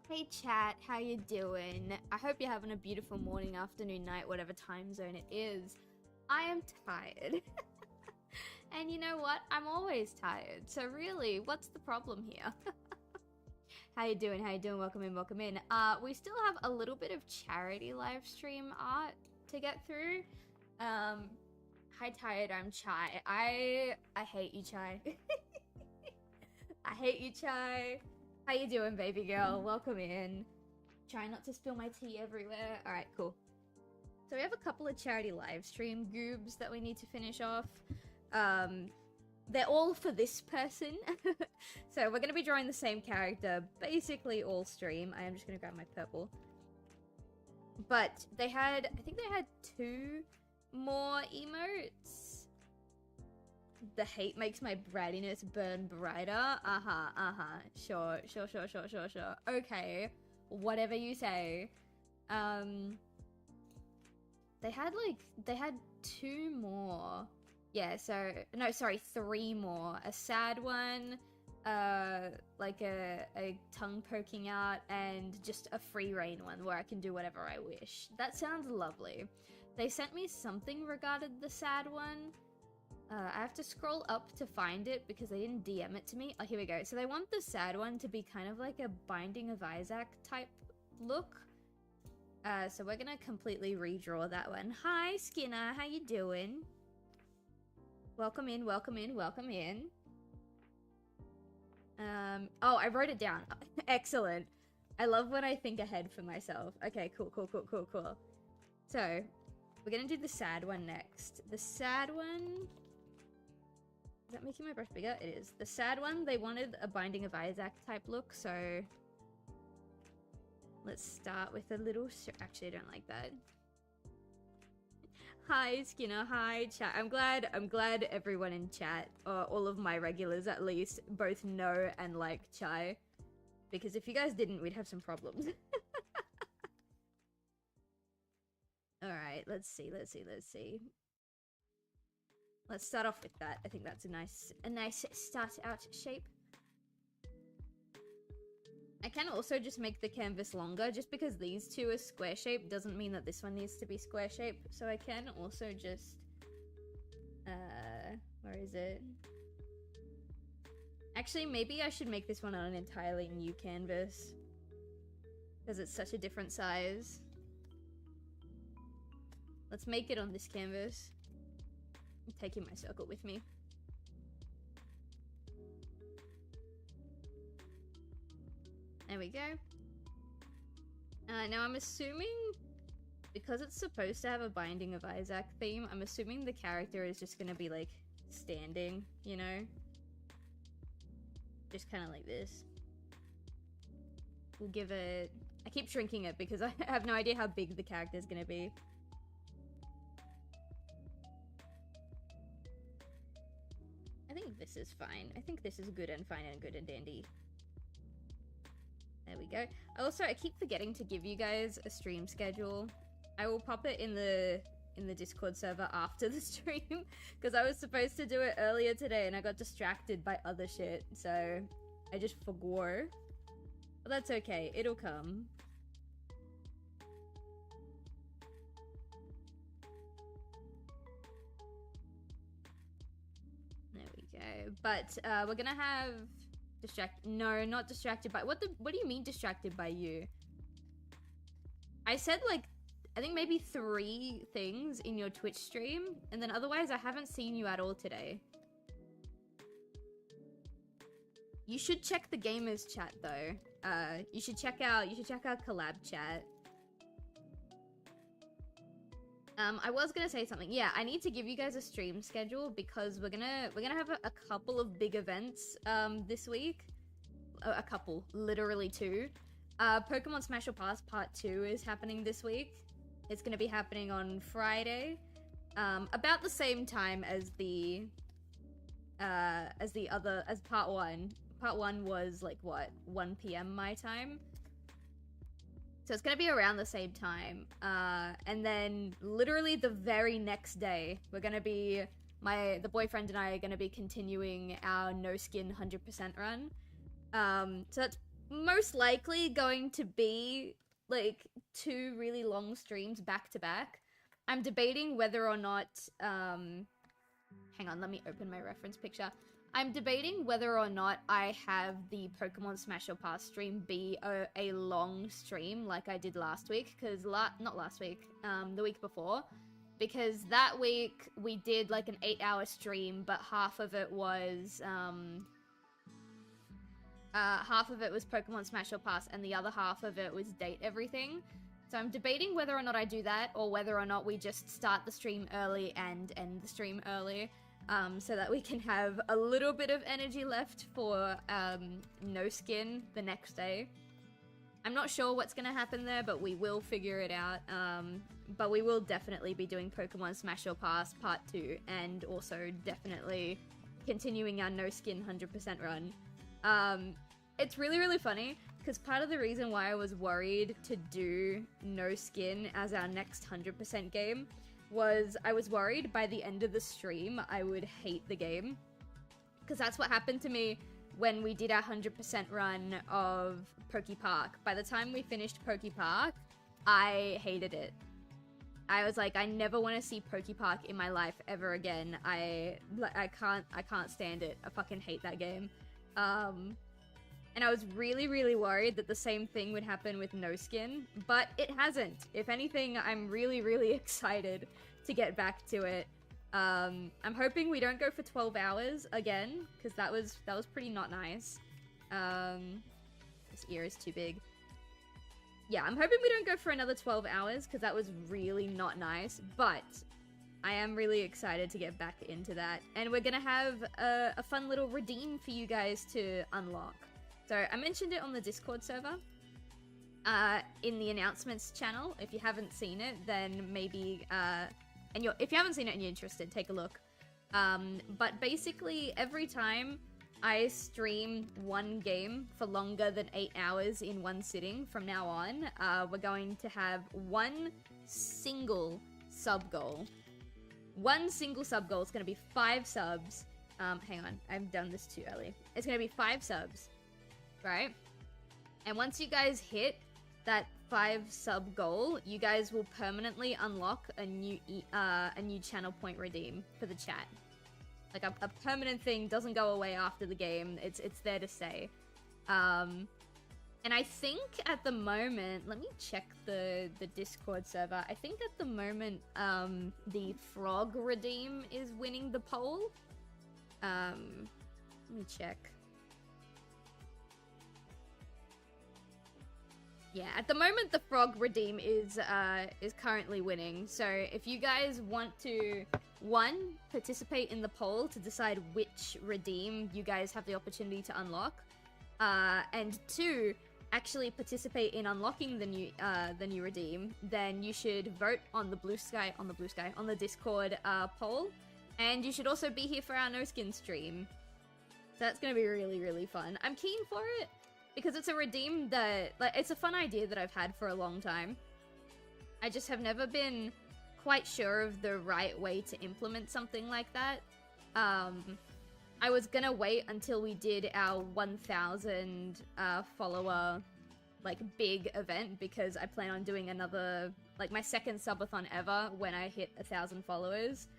Hey chat, how you doing? I hope you're having a beautiful morning, afternoon, night, whatever time zone it is. I am tired. And you know what? I'm always tired. So really, what's the problem here? How you doing? How you doing? Welcome in, welcome in. We still have a little bit of charity live stream art to get through. Hi tired, I'm Chai. I hate you, Chai. I hate you, Chai. How you doing, baby girl? Welcome in. Try not to spill my tea everywhere. Alright, cool. So we have a couple of charity live stream goobs that we need to finish off. They're all for this person. So we're going to be drawing the same character basically all stream. I am just going to grab my purple. But they had, I think they had 2 more emotes. The hate makes my brightiness burn brighter. Sure. Okay, whatever you say. They had 2 more. Yeah, so no, sorry, 3 more. A sad one, like a tongue poking out, and just a free reign one where I can do whatever I wish. That sounds lovely. They sent me something regarding the sad one. I have to scroll up to find it because they didn't DM it to me. Oh, here we go. So they want the sad one to be kind of like a Binding of Isaac type look. So we're gonna completely redraw that one. Hi, Skinner. How you doing? Welcome in, welcome in, welcome in. Oh, I wrote it down. Excellent. I love when I think ahead for myself. Okay, cool. So, we're gonna do the sad one next. The sad one... Is that making my brush bigger? It is. The sad one, they wanted a Binding of Isaac type look, so... Let's start with a little... Actually, I don't like that. Hi, Skinner. Hi, chat. I'm glad everyone in chat, or all of my regulars at least, both know and like Chai. Because if you guys didn't, we'd have some problems. Alright, let's see. Let's start off with that. I think that's a nice start out shape. I can also just make the canvas longer. Just because these 2 are square shape doesn't mean that this one needs to be square shape. So I can also just... where is it? Actually, maybe I should make this one on an entirely new canvas. Because it's such a different size. Let's make it on this canvas. I'm taking my circle with me. There we go. Now I'm assuming, because it's supposed to have a Binding of Isaac theme, I'm assuming the character is just gonna be like standing, you know? Just kind of like this. We'll give it... I keep shrinking it because I have no idea how big the character is gonna be. I think this is fine. I think this is good and fine and good and dandy. There we go. Also, I keep forgetting to give you guys a stream schedule. I will pop it in the Discord server after the stream because I was supposed to do it earlier today and I got distracted by other shit, so I just forgot. But that's okay. It'll come. There we go. But we're gonna have... No, not distracted by... What do you mean distracted by you? I said like, I think maybe 3 things in your Twitch stream, and then otherwise I haven't seen you at all today. You should check the gamers chat though. You should check our collab chat. I was gonna say something. Yeah, I need to give you guys a stream schedule because we're gonna have a couple of big events this week. A couple, literally 2. Pokemon Smash or Pass Part 2 is happening this week. It's gonna be happening on Friday, about the same time as Part 1. Part 1 was like what, 1 PM my time. So it's gonna be around the same time. And then literally the very next day, we're gonna be... The boyfriend and I are gonna be continuing our no skin 100% run. So that's most likely going to be like 2 really long streams back to back. I'm debating whether or not, hang on, let me open my reference picture. I'm debating whether or not I have the Pokemon Smash or Pass stream be a long stream like I did last week, because not last week, the week before, because that week we did like an 8-hour stream, but half of it was Pokemon Smash or Pass, and the other half of it was Date Everything. So I'm debating whether or not I do that, or whether or not we just start the stream early and end the stream early, so that we can have a little bit of energy left for No Skin the next day. I'm not sure what's gonna happen there, but we will figure it out. But we will definitely be doing Pokemon Smash or Pass Part 2, and also definitely continuing our No Skin 100% run. It's really, really funny, because part of the reason why I was worried to do No Skin as our next 100% game was I was worried by the end of the stream I would hate the game. Because that's what happened to me when we did our 100% run of Poke Park. By the time we finished Poke Park, I hated it. I was like, I never want to see Poke Park in my life ever again. I can't stand it. I fucking hate that game. And I was really, really worried that the same thing would happen with No Skin, but it hasn't. If anything, I'm really, really excited to get back to it. I'm hoping we don't go for 12 hours again, because that was pretty not nice. This ear is too big. Yeah, I'm hoping we don't go for another 12 hours, because that was really not nice, but I am really excited to get back into that. And we're gonna have a fun little redeem for you guys to unlock. So I mentioned it on the Discord server, in the announcements channel. If you haven't seen it, then maybe, if you haven't seen it and you're interested, take a look. But basically, every time I stream one game for longer than 8 hours in one sitting from now on, we're going to have one single sub goal. One single sub goal. It's going to be 5 subs. Hang on, I've done this too early. It's going to be 5 subs. Right? And once you guys hit that 5 sub goal, you guys will permanently unlock a new channel point redeem for the chat. Like a permanent thing, doesn't go away after the game. It's there to stay. And I think at the moment, let me check the Discord server. I think at the moment, the frog redeem is winning the poll. Let me check. Yeah, at the moment the frog redeem is currently winning. So if you guys want to, 1, participate in the poll to decide which redeem you guys have the opportunity to unlock, and 2, actually participate in unlocking the new redeem, then you should vote on the on the Discord poll, and you should also be here for our No Skin stream. So that's gonna be really, really fun. I'm keen for it, because it's a redeem that, like, it's a fun idea that I've had for a long time. I just have never been quite sure of the right way to implement something like that. I was gonna wait until we did our 1,000 follower, like, big event, because I plan on doing another, like, my second subathon ever when I hit 1,000 followers.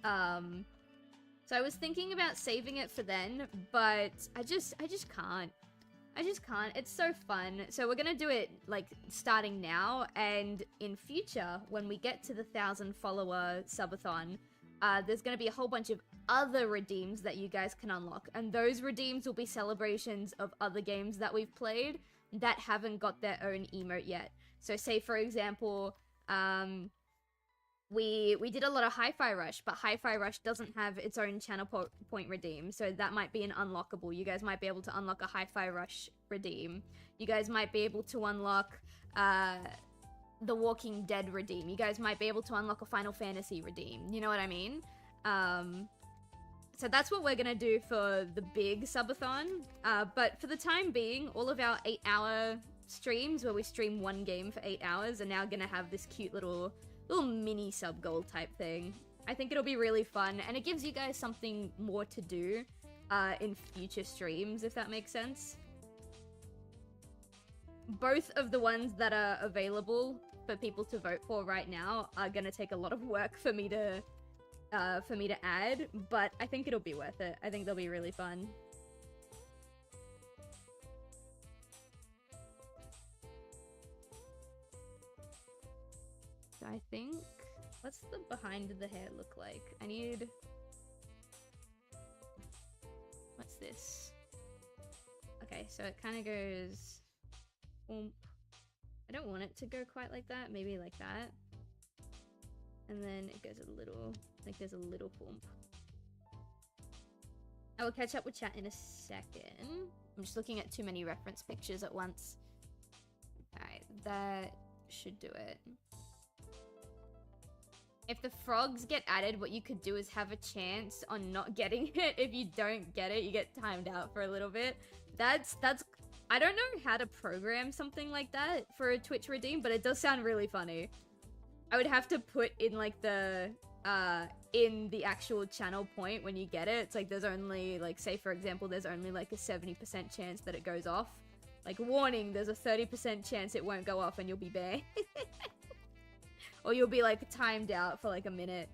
So I was thinking about saving it for then, but I just can't. I just can't. It's so fun. So we're gonna do it, like, starting now, and in future, when we get to the 1,000 follower subathon, there's gonna be a whole bunch of other redeems that you guys can unlock, and those redeems will be celebrations of other games that we've played that haven't got their own emote yet. So say, for example, we did a lot of Hi-Fi Rush, but Hi-Fi Rush doesn't have its own channel point redeem, so that might be an unlockable. You guys might be able to unlock a Hi-Fi Rush redeem. You guys might be able to unlock the Walking Dead redeem. You guys might be able to unlock a Final Fantasy redeem. You know what I mean? So that's what we're gonna do for the big subathon. But for the time being, all of our 8-hour streams, where we stream one game for 8 hours, are now gonna have this cute little mini sub goal type thing. I think it'll be really fun, and it gives you guys something more to do in future streams, if that makes sense. both of the ones that are available for people to vote for right now are gonna take a lot of work for me to add, but I think it'll be worth it. I think they'll be really fun. So I think, what's the behind the hair look like? I need, what's this? Okay, so it kind of goes, boom. I don't want it to go quite like that, maybe like that. And then it goes a little, like there's a little bump. I will catch up with chat in a second. I'm just looking at too many reference pictures at once. Alright, that should do it. If the frogs get added, what you could do is have a chance on not getting it. If you don't get it, you get timed out for a little bit. That's I don't know how to program something like that for a Twitch redeem, but it does sound really funny. I would have to put in like the in the actual channel point when you get it. It's like there's only like, say for example, there's only like a 70% chance that it goes off. Like warning, there's a 30% chance it won't go off and you'll be banned. Or you'll be like timed out for like a minute.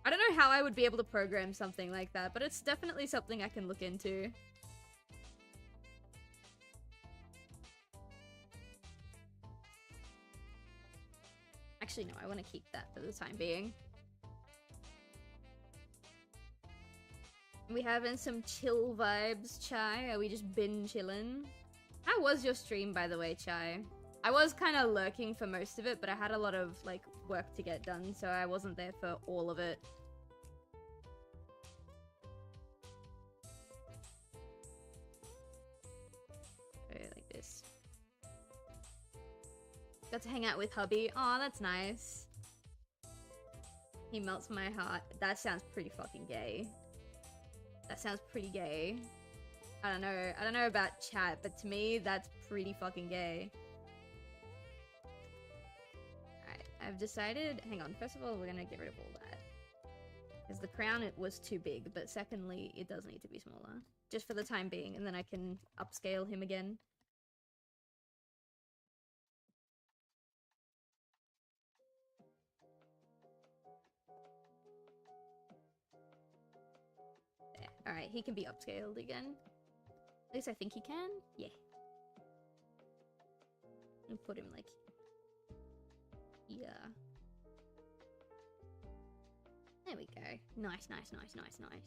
I don't know how I would be able to program something like that, but it's definitely something I can look into. Actually, no, I want to keep that for the time being. We having some chill vibes, Chai? Are we just bin chillin'? How was your stream, by the way, Chai? I was kind of lurking for most of it, but I had a lot of, like, work to get done, so I wasn't there for all of it. Okay, like this. Got to hang out with hubby. Aw, that's nice. He melts my heart. That sounds pretty fucking gay. That sounds pretty gay. I don't know about chat, but to me, that's pretty fucking gay. Alright, I've decided... Hang on, first of all, we're gonna get rid of all that. Because the crown, it was too big, but secondly, it does need to be smaller. Just for the time being, and then I can upscale him again. Alright, he can be upscaled again. At least I think he can. Yeah. And put him like... Yeah. There we go. Nice, nice, nice, nice, nice.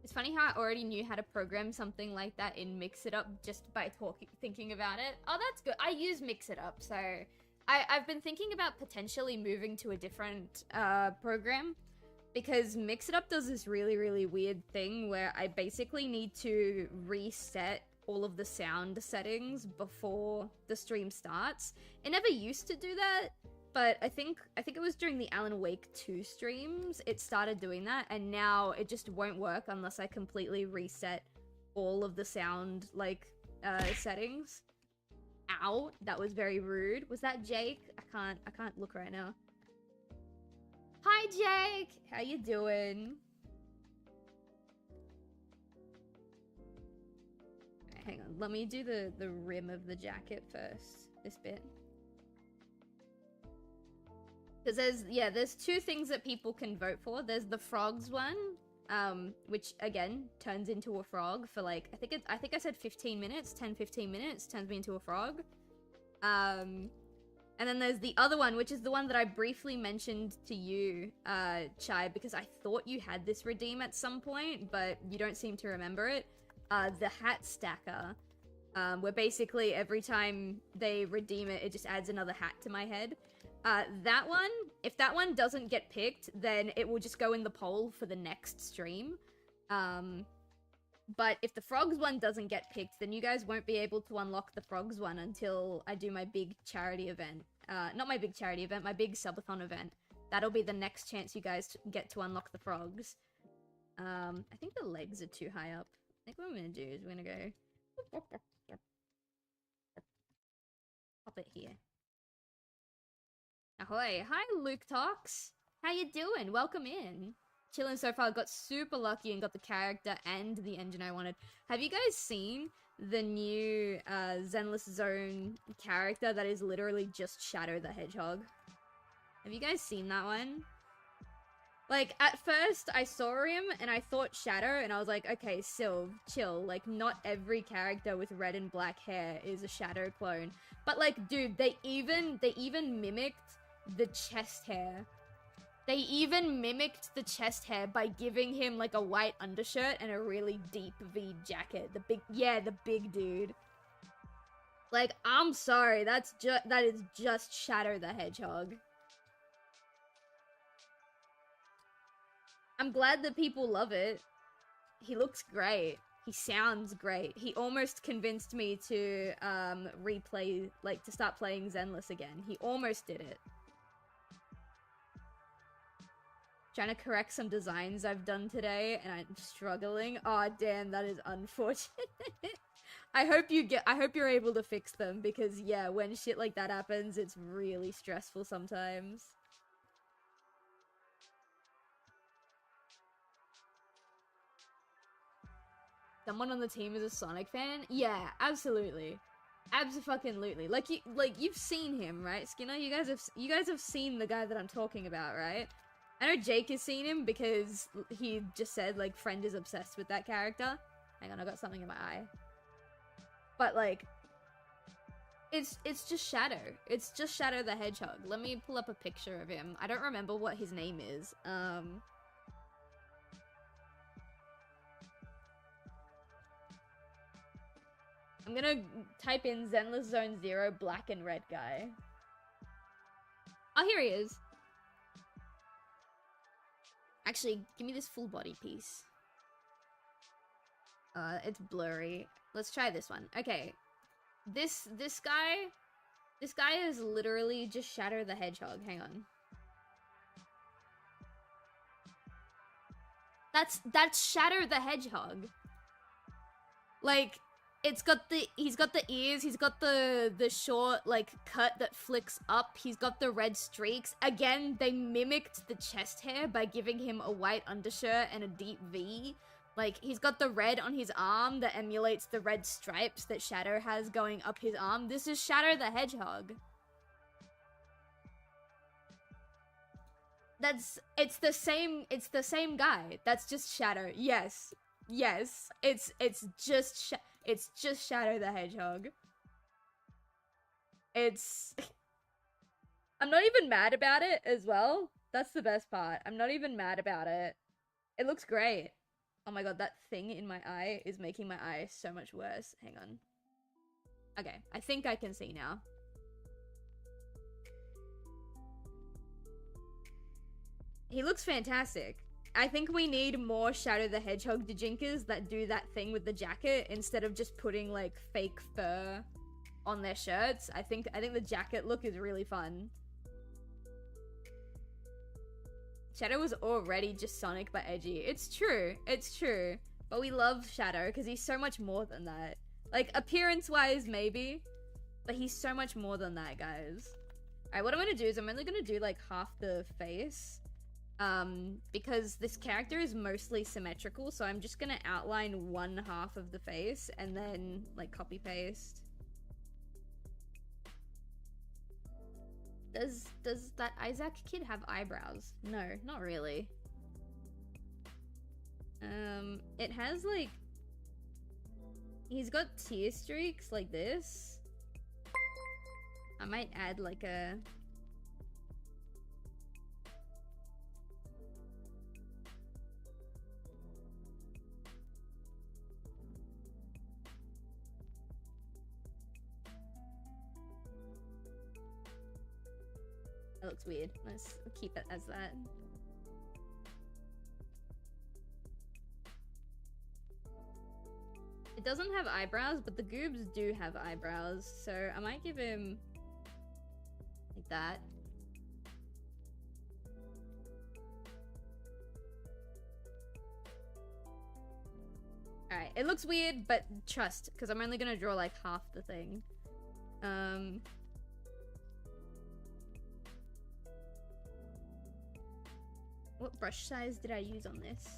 It's funny how I already knew how to program something like that in Mix It Up just by thinking about it. Oh, that's good. I use Mix It Up, so I've been thinking about potentially moving to a different program because Mix It Up does this really, really weird thing where I basically need to reset all of the sound settings before the stream starts. It never used to do that. But I think it was during the Alan Wake 2 streams, it started doing that, and now it just won't work unless I completely reset all of the sound, like, settings. Ow, that was very rude. Was that Jake? I can't look right now. Hi, Jake! How you doing? Right, hang on, let me do the rim of the jacket first, this bit. Because there's two things that people can vote for. There's the frogs one, which again turns into a frog for like I think I said 15 minutes, 10-15 minutes, turns me into a frog. And then there's the other one, which is the one that I briefly mentioned to you, Chai, because I thought you had this redeem at some point, but you don't seem to remember it. The hat stacker, where basically every time they redeem it, it just adds another hat to my head. That one, if that one doesn't get picked, then it will just go in the poll for the next stream. But if the frogs one doesn't get picked, then you guys won't be able to unlock the frogs one until I do my big charity event. Not my big charity event, my big subathon event. That'll be the next chance you guys get to unlock the frogs. I think the legs are too high up. I think what I'm gonna do is we're gonna go... Pop it here. Ahoy! Hi, Luke Talks! How you doing? Welcome in. Chilling so far. Got super lucky and got the character and the engine I wanted. Have you guys seen the new Zenless Zone character that is literally just Shadow the Hedgehog? Have you guys seen that one? Like, at first, I saw him, and I thought Shadow, and I was like, okay, Silv, chill. Like, not every character with red and black hair is a Shadow clone. But, like, dude, they even mimicked the chest hair. They even mimicked the chest hair by giving him, like, a white undershirt and a really deep V jacket. The big dude. Like, I'm sorry, that is just Shadow the Hedgehog. I'm glad that people love it. He looks great. He sounds great. He almost convinced me to to start playing Zenless again. He almost did it. Trying to correct some designs I've done today, and I'm struggling. Oh damn, that is unfortunate. I hope you're able to fix them, because yeah, when shit like that happens, it's really stressful sometimes. Someone on the team is a Sonic fan? Yeah, absolutely. Abso-fucking-lutely. Like you've seen him, right, Skinner? You guys have seen the guy that I'm talking about, right? I know Jake has seen him because he just said, like, friend is obsessed with that character. Hang on, I got something in my eye. But, like, it's just Shadow. It's just Shadow the Hedgehog. Let me pull up a picture of him. I don't remember what his name is. I'm gonna type in Zenless Zone 0 black and red guy. Oh, here he is. Actually, give me this full body piece. It's blurry. Let's try this one. Okay. This guy is literally just Shadow the Hedgehog. Hang on. That's Shadow the Hedgehog. Like, he's got the ears, he's got the short, like, cut that flicks up, he's got the red streaks. Again, they mimicked the chest hair by giving him a white undershirt and a deep V. Like, he's got the red on his arm that emulates the red stripes that Shadow has going up his arm. This is Shadow the Hedgehog. It's the same guy. That's just Shadow. Yes. It's just Shadow the Hedgehog. I'm not even mad about it as well. That's the best part. I'm not even mad about it. It looks great. Oh my god, that thing in my eye is making my eye so much worse. Hang on. Okay, I think I can see now. He looks fantastic. I think we need more Shadow the Hedgehog Djinkers that do that thing with the jacket instead of just putting, like, fake fur on their shirts. I think the jacket look is really fun. Shadow was already just Sonic but edgy. It's true. But we love Shadow because he's so much more than that. Like, appearance-wise, maybe. But he's so much more than that, guys. Alright, what I'm gonna do is I'm only gonna do, like, half the face. Because this character is mostly symmetrical, so I'm just gonna outline one half of the face and then, like, copy-paste. Does that Isaac kid have eyebrows? No, not really. It has, like... He's got tear streaks like this. I might add, like, a... That looks weird. Let's keep it as that. It doesn't have eyebrows, but the Goobs do have eyebrows, so I might give him like that. Alright, it looks weird, but trust, because I'm only gonna draw like half the thing. What brush size did I use on this?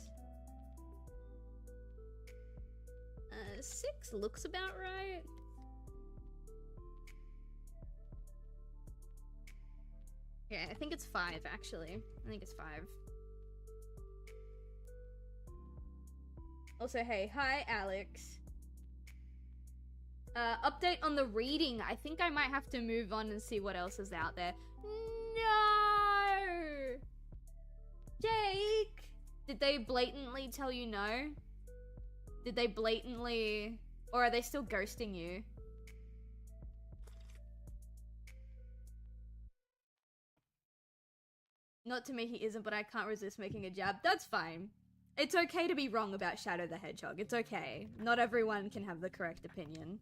6 looks about right. Yeah, I think it's 5 actually. I think it's 5. Also, hey, hi Alex. Update on the reading. I think I might have to move on and see what else is out there. No! Jake! Did they blatantly tell you no? Did they blatantly... Or are they still ghosting you? Not to me he isn't, but I can't resist making a jab. That's fine. It's okay to be wrong about Shadow the Hedgehog. It's okay. Not everyone can have the correct opinion.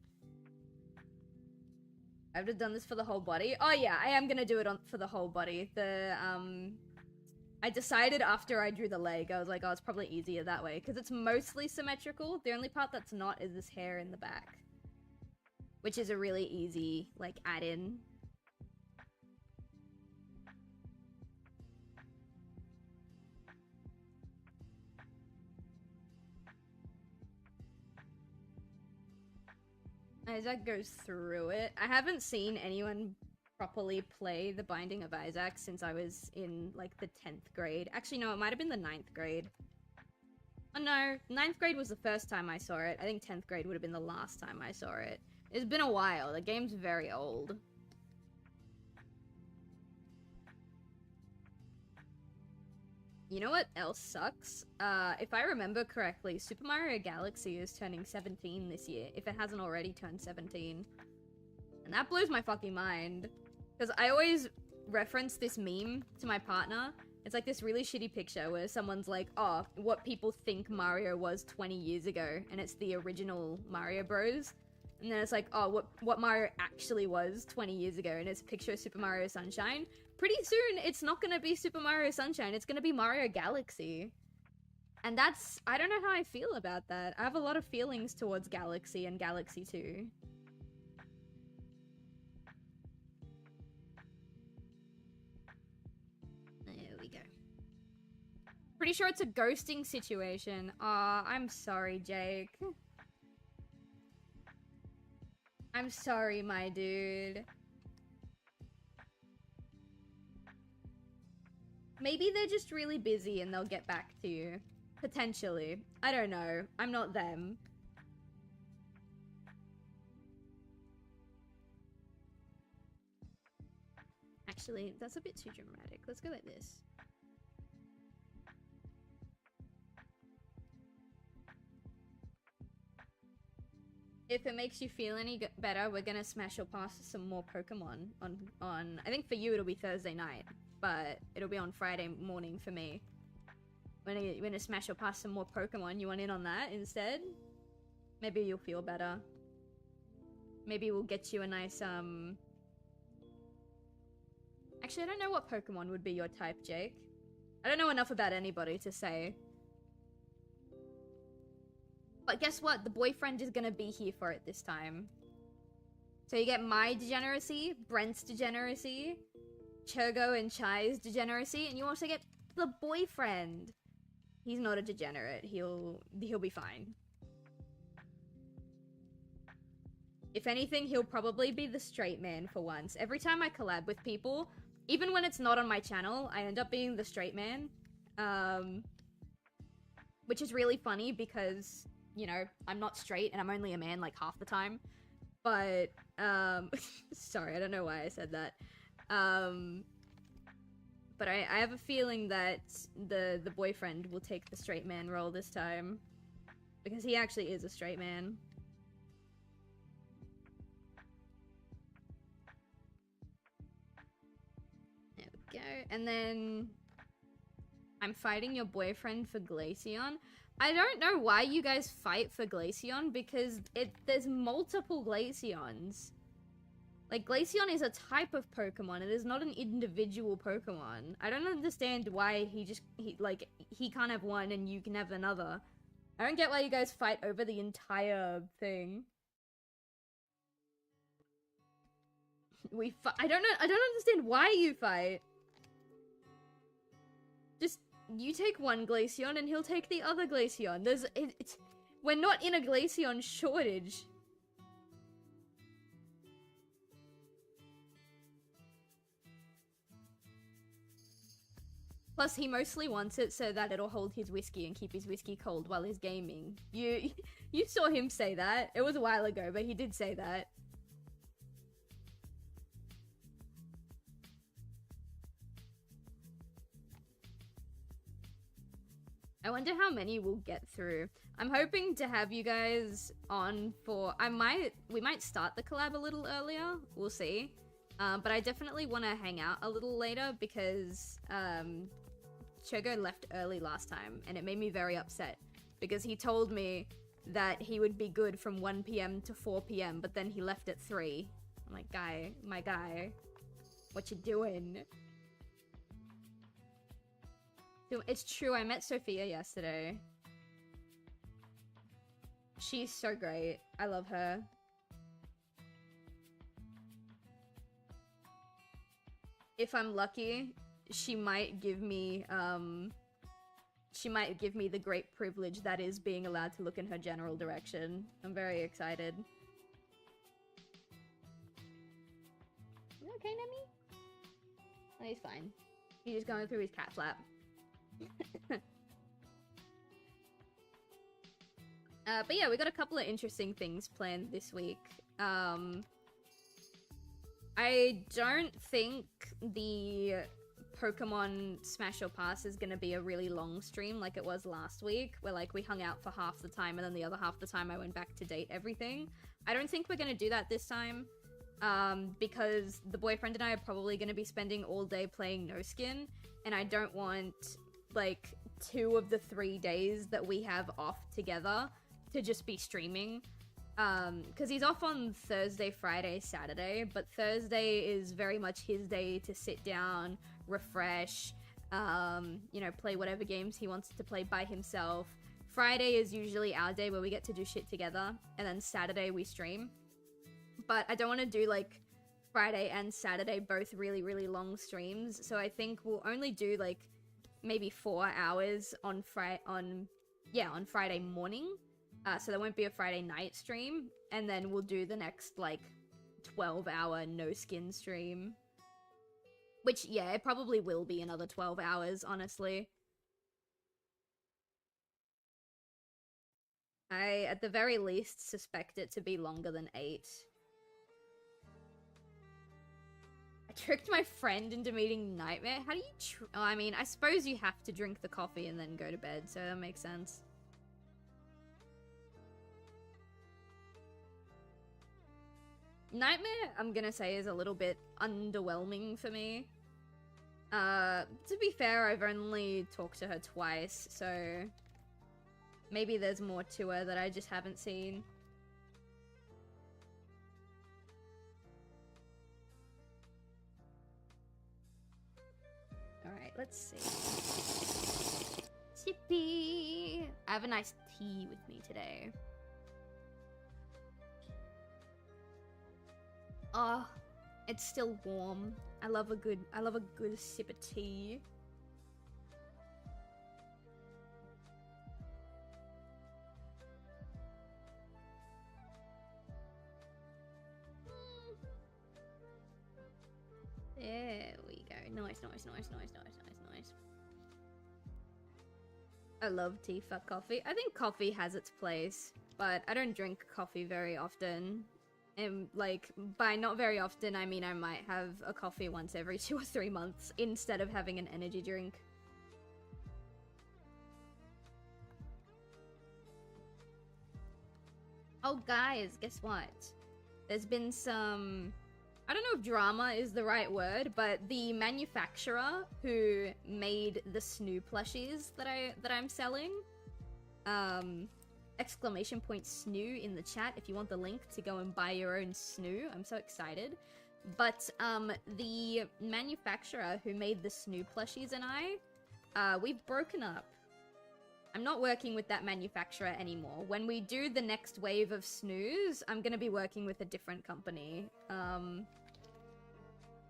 I would have done this for the whole body. Oh yeah, I am gonna do it for the whole body. I decided after I drew the leg, I was like, oh, it's probably easier that way. Because it's mostly symmetrical. The only part that's not is this hair in the back. Which is a really easy, like, add-in. Isaac goes through it. I haven't seen anyone properly play The Binding of Isaac since I was in, like, the 10th grade. Actually, no, it might have been the 9th grade. Oh no, 9th grade was the first time I saw it. I think 10th grade would have been the last time I saw it. It's been a while. The game's very old. You know what else sucks? If I remember correctly, Super Mario Galaxy is turning 17 this year, if it hasn't already turned 17. And that blows my fucking mind. Because I always reference this meme to my partner. It's like this really shitty picture where someone's like, oh, what people think Mario was 20 years ago, and it's the original Mario Bros. And then it's like, oh, what Mario actually was 20 years ago, and it's a picture of Super Mario Sunshine. Pretty soon, it's not gonna be Super Mario Sunshine, it's gonna be Mario Galaxy. And that's... I don't know how I feel about that. I have a lot of feelings towards Galaxy and Galaxy 2. There we go. Pretty sure it's a ghosting situation. Aw, I'm sorry, Jake. I'm sorry, my dude. Maybe they're just really busy and they'll get back to you. Potentially. I don't know. I'm not them. Actually, that's a bit too dramatic. Let's go like this. If it makes you feel any better, we're gonna smash or pass some more Pokemon on... I think for you it'll be Thursday night, but it'll be on Friday morning for me. We're gonna smash or pass some more Pokemon. You want in on that instead? Maybe you'll feel better. Maybe we'll get you a nice, Actually, I don't know what Pokemon would be your type, Jake. I don't know enough about anybody to say. But guess what? The boyfriend is gonna be here for it this time. So you get my degeneracy, Brent's degeneracy, Chogo and Chai's degeneracy, and you also get the boyfriend. He's not a degenerate. He'll be fine. If anything, he'll probably be the straight man for once. Every time I collab with people, even when it's not on my channel, I end up being the straight man. Which is really funny because... you know, I'm not straight and I'm only a man like half the time. But, sorry, I don't know why I said that. But I have a feeling that the boyfriend will take the straight man role this time. Because he actually is a straight man. There we go. And then... I'm fighting your boyfriend for Glaceon. I don't know why you guys fight for Glaceon, because there's multiple Glaceons. Like, Glaceon is a type of Pokemon, it is not an individual Pokemon. I don't understand why he can't have one and you can have another. I don't get why you guys fight over the entire thing. I don't understand why you fight. Just you take one Glaceon and he'll take the other Glaceon. We're not in a Glaceon shortage. Plus, he mostly wants it so that it'll hold his whiskey and keep his whiskey cold while he's gaming. You saw him say that. It was a while ago, but he did say that. I wonder how many we'll get through. I'm hoping to have you guys on for... We might start the collab a little earlier. We'll see. But I definitely want to hang out a little later because... Chogo left early last time, and it made me very upset because he told me that he would be good from 1 PM to 4 PM, but then he left at 3. I'm like, my guy, what you doing? It's true, I met Sophia yesterday. She's so great. I love her. If I'm lucky, she might give me the great privilege that is being allowed to look in her general direction. I'm very excited. You okay, Nemi? Oh, he's fine. He's just going through his cat flap. But yeah, we got a couple of interesting things planned this week. I don't think the Pokemon Smash or Pass is gonna be a really long stream like it was last week, where like we hung out for half the time and then the other half the time I went back to date everything. I don't think we're gonna do that this time, because the boyfriend and I are probably gonna be spending all day playing No Skin, and I don't want like 2 of the 3 days that we have off together to just be streaming. Because he's off on Thursday, Friday, Saturday, but Thursday is very much his day to sit down, refresh, you know, play whatever games he wants to play by himself. Friday is usually our day where we get to do shit together, and then Saturday we stream. But I don't want to do, like, Friday and Saturday both really, really long streams, so I think we'll only do, like, maybe 4 hours on Friday morning. So there won't be a Friday night stream, and then we'll do the next, like, 12-hour no-skin stream. Which, yeah, it probably will be another 12 hours, honestly. I, at the very least, suspect it to be longer than 8. I tricked my friend into meeting Nightmare? How do you oh, I mean, I suppose you have to drink the coffee and then go to bed, so that makes sense. Nightmare, I'm gonna say, is a little bit underwhelming for me. To be fair, I've only talked to her twice, so maybe there's more to her that I just haven't seen. Alright, let's see. Chippy! I have a nice tea with me today. Oh, it's still warm. I love a good sip of tea. There we go. Nice. I love tea, fuck coffee. I think coffee has its place, but I don't drink coffee very often. And, like, by not very often, I mean I might have a coffee once every 2 or 3 months instead of having an energy drink. Oh, guys, guess what? There's been some... I don't know if drama is the right word, but the manufacturer who made the Snoo plushies that I'm selling, exclamation point Snoo in the chat if you want the link to go and buy your own Snoo. I'm so excited. But the manufacturer who made the Snoo plushies and I, we've broken up. I'm not working with that manufacturer anymore. When we do the next wave of Snoos, I'm gonna be working with a different company.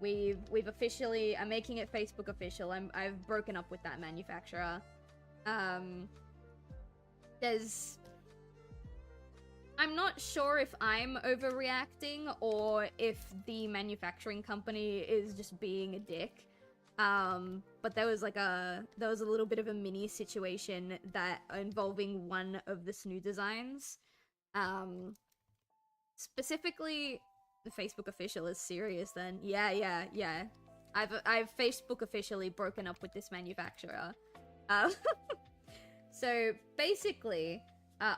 We've officially, I'm making it Facebook official. I've broken up with that manufacturer. I'm not sure if I'm overreacting or if the manufacturing company is just being a dick. But there was a little bit of a mini situation that involving one of the snoo designs. Specifically, the Facebook official is serious then. Yeah. I've Facebook officially broken up with this manufacturer. So basically,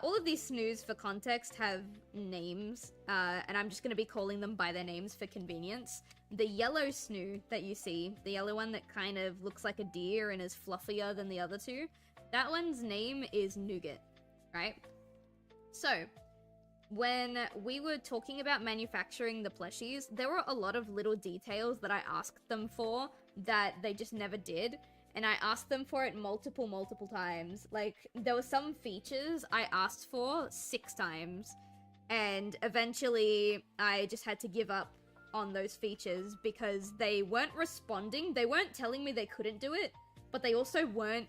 all of these snoos, for context, have names, and I'm just going to be calling them by their names for convenience. The yellow snoo that you see, the yellow one that kind of looks like a deer and is fluffier than the other two, that one's name is Nougat, right? So, when we were talking about manufacturing the plushies, there were a lot of little details that I asked them for that they just never did. And I asked them for it multiple times. Like, there were some features I asked for 6 times. And eventually, I just had to give up on those features because they weren't responding. They weren't telling me they couldn't do it, but they also weren't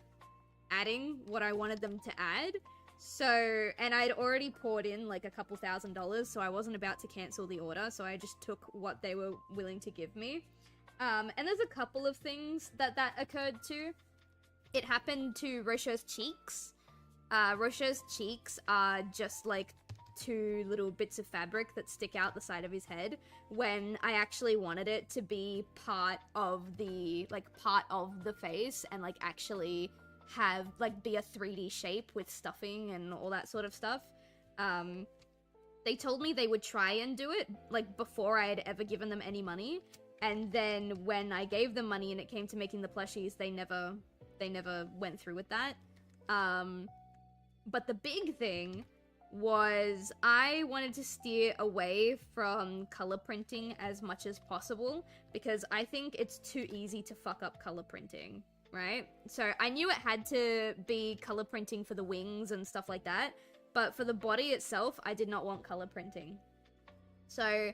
adding what I wanted them to add. So, and I'd already poured in like a couple $1,000s, so I wasn't about to cancel the order, so I just took what they were willing to give me. And there's a couple of things that occurred too. It happened to Rosho's cheeks. Rosho's cheeks are just like 2 little bits of fabric that stick out the side of his head, when I actually wanted it to be part of the face and like actually have like be a 3D shape with stuffing and all that sort of stuff. They told me they would try and do it like before I had ever given them any money. And then when I gave them money and it came to making the plushies, they never went through with that. But the big thing was I wanted to steer away from color printing as much as possible because I think it's too easy to fuck up color printing, right? So I knew it had to be color printing for the wings and stuff like that, but for the body itself, I did not want color printing. So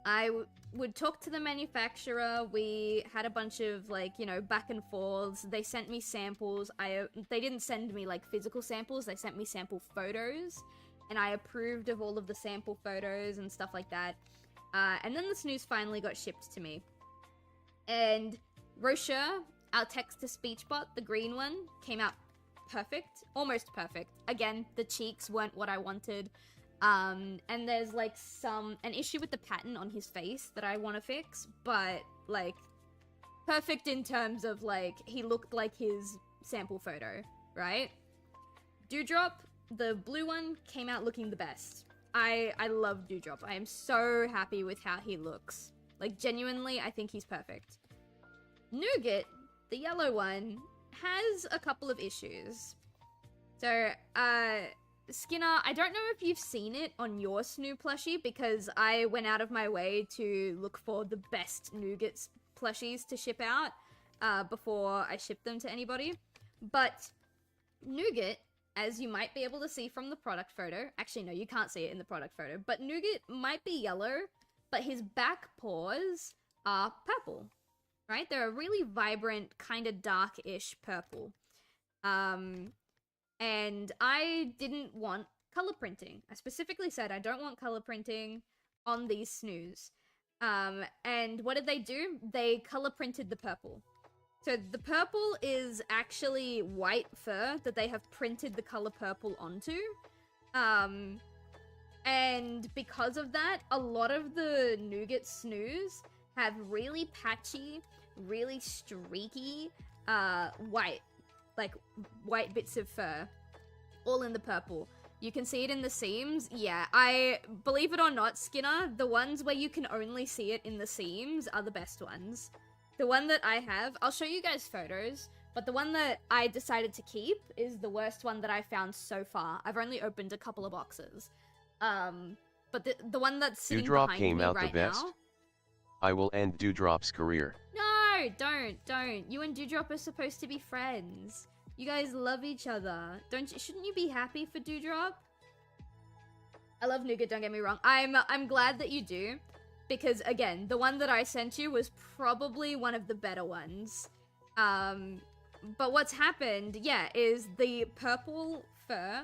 I would talk to the manufacturer. We had a bunch of like, you know, back and forths. They sent me samples. They didn't send me like physical samples. They sent me sample photos, and I approved of all of the sample photos and stuff like that. And then the snooze finally got shipped to me. And Rosha, our text-to-speech bot, the green one, came out perfect. Almost perfect. Again, the cheeks weren't what I wanted. And there's like an issue with the pattern on his face that I want to fix, but like perfect in terms of like he looked like his sample photo, right? Dewdrop, the blue one, came out looking the best. I love Dewdrop. I am so happy with how he looks. Like genuinely, I think he's perfect. Nougat, the yellow one, has a couple of issues. So, Skinner, I don't know if you've seen it on your Snoo plushie because I went out of my way to look for the best Nougat plushies to ship out before I ship them to anybody. But Nougat, as you might be able to see from the product photo, actually no, you can't see it in the product photo, but Nougat might be yellow, but his back paws are purple, right? They're a really vibrant, kind of dark-ish purple. And I didn't want color printing. I specifically said I don't want color printing on these snoos. And what did they do? They color printed the purple. So the purple is actually white fur that they have printed the color purple onto. And because of that, a lot of the Nougat snoos have really patchy, really streaky, white bits of fur, all in the purple. You can see it in the seams. Yeah, I believe it or not, Skinner, the ones where you can only see it in the seams are the best ones. The one that I have, I'll show you guys photos, but the one that I decided to keep is the worst one that I found so far. I've only opened a couple of boxes. But the one that's sitting Dewdrop behind came me out right the best. now. I will end Dewdrop's career. No, don't. You and Dewdrop are supposed to be friends. You guys love each other. Shouldn't you be happy for Dewdrop? I love Nougat, don't get me wrong. I'm glad that you do. because again, the one that I sent you was probably one of the better ones. But what's happened, yeah, is the purple fur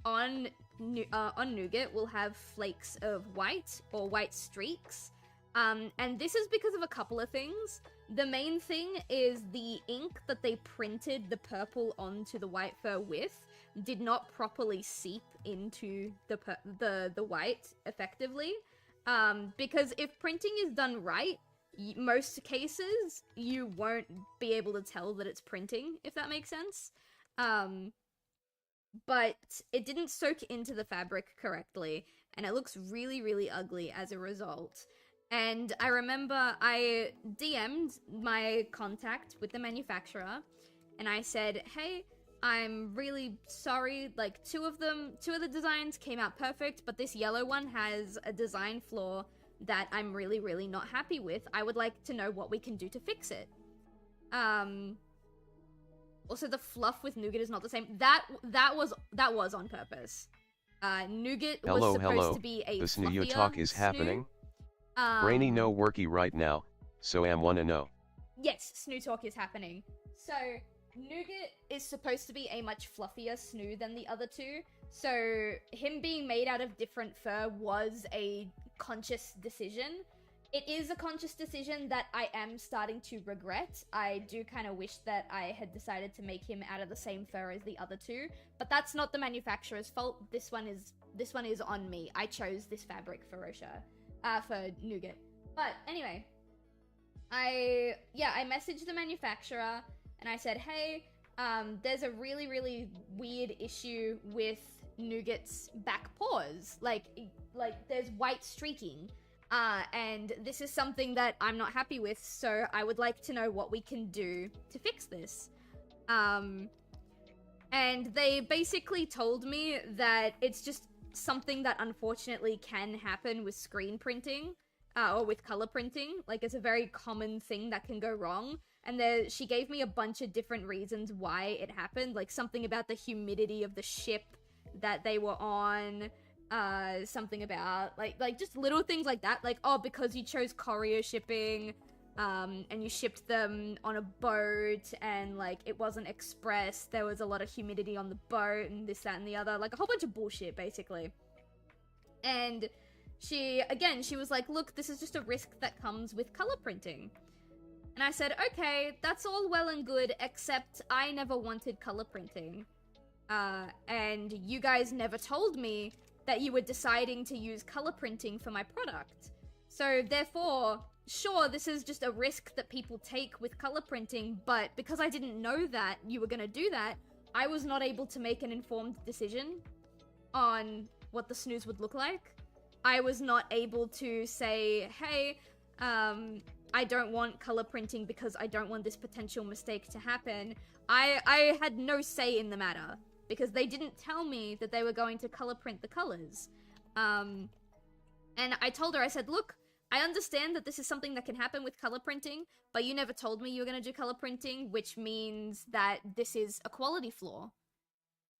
on Nougat will have flakes of white or white streaks. And this is because of a couple of things. The main thing is the ink that they printed the purple onto the white fur with did not properly seep into the white effectively. Because if printing is done right, most cases you won't be able to tell that it's printing, if that makes sense. But it didn't soak into the fabric correctly, and it looks really, really ugly as a result. And I remember I DM'd my contact with the manufacturer, and I said, hey, I'm really sorry, like, two of the designs came out perfect, but this yellow one has a design flaw that I'm really, really not happy with. I would like to know what we can do to fix it. Also, the fluff with Nougat is not the same. That was on purpose. Nougat was supposed to be a this fluffier new talk is snoo. happening. Brainy no worky right now, so am wanna know. Yes, snoo talk is happening. So, Nougat is supposed to be a much fluffier snoo than the other two. So, him being made out of different fur was a conscious decision. It is a conscious decision that I am starting to regret. I do kind of wish that I had decided to make him out of the same fur as the other two, but that's not the manufacturer's fault. This one is on me. I chose this fabric for Nougat. But anyway, I messaged the manufacturer and I said, hey, there's a really, really weird issue with Nougat's back paws. Like there's white streaking. And this is something that I'm not happy with, so I would like to know what we can do to fix this. And they basically told me that it's just something that unfortunately can happen with screen printing, or with color printing. Like, it's a very common thing that can go wrong. And she gave me a bunch of different reasons why it happened, like something about the humidity of the ship that they were on, something about like just little things like that, like, oh, because you chose courier shipping, and you shipped them on a boat, and like it wasn't express, there was a lot of humidity on the boat, and this, that, and the other, like a whole bunch of bullshit basically. And she was like, look, this is just a risk that comes with color printing. And I said, okay, that's all well and good, except I never wanted color printing, and you guys never told me that you were deciding to use color printing for my product. So therefore, sure, this is just a risk that people take with color printing, but because I didn't know that you were gonna do that, I was not able to make an informed decision on what the snooze would look like. I was not able to say, hey, I don't want color printing because I don't want this potential mistake to happen. I had no say in the matter, because they didn't tell me that they were going to color print the colors. And I told her, I said, look, I understand that this is something that can happen with color printing, but you never told me you were going to do color printing, which means that this is a quality flaw.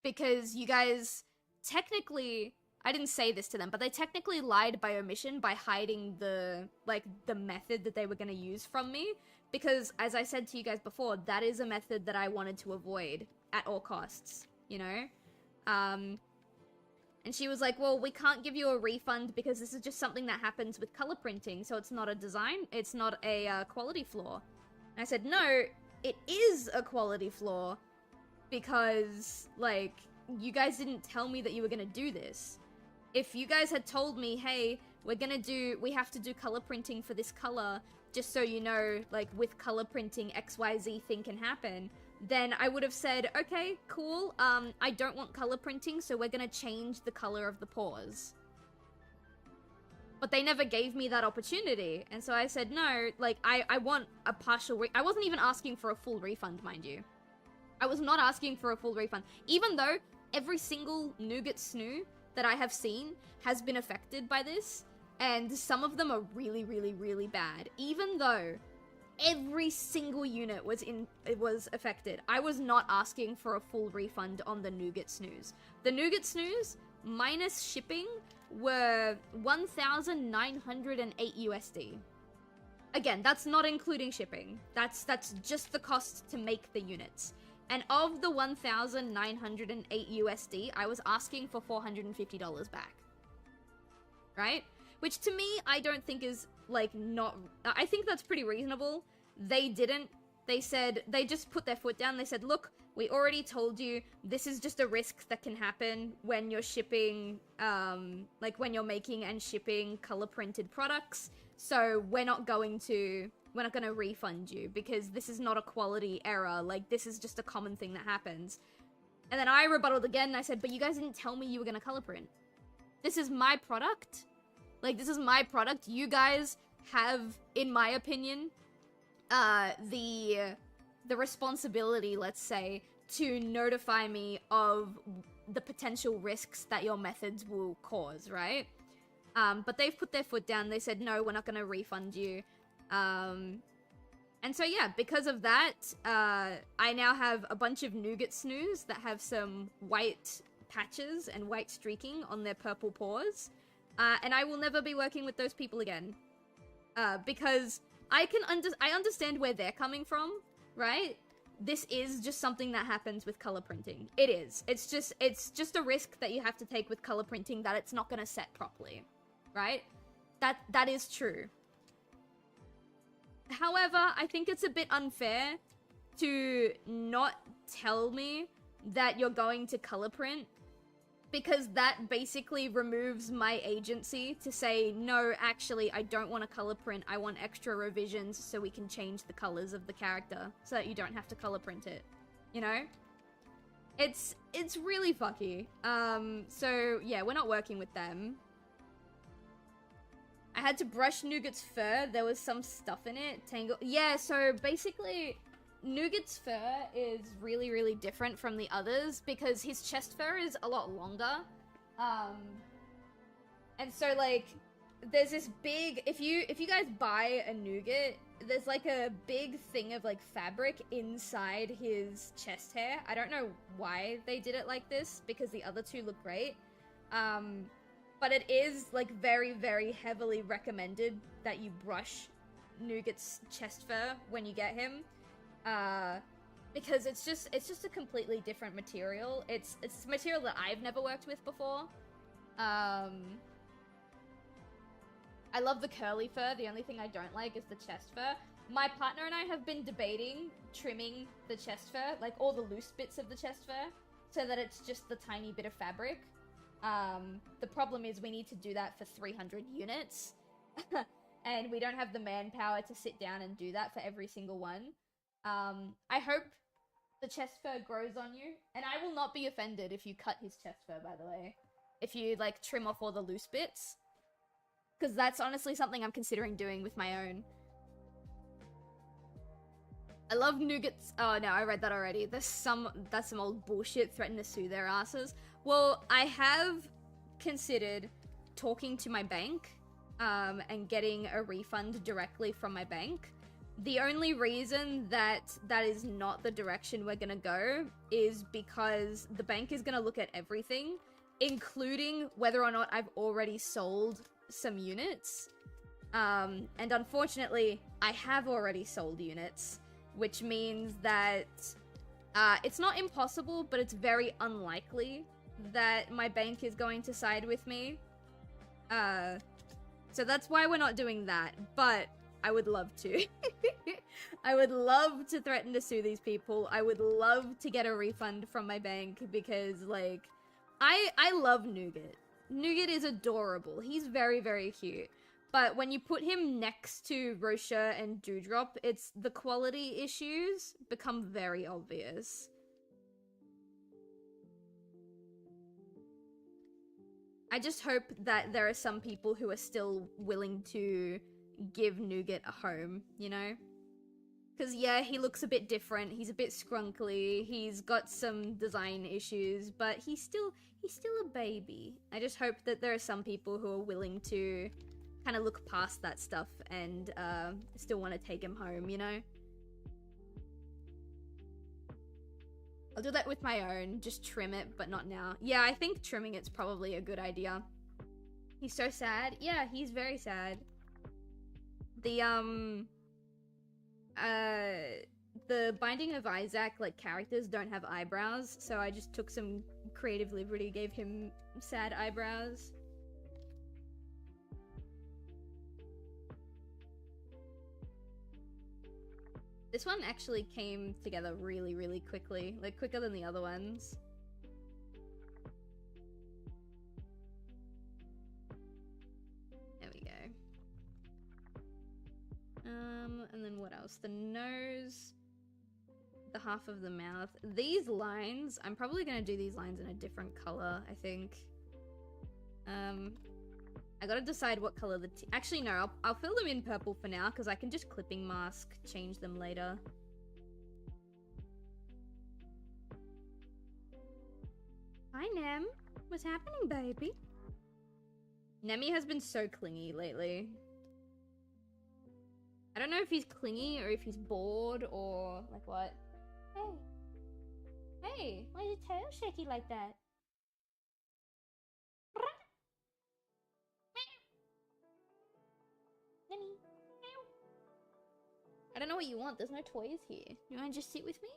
Because you guys technically, I didn't say this to them, but they technically lied by omission by hiding the method that they were going to use from me. Because, as I said to you guys before, that is a method that I wanted to avoid at all costs. You know? And she was like, well, we can't give you a refund because this is just something that happens with color printing, so it's not a design, it's not a quality flaw. And I said, no, it is a quality flaw, because, like, you guys didn't tell me that you were gonna do this. If you guys had told me, hey, we have to do color printing for this color, just so you know, like, with color printing, XYZ thing can happen, then I would have said, okay, cool, I don't want color printing, so we're gonna change the color of the paws. But they never gave me that opportunity, and so I said, no, like, I want a partial I wasn't even asking for a full refund, mind you. I was not asking for a full refund, even though every single Nougat snoo that I have seen has been affected by this, and some of them are really, really, really bad, even though every single unit was affected. I was not asking for a full refund on the Nougat snooze. The Nougat snooze, minus shipping, were 1,908 USD. Again, that's not including shipping. That's just the cost to make the units. And of the 1,908 USD, I was asking for $450 back. Right? Which to me, I don't think is, like, not... I think that's pretty reasonable. They didn't. They said... They just put their foot down. They said, look, we already told you this is just a risk that can happen when you're shipping... like, when you're making and shipping color-printed products. So we're not going to refund you because this is not a quality error. Like, this is just a common thing that happens. And then I rebutted again and I said, but you guys didn't tell me you were gonna color print. This is my product. Like, this is my product. You guys have, in my opinion, the responsibility, let's say, to notify me of the potential risks that your methods will cause, right? But they've put their foot down. They said, no, we're not going to refund you. And so, yeah, because of that, I now have a bunch of nougat snooze that have some white patches and white streaking on their purple paws. And I will never be working with those people again. Because I understand where they're coming from, right? This is just something that happens with color printing. It is. It's just a risk that you have to take with color printing that it's not going to set properly, right? That is true. However, I think it's a bit unfair to not tell me that you're going to color print, because that basically removes my agency to say, no, actually, I don't want to color print. I want extra revisions so we can change the colors of the character so that you don't have to color print it. You know? It's really fucky. So, yeah, we're not working with them. I had to brush Nougat's fur. There was some stuff in it. Tangle. Yeah, so basically, Nougat's fur is really, really different from the others because his chest fur is a lot longer. And so, like, there's this big... If you guys buy a Nougat, there's, like, a big thing of, like, fabric inside his chest hair. I don't know why they did it like this, because the other two look great. But it is, like, very, very heavily recommended that you brush Nougat's chest fur when you get him. Because it's just a completely different material. It's material that I've never worked with before. I love the curly fur. The only thing I don't like is the chest fur. My partner and I have been debating trimming the chest fur, like all the loose bits of the chest fur, so that it's just the tiny bit of fabric. The problem is we need to do that for 300 units. And we don't have the manpower to sit down and do that for every single one. I hope the chest fur grows on you. And I will not be offended if you cut his chest fur, by the way. If you, like, trim off all the loose bits. Because that's honestly something I'm considering doing with my own. I love Nougat's... Oh, no, I read that already. That's some old bullshit, threaten to sue their asses. Well, I have considered talking to my bank, and getting a refund directly from my bank. The only reason that is not the direction we're gonna go is because the bank is gonna look at everything, including whether or not I've already sold some units. And unfortunately, I have already sold units, which means that it's not impossible, but it's very unlikely that my bank is going to side with me. So that's why we're not doing that, but I would love to. I would love to threaten to sue these people. I would love to get a refund from my bank because, like, I love Nougat. Nougat is adorable. He's very, very cute. But when you put him next to Rocher and Dewdrop, the quality issues become very obvious. I just hope that there are some people who are still willing to give Nougat a home, you know? Because, yeah, he looks a bit different. He's a bit scrunkly. He's got some design issues, but he's still a baby. I just hope that there are some people who are willing to kind of look past that stuff and still want to take him home, you know? I'll do that with my own, just trim it, but not now. Yeah, I think trimming it's probably a good idea. He's so sad. Yeah, he's very sad. The Binding of Isaac, like, characters don't have eyebrows, so I just took some creative liberty, gave him sad eyebrows. This one actually came together really, really quickly, like, quicker than the other ones. There we go. And then what else? The nose, the half of the mouth. These lines, I'm probably gonna do these lines in a different color, I think. I gotta decide what color the actually no, I'll fill them in purple for now, because I can just clipping mask, change them later. Hi, Nem. What's happening, baby? Nemi has been so clingy lately. I don't know if he's clingy or if he's bored or like what. Hey. Hey, why is your tail shaky like that? Nemi. I don't know what you want. There's no toys here. You want to just sit with me?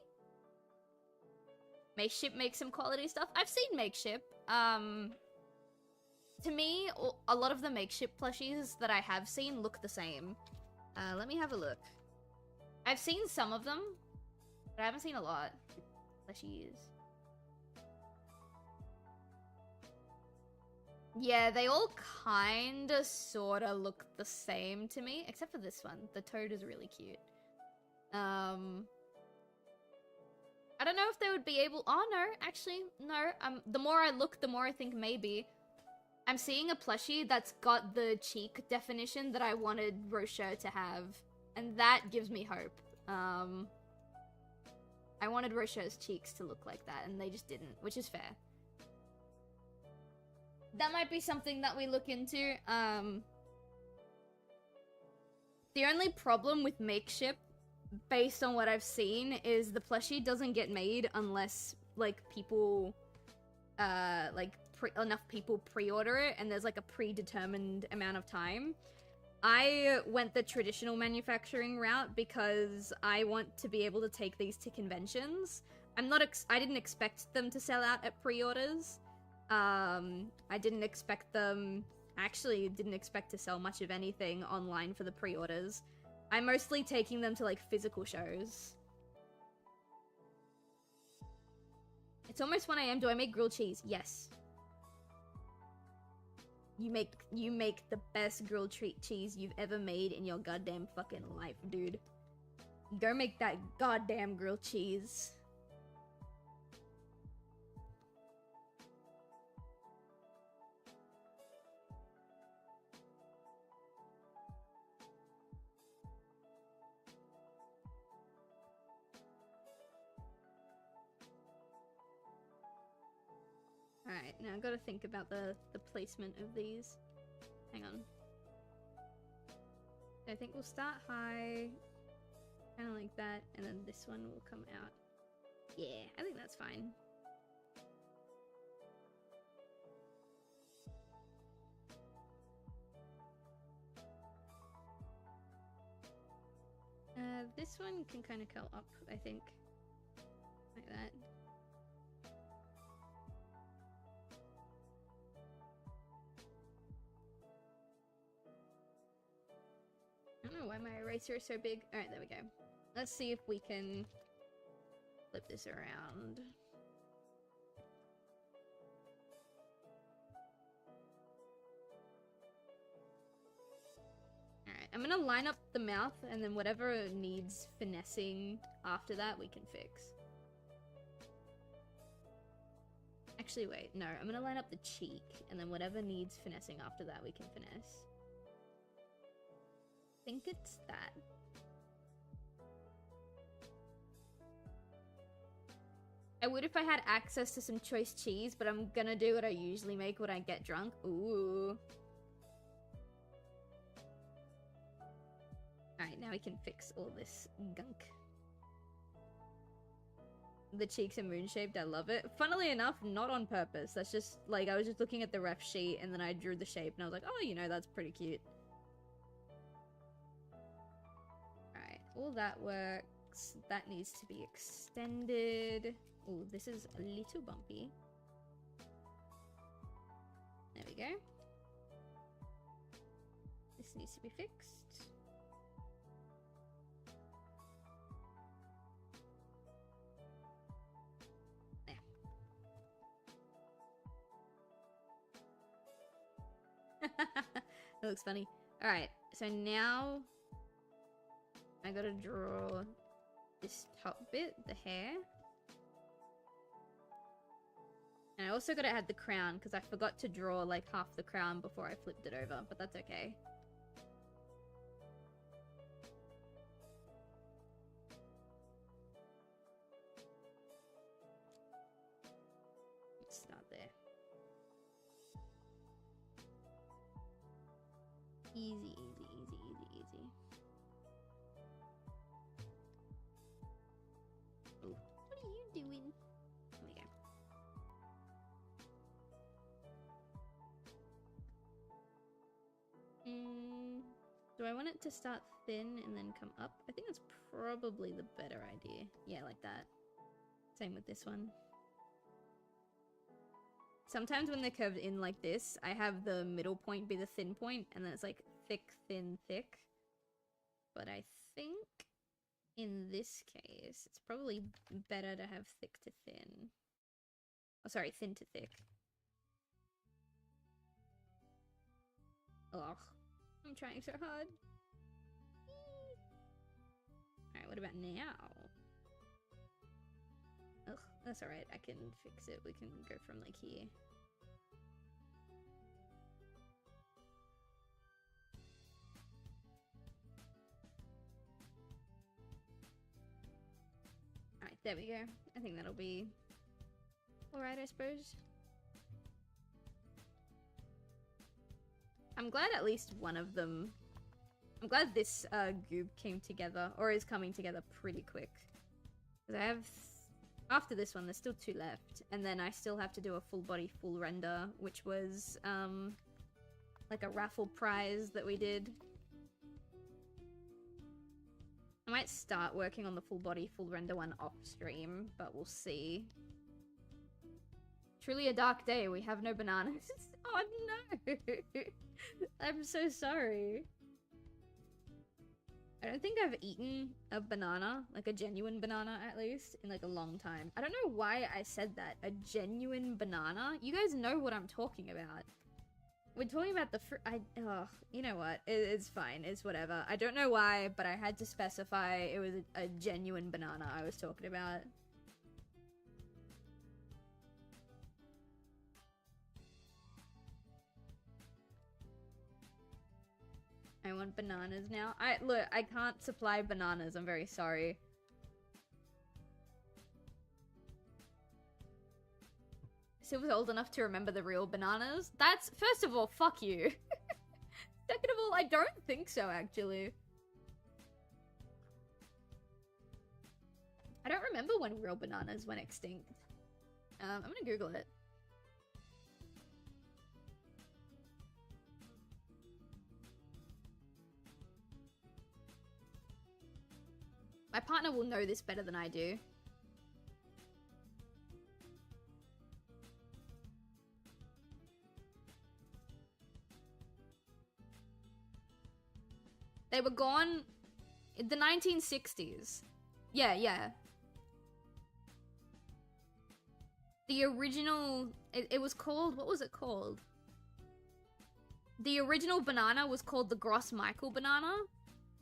Makeship makes some quality stuff. I've seen Makeship. To me, a lot of the Makeship plushies that I have seen look the same. Let me have a look. I've seen some of them, but I haven't seen a lot. Plushies. Yeah, they all kinda sorta look the same to me, except for this one. The toad is really cute. I don't know if they would be able— oh no, actually, no. The more I look, the more I think maybe. I'm seeing a plushie that's got the cheek definition that I wanted Rocher to have, and that gives me hope. I wanted Rocher's cheeks to look like that, and they just didn't, which is fair. That might be something that we look into. The only problem with Makeship, based on what I've seen, is the plushie doesn't get made unless, like, people, enough people pre-order it, and there's, like, a predetermined amount of time. I went the traditional manufacturing route because I want to be able to take these to conventions. I didn't expect them to sell out at pre-orders. I didn't expect them— actually didn't expect to sell much of anything online for the pre-orders. I'm mostly taking them to, like, physical shows. It's almost 1 AM. Do I make grilled cheese? Yes. You make the best grilled cheese you've ever made in your goddamn fucking life, dude. Go make that goddamn grilled cheese. Alright, now I've got to think about the placement of these. Hang on. I think we'll start high, kind of like that, and then this one will come out. Yeah, I think that's fine. This one can kind of curl up, I think. Like that. I don't know why my eraser is so big. Alright, there we go. Let's see if we can flip this around. Alright, I'm gonna line up the mouth, and then whatever needs finessing after that, we can fix. Actually, wait, no. I'm gonna line up the cheek, and then whatever needs finessing after that, we can finesse. I think it's that. I would if I had access to some choice cheese, but I'm gonna do what I usually make when I get drunk. Ooh. Alright, now we can fix all this gunk. The cheeks are moon-shaped. I love it. Funnily enough, not on purpose. That's just, like, I was just looking at the ref sheet and then I drew the shape and I was like, oh, you know, that's pretty cute. Alright, all that works. That needs to be extended. Oh, this is a little bumpy. There we go. This needs to be fixed. That looks funny. Alright, so now I gotta draw this top bit, the hair. And I also gotta add the crown, because I forgot to draw like half the crown before I flipped it over, but that's okay. Let's start there. Easy, easy, easy, easy, easy. Oh, what are you doing? There we go. Do I want it to start thin and then come up? I think that's probably the better idea. Yeah, like that. Same with this one. Sometimes when they're curved in like this, I have the middle point be the thin point, and then it's like thick, thin, thick. But I think in this case, it's probably better to have thick to thin. Oh, sorry, thin to thick. Ugh, I'm trying so hard. Alright, what about now? Ugh, that's alright, I can fix it. We can go from like here. Alright, there we go. I think that'll be alright, I suppose. I'm glad at least one of them... I'm glad this goob came together, or is coming together pretty quick. Because I have... After this one, there's still 2 left. And then I still have to do a full body, full render, which was, like a raffle prize that we did. I might start working on the full body, full render one off stream, but we'll see. Truly a dark day, we have no bananas. Oh no! I'm so sorry. I don't think I've eaten a banana, like a genuine banana at least, in like a long time. I don't know why I said that. A genuine banana? You guys know what I'm talking about. We're talking about the fruit. You know what? It's fine. It's whatever. I don't know why, but I had to specify it was a genuine banana I was talking about. I want bananas now. Look, I can't supply bananas. I'm very sorry. Silver's old enough to remember the real bananas. That's, first of all, fuck you. Second of all, I don't think so, actually. I don't remember when real bananas went extinct. I'm gonna Google it. My partner will know this better than I do. They were gone in the 1960s. Yeah, yeah. The original... It was called... What was it called? The original banana was called the Gross Michael banana.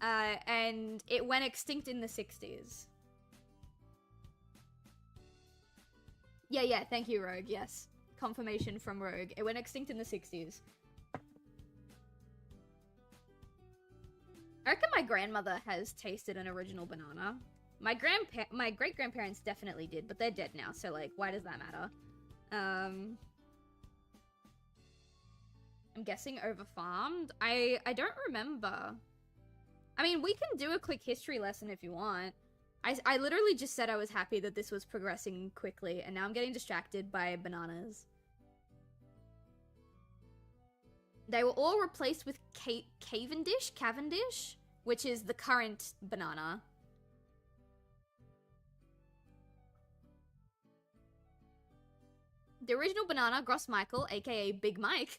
And it went extinct in the 60s. Yeah, yeah, thank you, Rogue, yes. Confirmation from Rogue. It went extinct in the 60s. I reckon my grandmother has tasted an original banana. My great-grandparents definitely did, but they're dead now, so, like, why does that matter? I'm guessing over-farmed? I don't remember. I mean, we can do a quick history lesson if you want. I literally just said I was happy that this was progressing quickly, and now I'm getting distracted by bananas. They were all replaced with Cavendish, which is the current banana. The original banana, Gross Michael, aka Big Mike,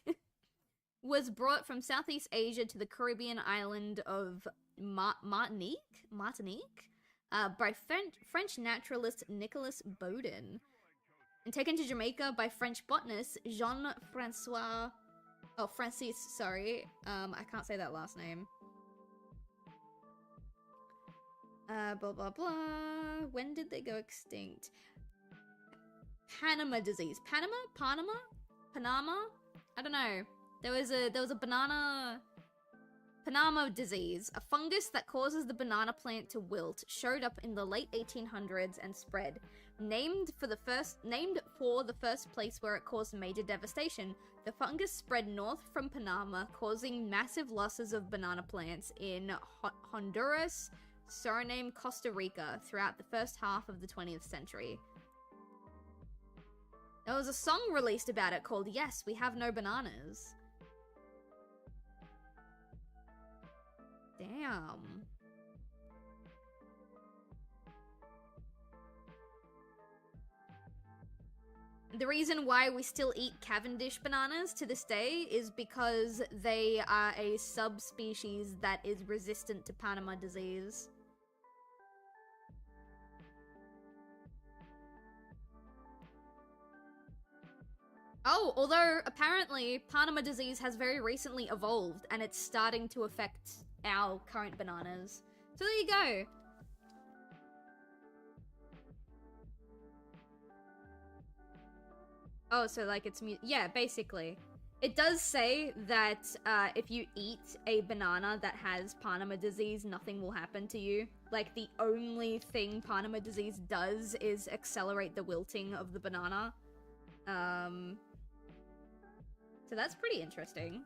was brought from Southeast Asia to the Caribbean island of Martinique, by French naturalist Nicolas Baudin, and taken to Jamaica by French botanist Francis, sorry. I can't say that last name. Blah, blah, blah. When did they go extinct? Panama disease. Panama? I don't know. There was a banana... Panama disease, a fungus that causes the banana plant to wilt, showed up in the late 1800s and spread. Named for the first place where it caused major devastation, the fungus spread north from Panama, causing massive losses of banana plants in Honduras, Suriname, Costa Rica throughout the first half of the 20th century. There was a song released about it called Yes, We Have No Bananas. Damn. The reason why we still eat Cavendish bananas to this day is because they are a subspecies that is resistant to Panama disease. Oh, although apparently Panama disease has very recently evolved and it's starting to affect our current bananas. So there you go. Oh, so like it's yeah, basically. It does say that if you eat a banana that has Panama disease, nothing will happen to you. Like, the only thing Panama disease does is accelerate the wilting of the banana. So that's pretty interesting.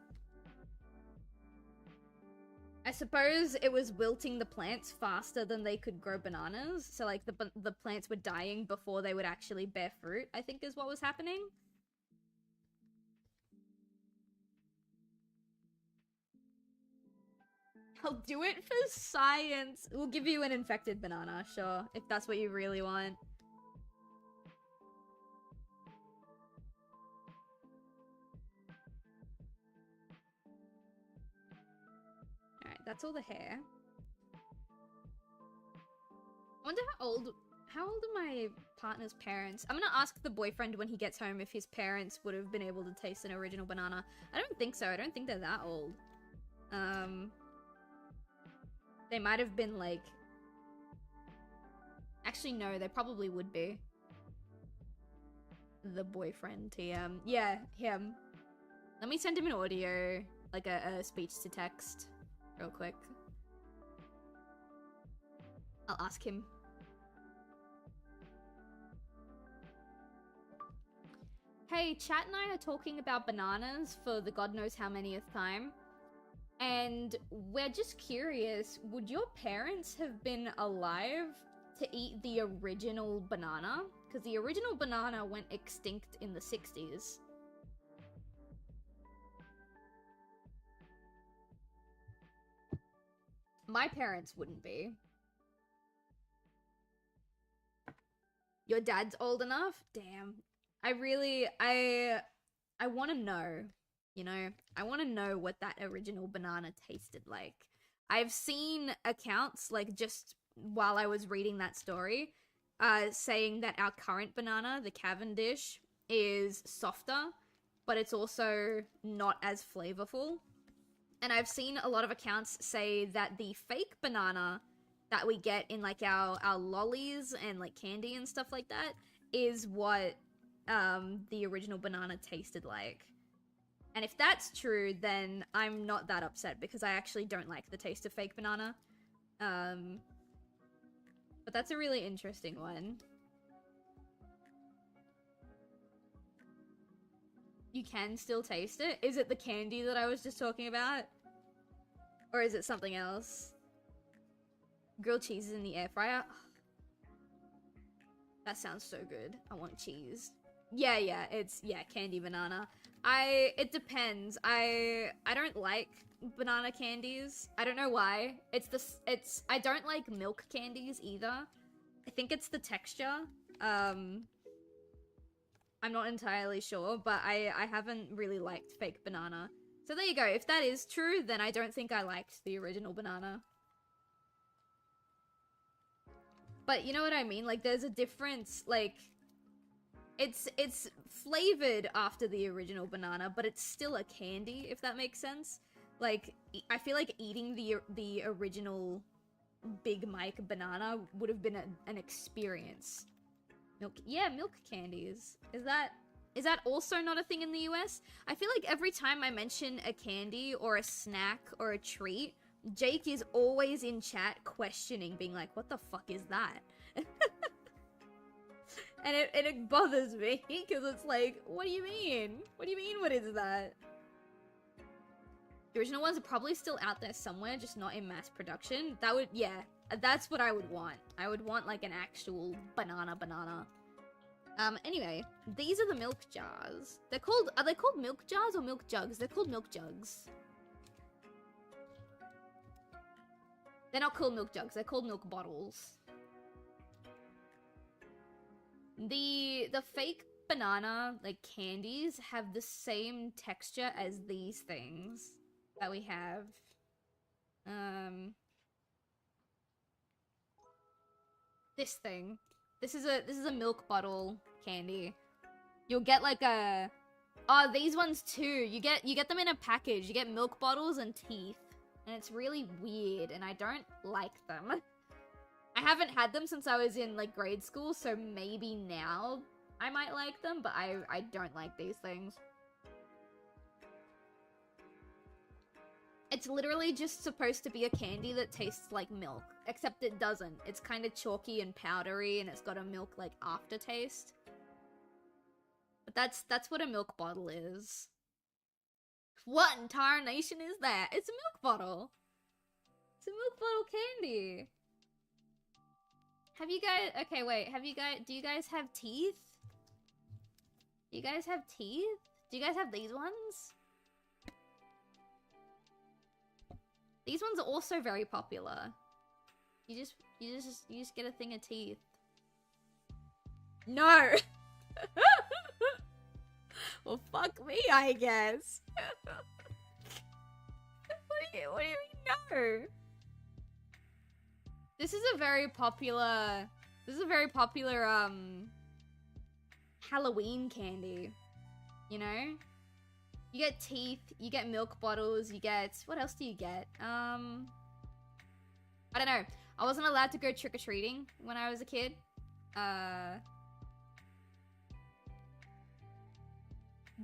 I suppose it was wilting the plants faster than they could grow bananas. So, like, the plants were dying before they would actually bear fruit, I think is what was happening. I'll do it for science. We'll give you an infected banana, sure, if that's what you really want. Alright, that's all the hair. I wonder how old are my partner's parents? I'm gonna ask the boyfriend when he gets home if his parents would have been able to taste an original banana. I don't think so. I don't think they're that old. They might have been, like... Actually, no, they probably would be. The boyfriend, TM. Yeah, him. Let me send him an audio, like a speech-to-text, real quick. I'll ask him. Hey, chat and I are talking about bananas for the god knows how manyth time. And we're just curious, would your parents have been alive to eat the original banana? Because the original banana went extinct in the 60s. My parents wouldn't be. Your dad's old enough? Damn. I want to know. You know, I want to know what that original banana tasted like. I've seen accounts, like, just while I was reading that story, saying that our current banana, the Cavendish, is softer, but it's also not as flavorful. And I've seen a lot of accounts say that the fake banana that we get in, like, our lollies and, like, candy and stuff like that is what the original banana tasted like. And if that's true, then I'm not that upset because I actually don't like the taste of fake banana. But that's a really interesting one. You can still taste it? Is it the candy that I was just talking about? Or is it something else? Grilled cheese is in the air fryer? That sounds so good. I want cheese. Yeah, it's candy banana. It depends. I don't like banana candies. I don't know why. I don't like milk candies either. I think it's the texture. I'm not entirely sure, but I haven't really liked fake banana. So there you go. If that is true, then I don't think I liked the original banana. But you know what I mean? Like, there's a difference, like, it's flavored after the original banana, but it's still a candy, if that makes sense. Like, I feel like eating the original Big Mike banana would have been an experience. Milk candies. Is that also not a thing in the US? I feel like every time I mention a candy or a snack or a treat, Jake is always in chat questioning, being like, what the fuck is that? and it bothers me, because it's like, what do you mean? What do you mean, what is that? The original ones are probably still out there somewhere, just not in mass production. That's what I would want. I would want, like, an actual banana. Anyway, these are the milk jars. Are they called milk jars or milk jugs? They're called milk jugs. They're not called milk jugs, they're called milk bottles. The fake banana, like, candies have the same texture as these things that we have. This thing. This is a milk bottle candy. You'll get like a... Oh, these ones too. You get them in a package. You get milk bottles and teeth. And it's really weird, and I don't like them. I haven't had them since I was in, like, grade school, so maybe now I might like them, but I don't like these things. It's literally just supposed to be a candy that tastes like milk, except it doesn't. It's kind of chalky and powdery, and it's got a milk, like, aftertaste. But that's what a milk bottle is. What in tarnation is that? It's a milk bottle. It's a milk bottle candy. Have you guys... Okay, wait. Do you guys have teeth? Do you guys have teeth? Do you guys have these ones? These ones are also very popular. You just get a thing of teeth. No! Well, fuck me, I guess. What do you mean, no? This is a very popular, Halloween candy. You know? You get teeth, you get milk bottles, you get... What else do you get? I don't know. I wasn't allowed to go trick-or-treating when I was a kid.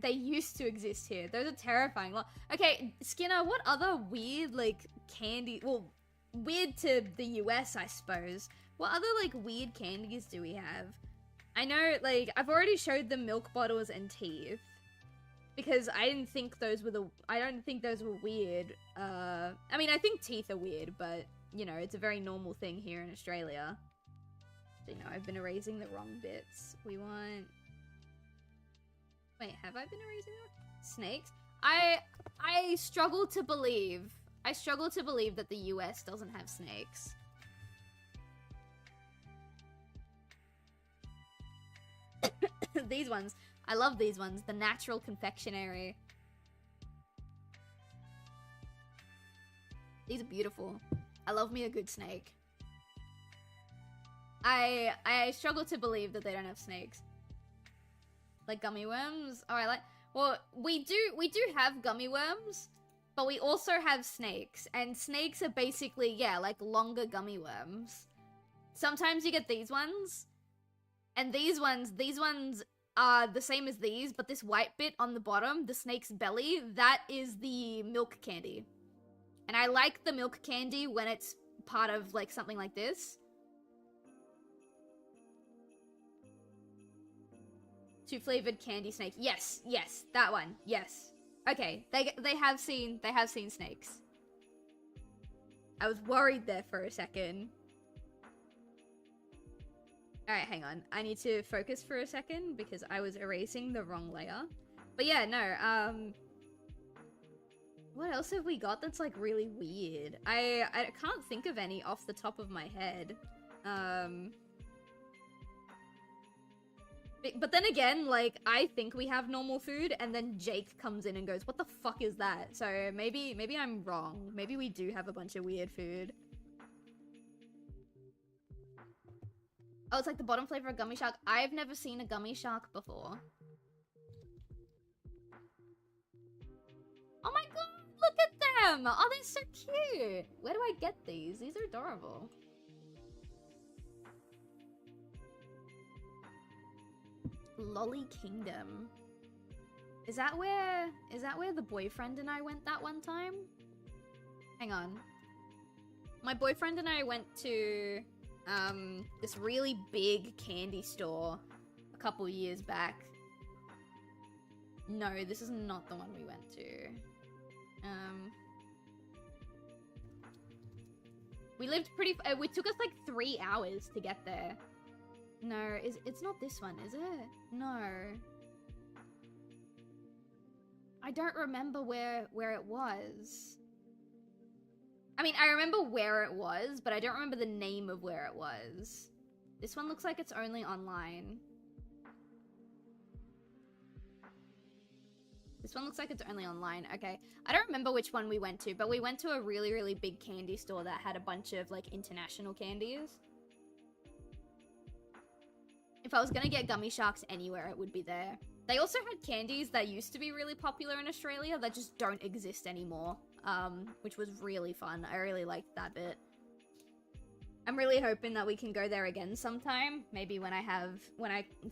They used to exist here. Those are terrifying. Okay, Skinner, what other weird, like, candy... Well, weird to the US, I suppose. What other, like, weird candies do we have? I know, like, I've already showed them milk bottles and teeth. Because I didn't think those were I don't think those were weird. I mean, I think teeth are weird, but, you know, it's a very normal thing here in Australia. So, you know, I've been erasing the wrong bits. We want... Wait, have I been erasing them? Snakes? I struggle to believe. I struggle to believe that the US doesn't have snakes. These ones. I love these ones. The natural confectionery. These are beautiful. I love me a good snake. I struggle to believe that they don't have snakes. Like gummy worms? Oh, I like... Well, we do have gummy worms, but we also have snakes. And snakes are basically, yeah, like longer gummy worms. Sometimes you get these ones. And these ones are the same as these, but this white bit on the bottom, the snake's belly, that is the milk candy. And I like the milk candy when it's part of, like, something like this. Two flavored candy snake. Yes, that one. Yes. Okay, they have seen snakes. I was worried there for a second. Alright, hang on. I need to focus for a second because I was erasing the wrong layer. But yeah, no, what else have we got that's, like, really weird? I can't think of any off the top of my head. But then again, like, I think we have normal food, and then Jake comes in and goes, what the fuck is that? So maybe I'm wrong. Maybe we do have a bunch of weird food. Oh, it's like the bottom flavor of gummy shark. I've never seen a gummy shark before. Oh my god, look at them! Oh, they're so cute! Where do I get these? These are adorable. Lolly Kingdom. Is that where the boyfriend and I went that one time? Hang on. My boyfriend and I went to this really big candy store a couple years back. No, this is not the one we went to. We lived pretty it took us like 3 hours to get there. No, it's not this one, is it? No. I don't remember where it was. I mean, I remember where it was, but I don't remember the name of where it was. This one looks like it's only online. This one looks like it's only online. Okay. I don't remember which one we went to, but we went to a really, really big candy store that had a bunch of, like, international candies. If I was gonna get gummy sharks anywhere, it would be there. They also had candies that used to be really popular in Australia that just don't exist anymore, which was really fun. I really liked that bit. I'm really hoping that we can go there again sometime. Maybe when I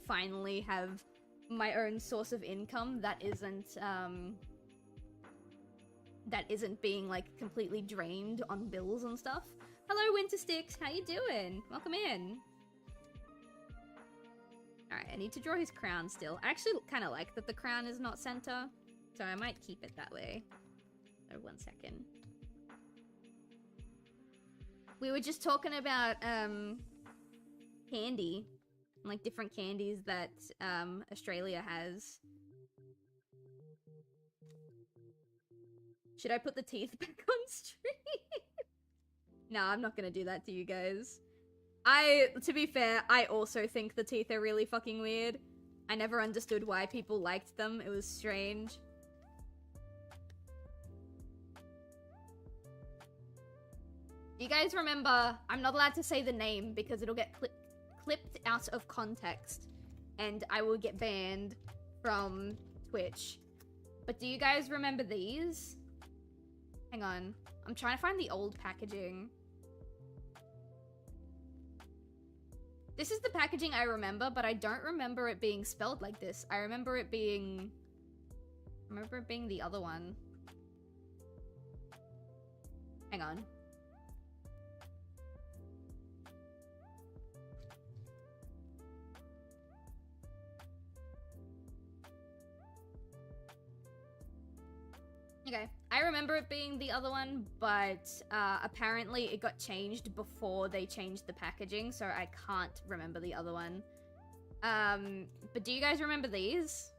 finally have my own source of income that isn't being, like, completely drained on bills and stuff. Hello, Winter Sticks. How you doing? Welcome in. Alright, I need to draw his crown still. I actually kind of like that the crown is not center, so I might keep it that way. Oh, 1 second. We were just talking about, candy. Like, different candies that, Australia has. Should I put the teeth back on stream? No, I'm not gonna do that to you guys. To be fair, I also think the teeth are really fucking weird. I never understood why people liked them. It was strange. Do you guys remember? I'm not allowed to say the name because it'll get clipped out of context and I will get banned from Twitch. But do you guys remember these? Hang on. I'm trying to find the old packaging. This is the packaging I remember, but I don't remember it being spelled like this. I remember it being the other one. Hang on. Okay, I remember it being the other one, but apparently it got changed before they changed the packaging, so I can't remember the other one. But do you guys remember these?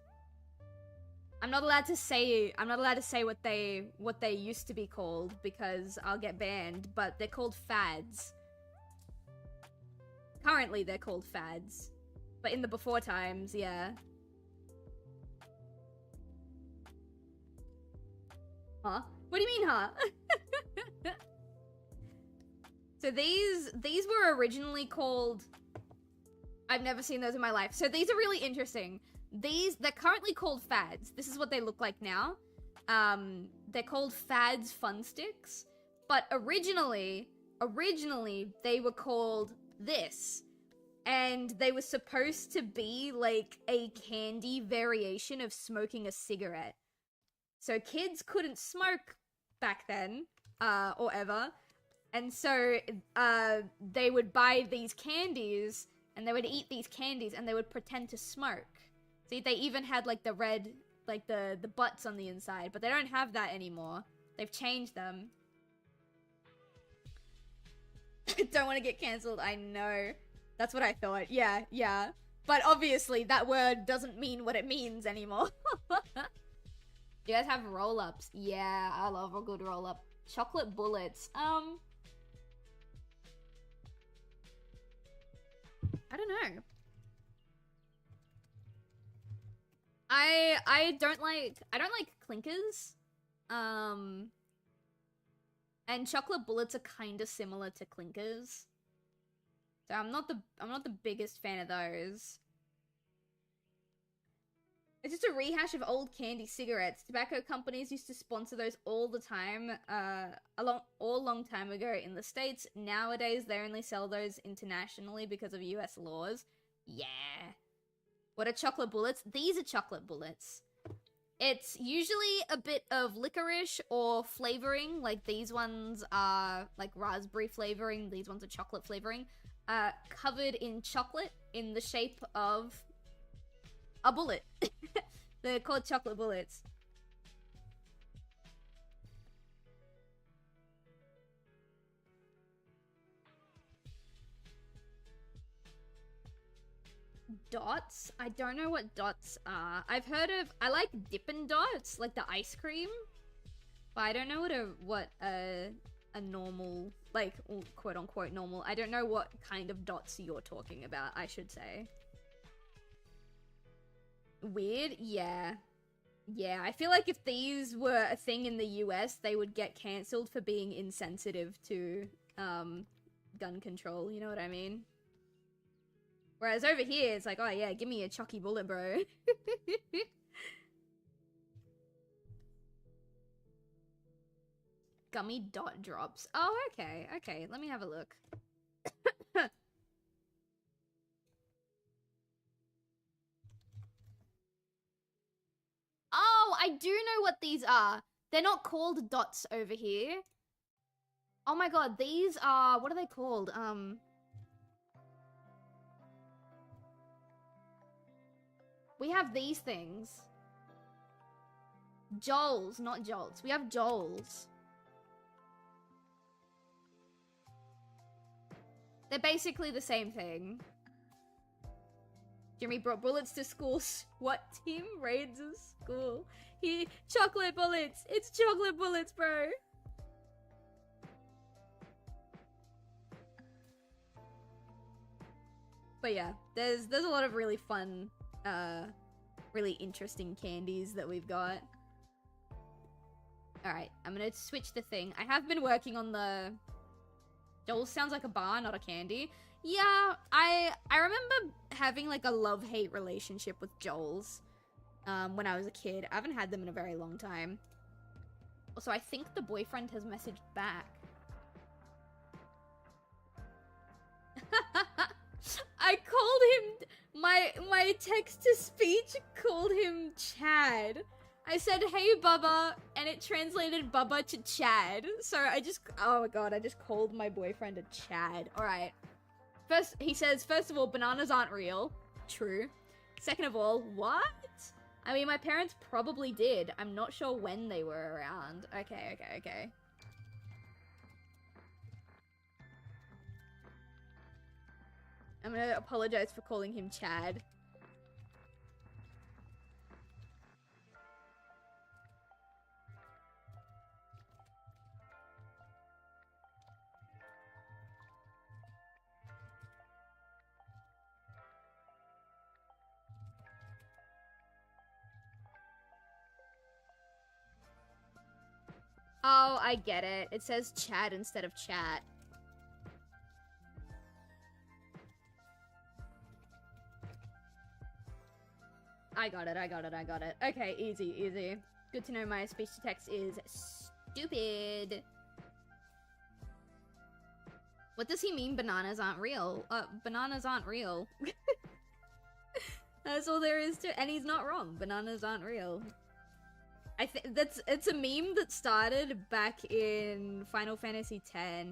I'm not allowed to say what they used to be called because I'll get banned, but they're called fads. Currently they're called fads, but in the before times, yeah. Huh? What do you mean, huh? So these were originally called... I've never seen those in my life. So these are really interesting. They're currently called fads. This is what they look like now. They're called Fads Fun Sticks. But originally, they were called this. And they were supposed to be like a candy variation of smoking a cigarette. So kids couldn't smoke back then, or ever. And so, they would buy these candies, and they would eat these candies, and they would pretend to smoke. See, they even had, like, the red, like, the butts on the inside, but they don't have that anymore. They've changed them. Don't want to get cancelled, I know. That's what I thought. Yeah, yeah. But obviously that word doesn't mean what it means anymore. You guys have roll-ups? Yeah, I love a good roll-up. Chocolate bullets. I don't know. I don't like clinkers. And chocolate bullets are kind of similar to clinkers. So I'm not the biggest fan of those. It's just a rehash of old candy cigarettes. Tobacco companies used to sponsor those all the time, a long time ago in the States. Nowadays, they only sell those internationally because of US laws. Yeah. What are chocolate bullets? These are chocolate bullets. It's usually a bit of licorice or flavoring. Like, these ones are, like, raspberry flavoring. These ones are chocolate flavoring. Covered in chocolate in the shape of a bullet. They're called chocolate bullets. Dots? I don't know what dots are. I've heard of, I like Dippin' Dots, like the ice cream. But I don't know what a normal, like, quote unquote normal. I don't know what kind of dots you're talking about, I should say. Weird? Yeah. Yeah, I feel like if these were a thing in the US, they would get cancelled for being insensitive to, gun control, you know what I mean? Whereas over here, it's like, oh yeah, give me a chalky bullet, bro. Gummy dot drops. Oh, okay, okay, let me have a look. Oh, I do know what these are. They're not called dots over here. Oh my god, these are, what are they called? We have these things. Joels, not jolts. We have Joels. They're basically the same thing. Jimmy brought bullets to school. What team raids a school? Chocolate bullets! It's chocolate bullets, bro! But yeah, there's a lot of really fun, really interesting candies that we've got. Alright, I'm gonna switch the thing. I have been working on the... Joel sounds like a bar, not a candy. Yeah, I remember having like a love-hate relationship with Joel's when I was a kid. I haven't had them in a very long time. Also, I think the boyfriend has messaged back. I called him, my text-to-speech called him Chad. I said, hey, Bubba, and it translated Bubba to Chad. So oh my god, I just called my boyfriend a Chad. Alright. First, he says, first of all, bananas aren't real. True. Second of all, what? I mean, my parents probably did. I'm not sure when they were around. Okay, okay, okay. I'm gonna apologize for calling him Chad. Oh, I get it. It says Chad instead of chat. I got it, I got it, I got it. Okay, easy, easy. Good to know my speech-to-text is stupid. What does he mean bananas aren't real? Bananas aren't real. That's all there is to it. And he's not wrong. Bananas aren't real. I think it's a meme that started back in Final Fantasy X.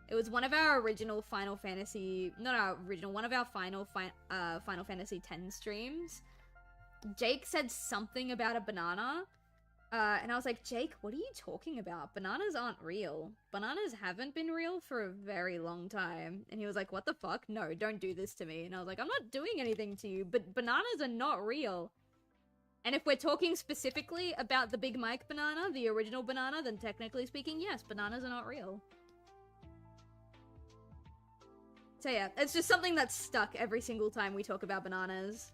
It was one of our original Final Fantasy, not our original, one of our Final Fantasy X streams. Jake said something about a banana, And I was like, Jake, what are you talking about? Bananas aren't real. Bananas haven't been real for a very long time. And he was like, what the fuck? No, don't do this to me. And I was like, I'm not doing anything to you, but bananas are not real. And if we're talking specifically about the Big Mike banana, the original banana, then technically speaking, yes, bananas are not real. So yeah, it's just something that's stuck every single time we talk about bananas.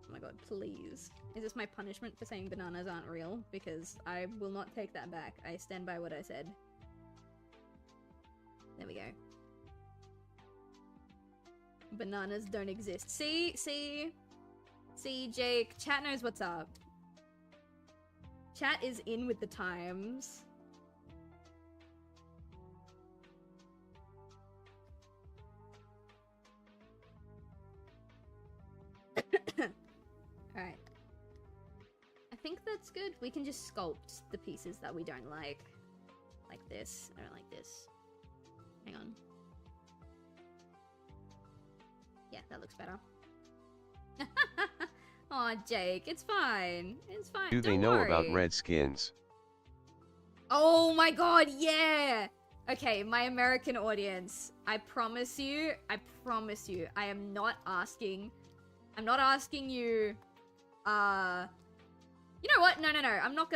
Oh my god, please. Is this my punishment for saying bananas aren't real? Because I will not take that back. I stand by what I said. There we go. Bananas don't exist. See, Jake. Chat knows what's up. Chat is in with the times. Alright. I think that's good. We can just sculpt the pieces that we don't like. Like this. I don't like this. Hang on. Yeah, that looks better. Aw, Jake, it's fine. It's fine. Do they know about Redskins? Oh my god, yeah! Okay, my American audience, I promise you, I am not asking... I'm not asking you, you know what? No, I'm not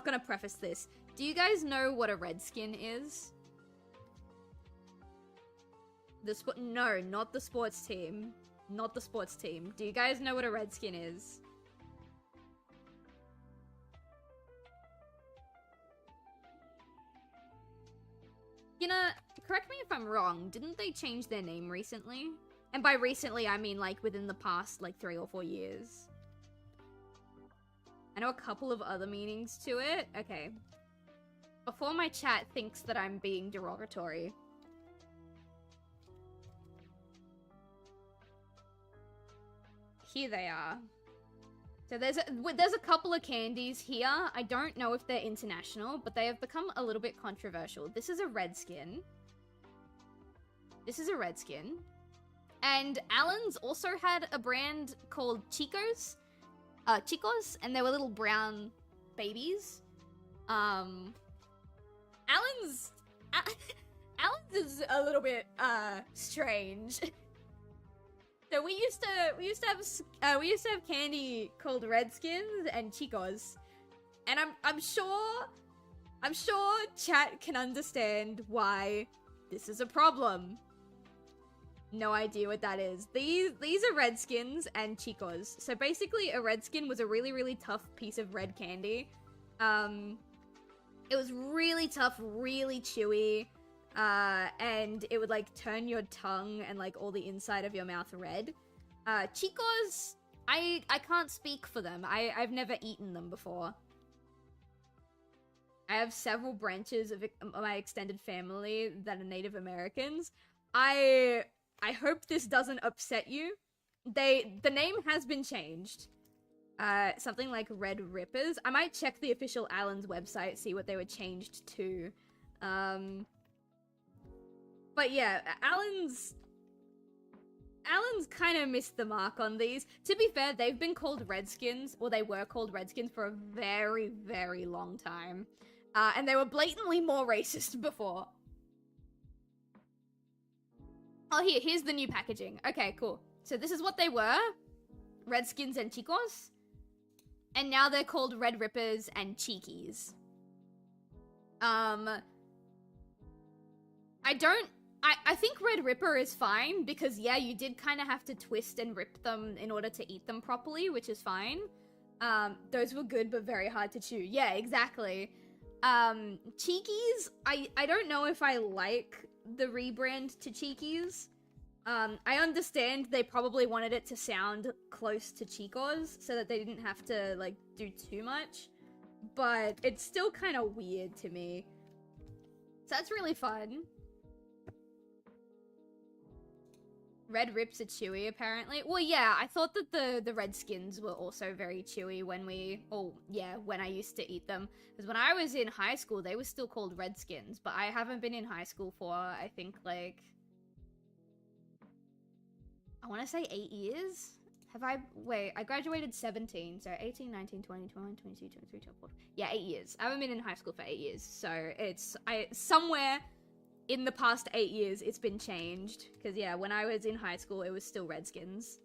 gonna preface this. Do you guys know what a redskin is? No, not the sports team. Not the sports team. Do you guys know what a redskin is? You know, correct me if I'm wrong, didn't they change their name recently? And by recently, I mean like within the past like 3 or 4 years. I know a couple of other meanings to it. Okay. Before my chat thinks that I'm being derogatory. Here they are. So there's a couple of candies here. I don't know if they're international, but they have become a little bit controversial. This is a redskin. This is a redskin. And Allen's also had a brand called Chicos, and they were little brown babies. Allen's is a little bit strange. So we used to have candy called Redskins and Chicos, and I'm sure chat can understand why this is a problem. No idea what that is. These are Redskins and Chicos. So basically, a Redskin was a really tough piece of red candy. It was really tough, really chewy. And it would like turn your tongue and like all the inside of your mouth red. Chicos, I can't speak for them. I've never eaten them before. I have several branches of my extended family that are Native Americans. I hope this doesn't upset you. The name has been changed. Something like Red Rippers. I might check the official Allen's website, see what they were changed to. But yeah, Allen's kind of missed the mark on these. To be fair, they've been called Redskins, or they were called Redskins for a very long time. And they were blatantly more racist before. Oh, here's the new packaging. Okay, cool. So this is what they were. Redskins and Chicos. And now they're called Red Rippers and Cheekies. I think Red Ripper is fine, because yeah, you did kind of have to twist and rip them in order to eat them properly, which is fine. Those were good, but very hard to chew. Yeah, exactly. Cheekies, I don't know if I like the rebrand to Cheekies. I understand they probably wanted it to sound close to Chicos, so that they didn't have to, like, do too much. But it's still kind of weird to me. So that's really fun. Red rips are chewy, apparently. Well, yeah, I thought that the red skins were also very chewy when when I used to eat them. Because when I was in high school, they were still called red skins, but I haven't been in high school for, I think, like... I want to say 8 years? Wait, I graduated 17, so 18, 19, 20, 21, 22, 23, 24... Yeah, 8 years. I haven't been in high school for 8 years, so somewhere... in the past 8 years, it's been changed. Because, yeah, when I was in high school, it was still Redskins.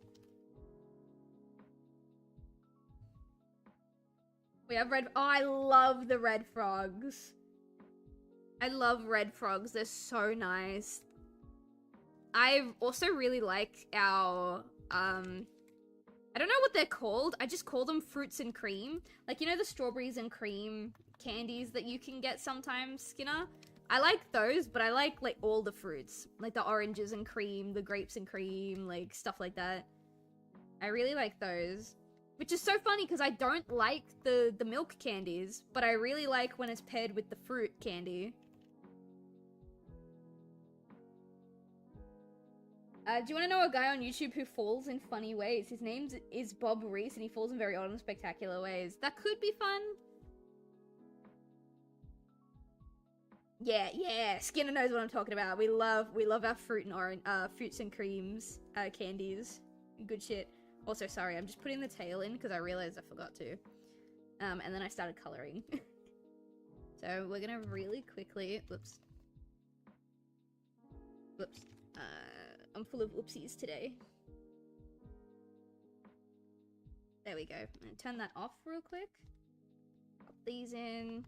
We have red... Oh, I love the red frogs. I love red frogs. They're so nice. I also really like our, I don't know what they're called. I just call them fruits and cream. Like, you know the strawberries and cream candies that you can get sometimes, Skinner? I like those, but I like all the fruits. Like the oranges and cream, the grapes and cream, like stuff like that. I really like those. Which is so funny because I don't like the milk candies, but I really like when it's paired with the fruit candy. Do you want to know a guy on YouTube who falls in funny ways? His name is Bob Reese and he falls in very odd and spectacular ways. That could be fun. Yeah, Skinner knows what I'm talking about. We love our fruit and orange, fruits and creams, candies. Good shit. Also, sorry, I'm just putting the tail in because I realized I forgot to. And then I started coloring. So we're gonna really quickly, whoops. I'm full of oopsies today. There we go. I'm gonna turn that off real quick. Pop these in.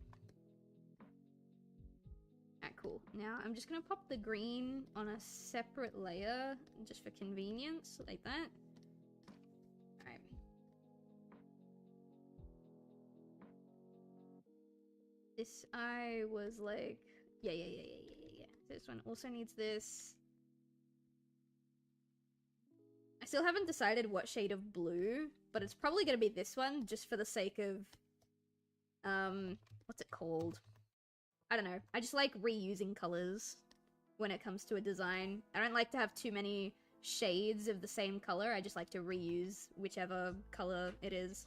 Alright, cool. Now, I'm just gonna pop the green on a separate layer, just for convenience, like that. Alright. This eye was like... Yeah. This one also needs this. I still haven't decided what shade of blue, but it's probably gonna be this one, just for the sake of... what's it called? I don't know. I just like reusing colors when it comes to a design. I don't like to have too many shades of the same color. I just like to reuse whichever color it is.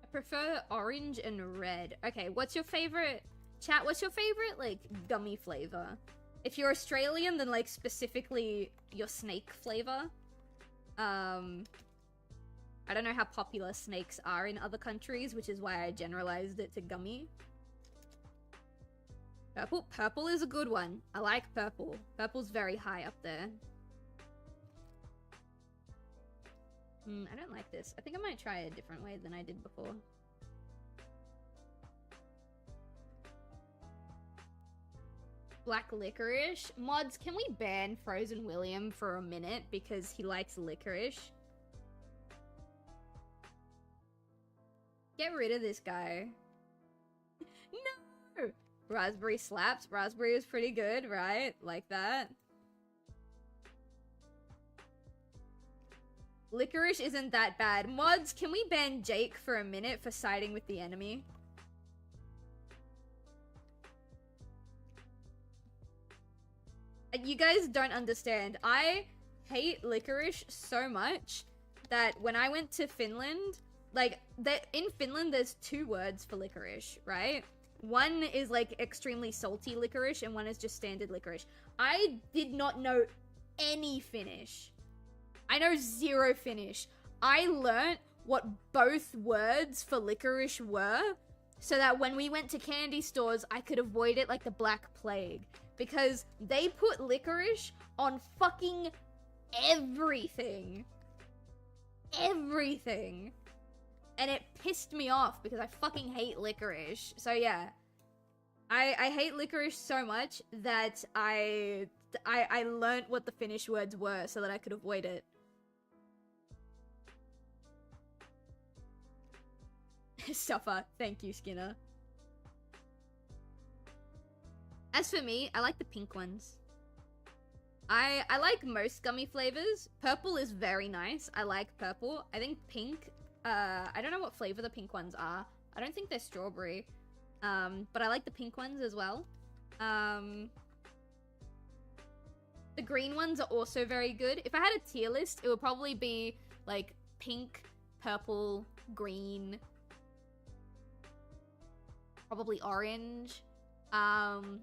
I prefer orange and red. Okay, what's your favorite... Chat, what's your favorite, like, gummy flavor? If you're Australian, then, like, specifically your snake flavor. I don't know how popular snakes are in other countries, which is why I generalized it to gummy. Purple? Purple is a good one. I like purple. Purple's very high up there. I don't like this. I think I might try a different way than I did before. Black licorice. Mods, can we ban Frozen William for a minute because he likes licorice? Get rid of this guy. No! Raspberry slaps. Raspberry is pretty good, right? Like that. Licorice isn't that bad. Mods, can we ban Jake for a minute for siding with the enemy? You guys don't understand. I hate licorice so much that when I went to Finland, like, in Finland there's 2 words for licorice, right? One is, like, extremely salty licorice, and one is just standard licorice. I did not know any Finnish. I know 0 Finnish. I learnt what both words for licorice were, so that when we went to candy stores, I could avoid it like the Black Plague. Because they put licorice on fucking everything. Everything. And it pissed me off because I fucking hate licorice. So yeah. I hate licorice so much that I learnt what the Finnish words were so that I could avoid it. Suffer. Thank you, Skinner. As for me, I like the pink ones. I like most gummy flavors. Purple is very nice. I like purple. I think pink, I don't know what flavor the pink ones are, I don't think they're strawberry. But I like the pink ones as well. The green ones are also very good. If I had a tier list, it would probably be like pink, purple, green, probably orange. And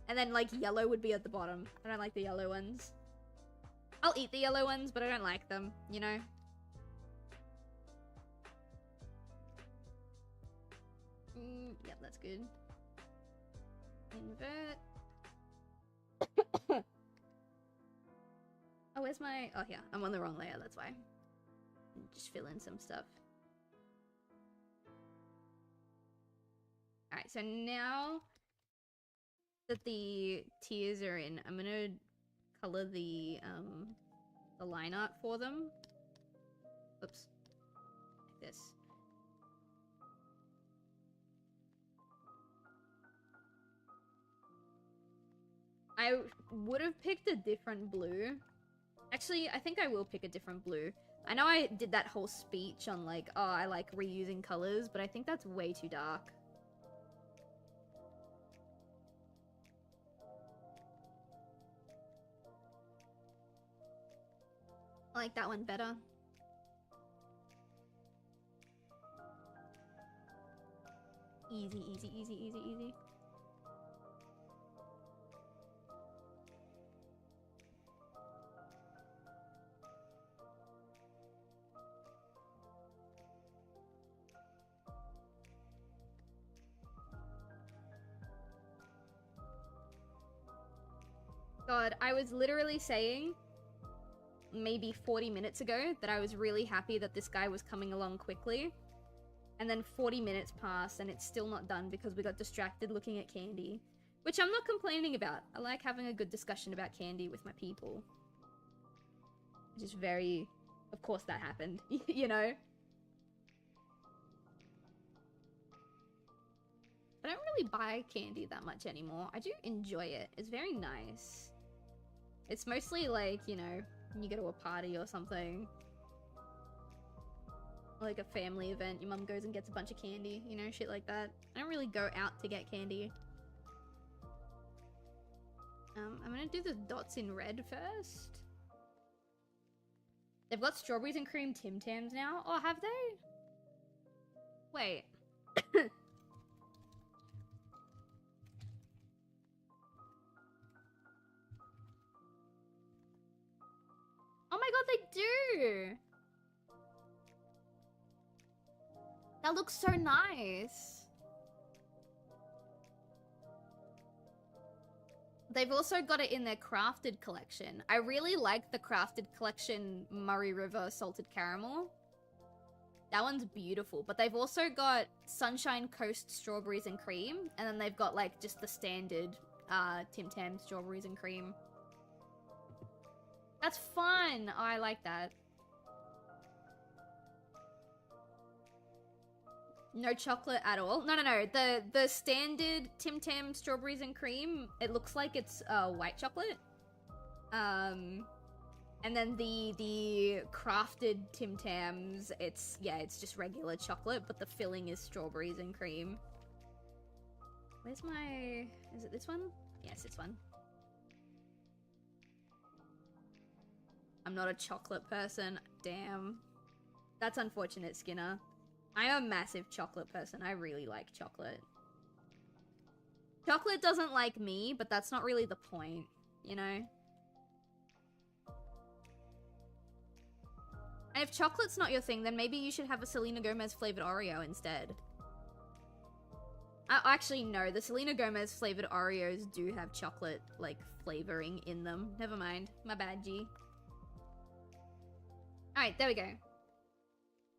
then like yellow would be at the bottom. I don't like the yellow ones. I'll eat the yellow ones, but I don't like them, you know? Yep, that's good. Invert. Oh, where's my... Oh, yeah. I'm on the wrong layer, that's why. Just fill in some stuff. Alright, so now that the tiers are in, I'm gonna color the line art for them. Oops. Like this. I would have picked a different blue. Actually, I think I will pick a different blue. I know I did that whole speech on like, oh, I like reusing colors, but I think that's way too dark. I like that one better. Easy, easy, easy, easy, easy. God, I was literally saying maybe 40 minutes ago that I was really happy that this guy was coming along quickly. And then 40 minutes passed and it's still not done because we got distracted looking at candy. Which I'm not complaining about. I like having a good discussion about candy with my people. Which is very... Of course that happened, you know? I don't really buy candy that much anymore. I do enjoy it. It's very nice. It's mostly like, you know, when you go to a party or something. Like a family event, your mum goes and gets a bunch of candy, you know, shit like that. I don't really go out to get candy. I'm gonna do the dots in red first. They've got strawberries and cream Tim Tams now. Oh, have they? Wait. Oh my god, they do! That looks so nice. They've also got it in their crafted collection. I really like the crafted collection Murray River Salted Caramel. That one's beautiful. But they've also got Sunshine Coast Strawberries and Cream. And then they've got like just the standard Tim Tam Strawberries and Cream. That's fun. Oh, I like that. No chocolate at all. No. The standard Tim Tam Strawberries and Cream, it looks like it's white chocolate. And then the crafted Tim Tams, it's just regular chocolate, but the filling is strawberries and cream. Where's my... Is it this one? Yes, this one. I'm not a chocolate person. Damn. That's unfortunate, Skinner. I am a massive chocolate person. I really like chocolate. Chocolate doesn't like me, but that's not really the point, you know? And if chocolate's not your thing, then maybe you should have a Selena Gomez flavored Oreo instead. Actually, no. The Selena Gomez flavored Oreos do have chocolate, like, flavoring in them. Never mind. My bad, G. Alright, there we go.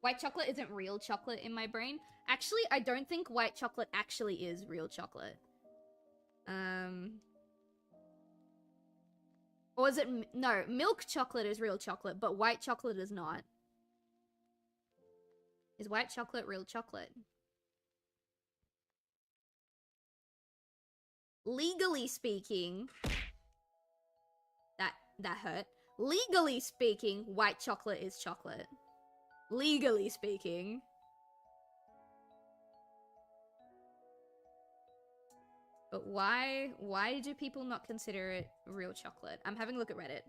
White chocolate isn't real chocolate in my brain. Actually, I don't think white chocolate actually is real chocolate. Or is it... No, milk chocolate is real chocolate, but white chocolate is not. Is white chocolate real chocolate? Legally speaking... That hurt. Legally speaking, white chocolate is chocolate. Legally speaking. But why do people not consider it real chocolate? I'm having a look at Reddit.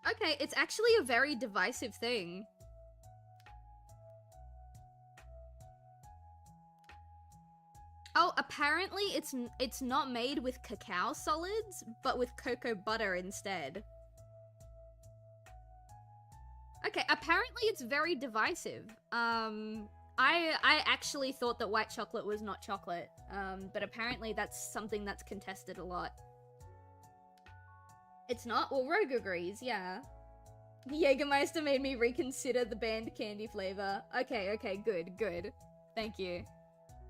Okay, it's actually a very divisive thing. Oh, apparently it's not made with cacao solids, but with cocoa butter instead. Okay, apparently it's very divisive. I actually thought that white chocolate was not chocolate. But apparently that's something that's contested a lot. It's not? Well, Rogue agrees, yeah. Jägermeister made me reconsider the banned candy flavor. Okay, good. Thank you.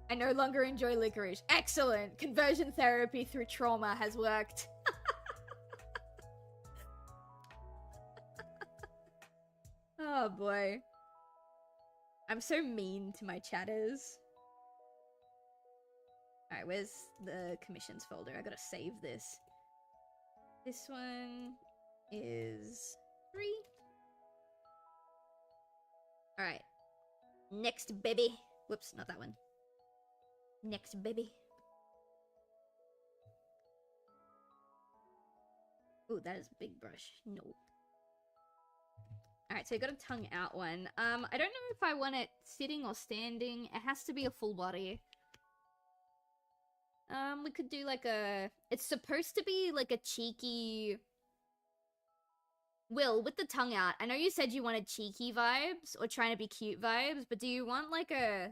I no longer enjoy licorice. Excellent! Conversion therapy through trauma has worked. Oh boy. I'm so mean to my chatters. Alright, where's the commissions folder? I gotta save this. This one is 3. Alright. Next, baby. Whoops, not that one. Next, baby. Ooh, that is a big brush. No. Alright, so I got a tongue out one. I don't know if I want it sitting or standing. It has to be a full body. We could do like a... It's supposed to be like a cheeky... Will, with the tongue out, I know you said you wanted cheeky vibes, or trying to be cute vibes, but do you want like a...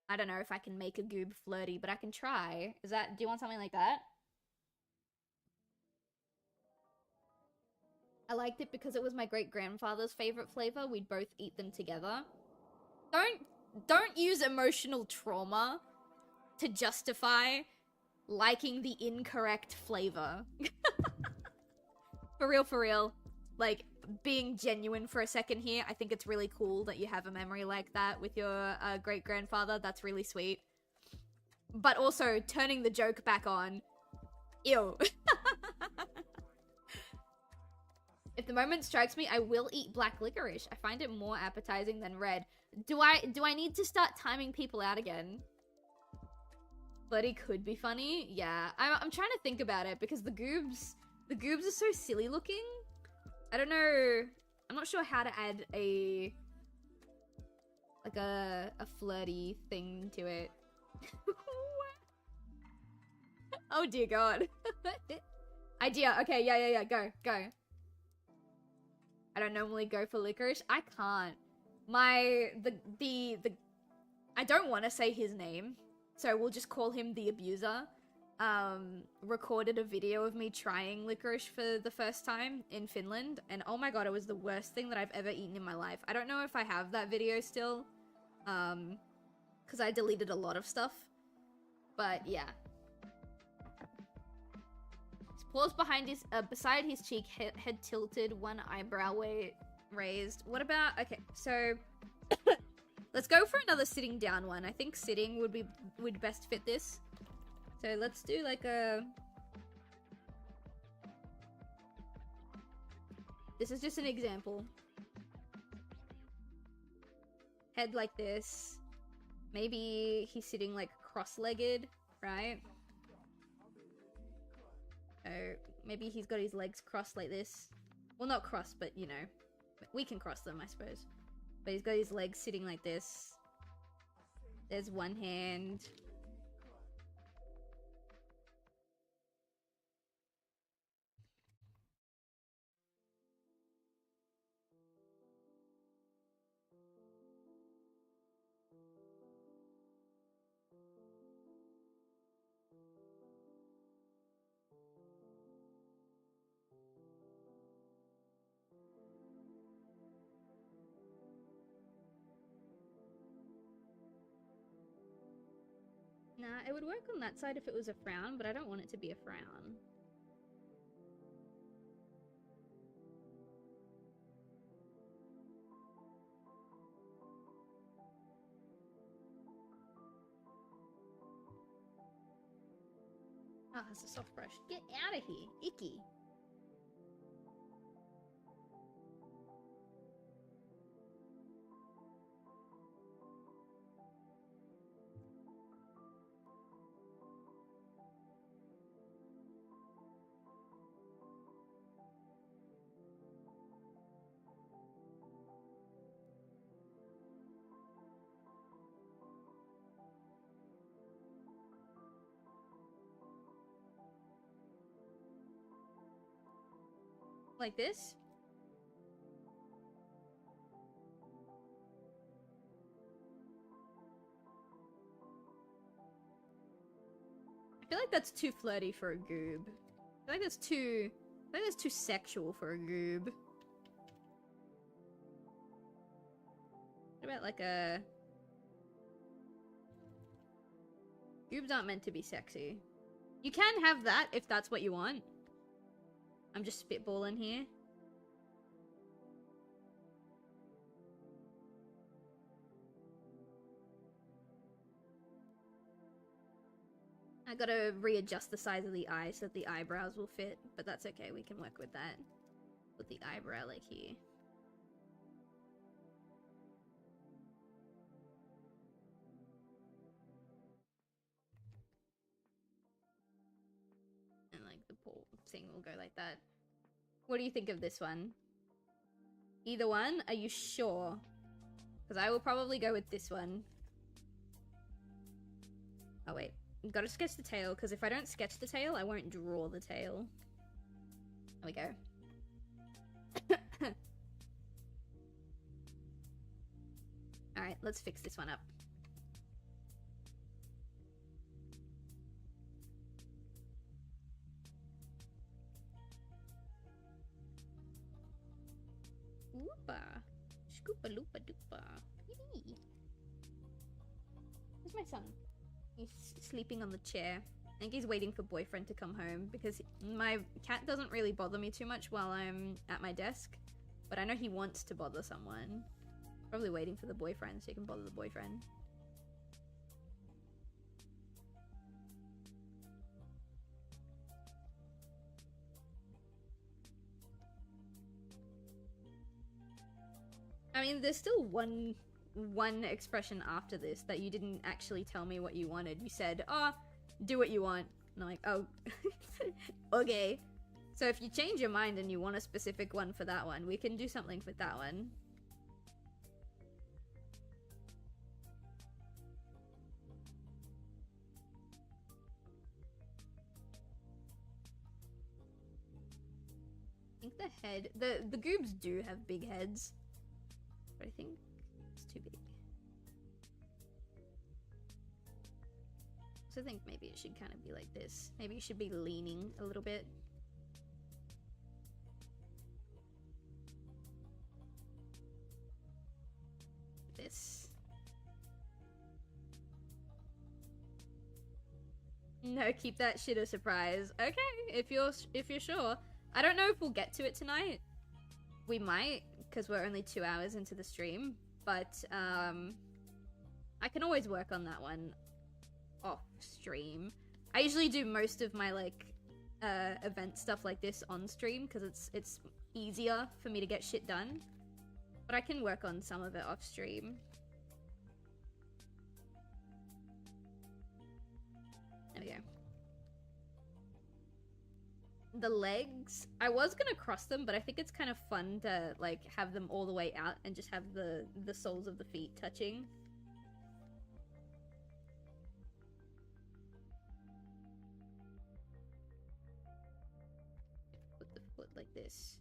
I don't know if I can make a goob flirty, but I can try. Do you want something like that? I liked it because it was my great-grandfather's favorite flavor. We'd both eat them together. Don't use emotional trauma to justify liking the incorrect flavor. For real. Like, being genuine for a second here, I think it's really cool that you have a memory like that with your great-grandfather. That's really sweet. But also, turning the joke back on. Ew. If the moment strikes me, I will eat black licorice. I find it more appetizing than red. Do I need to start timing people out again? But it could be funny. Yeah, I'm trying to think about it because the goobs are so silly looking. I don't know. I'm not sure how to add a flirty thing to it. Oh dear God. Idea. Okay, yeah. Go. I don't normally go for licorice. I can't. I don't want to say his name, so we'll just call him the abuser. Recorded a video of me trying licorice for the first time in Finland, and oh my God, it was the worst thing that I've ever eaten in my life. I don't know if I have that video still, because I deleted a lot of stuff, but yeah. His paws behind his, beside his cheek, head tilted, one eyebrow raised. What about, okay, so, let's go for another sitting down one. I think sitting would best fit this. So let's do like a... This is just an example. Head like this. Maybe he's sitting like cross-legged, right? So maybe he's got his legs crossed like this. Well, not crossed, but you know. We can cross them, I suppose. But he's got his legs sitting like this. There's one hand. Nah, it would work on that side if it was a frown, but I don't want it to be a frown. Oh, that's a soft brush. Get out of here. Icky. Like this? I feel like that's too flirty for a goob. I feel like that's too... I think that's too sexual for a goob. What about like a... Goobs aren't meant to be sexy. You can have that if that's what you want. I'm just spitballing here. I gotta readjust the size of the eye so that the eyebrows will fit, but that's okay, we can work with that. Put the eyebrow like here. And like the paw thing will go like that. What do you think of this one? Either one? Are you sure? Because I will probably go with this one. Oh wait, I've got to sketch the tail, because if I don't sketch the tail, I won't draw the tail. There we go. Alright, let's fix this one up. Oopa. Scoopa loopa doopa. Yee. Where's my son? He's sleeping on the chair. I think he's waiting for boyfriend to come home because my cat doesn't really bother me too much while I'm at my desk. But I know he wants to bother someone. Probably waiting for the boyfriend so he can bother the boyfriend. I mean, there's still one expression after this that you didn't actually tell me what you wanted. You said, oh, do what you want. And I'm like, oh, okay. So if you change your mind and you want a specific one for that one, we can do something with that one. I think the head, the goobs do have big heads, but I think it's too big. So I think maybe it should kind of be like this. Maybe it should be leaning a little bit. This. No, keep that shit a surprise. Okay, if you're sure. I don't know if we'll get to it tonight. We might, because we're only 2 hours into the stream. But I can always work on that one off stream. I usually do most of my like event stuff like this on stream because it's easier for me to get shit done. But I can work on some of it off stream. There we go. The legs, I was gonna cross them, but I think it's kind of fun to like have them all the way out and just have the soles of the feet touching. Put the foot like this.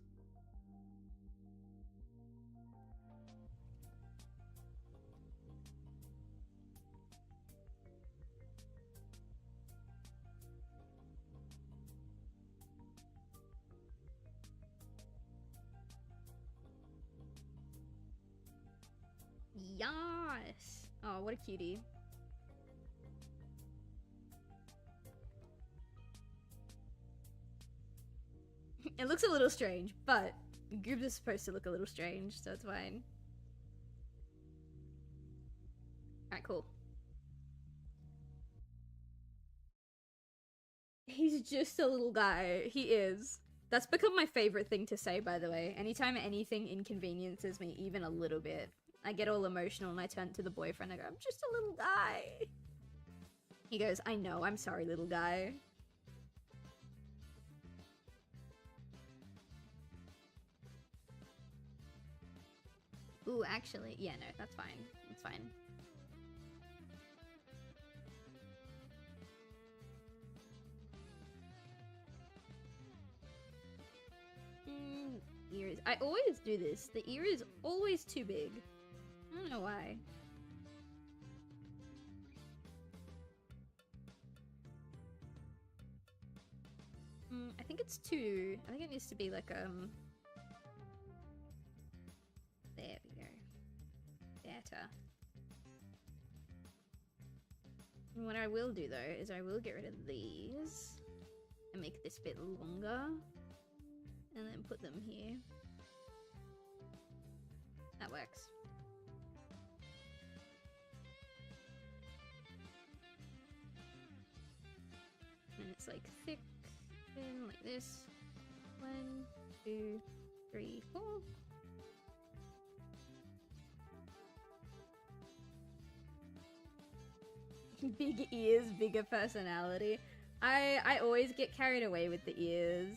Yes! Oh, what a cutie. It looks a little strange, but Goobs is supposed to look a little strange, so it's fine. Alright, cool. He's just a little guy. He is. That's become my favorite thing to say, by the way. Anytime anything inconveniences me even a little bit, I get all emotional and I turn to the boyfriend and I go, I'm just a little guy. He goes, I know, I'm sorry, little guy. Ooh, actually, yeah, no, that's fine. That's fine. Ears. I always do this. The ear is always too big. I don't know why. I think it's too... I think it needs to be like, There we go. Better. And what I will do, though, is I will get rid of these. And make this bit longer. And then put them here. That works. And it's like thick, thin, like this. 1, 2, 3, 4. Big ears, bigger personality. I always get carried away with the ears.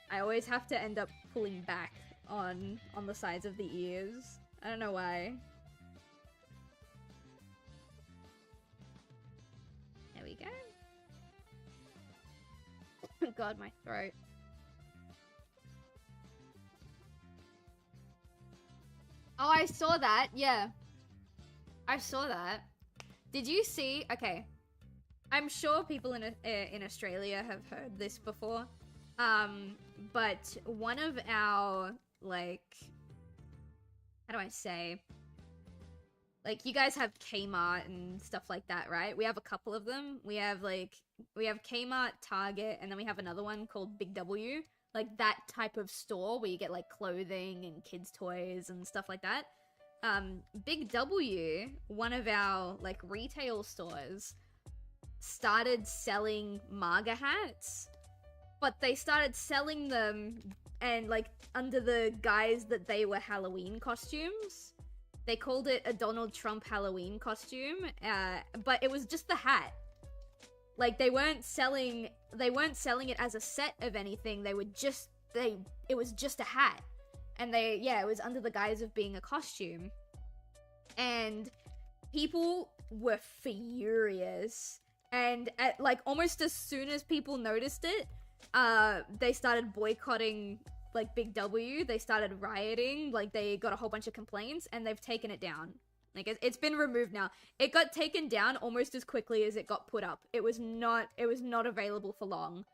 I always have to end up pulling back on the sides of the ears. I don't know why. There we go. God, my throat. Oh, I saw that. Yeah. I saw that. Did you see? Okay. I'm sure people in Australia have heard this before. But one of our, like, how do I say? Like, you guys have Kmart and stuff like that, right? We have a couple of them. We have Kmart, Target, and then we have another one called Big W. Like, that type of store where you get, like, clothing and kids' toys and stuff like that. Big W, one of our, like, retail stores, started selling MAGA hats. But they started selling them and, like, under the guise that they were Halloween costumes. They called it a Donald Trump Halloween costume, but it was just the hat. Like, they weren't selling it as a set of anything. It was just a hat. And it was under the guise of being a costume. And people were furious. And almost as soon as people noticed it, they started boycotting, like, Big W. They started rioting. Like, they got a whole bunch of complaints, and they've taken it down. Like, it's been removed now. It got taken down almost as quickly as it got put up. It was not available for long.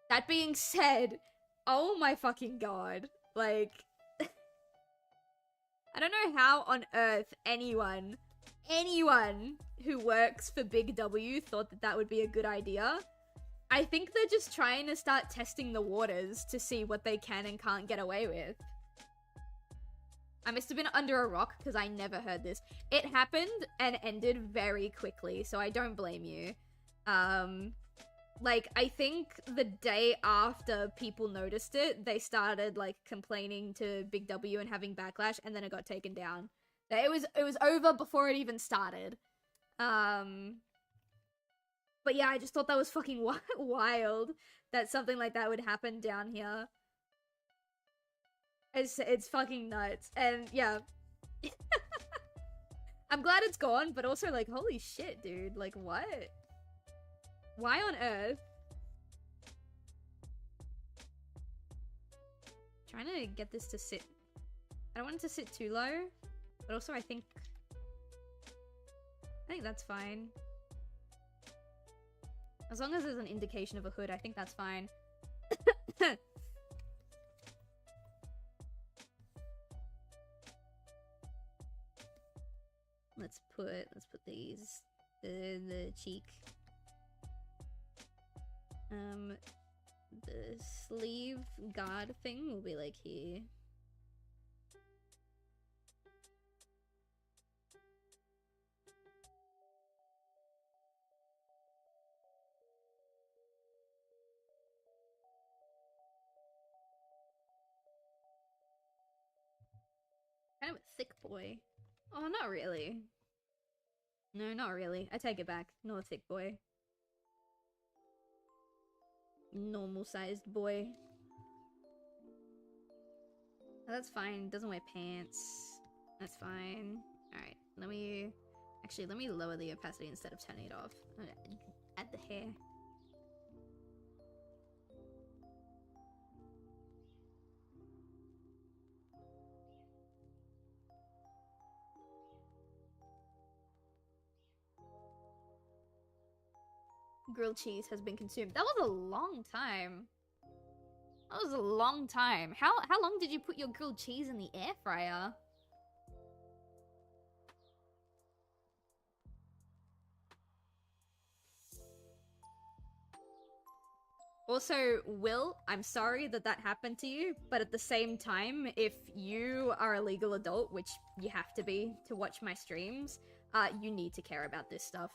That being said, oh my fucking god. Like, I don't know how on earth anyone who works for Big W thought that that would be a good idea. I think they're just trying to start testing the waters to see what they can and can't get away with. I must have been under a rock because I never heard this. It happened and ended very quickly, so I don't blame you. Like, I think the day after people noticed it, they started, like, complaining to Big W and having backlash, and then it got taken down. It was over before it even started. But yeah, I just thought that was fucking wild that something like that would happen down here. It's fucking nuts. And yeah. I'm glad it's gone, but also, like, holy shit, dude. Like, what? Why on earth? Trying to get this to sit. I don't want it to sit too low, but also I think that's fine. As long as there's an indication of a hood, I think that's fine. Let's put these the cheek. The sleeve guard thing will be like here. Kind of a thick boy. Oh, not really. No, not really. I take it back. Not a thick boy. Normal-sized boy. Oh, that's fine. Doesn't wear pants. That's fine. Alright, let me... Actually, let me lower the opacity instead of turning it off. Add the hair. Grilled cheese has been consumed. That was a long time. That was a long time. How long did you put your grilled cheese in the air fryer? Also, Will, I'm sorry that that happened to you, but at the same time, if you are a legal adult, which you have to be to watch my streams, you need to care about this stuff.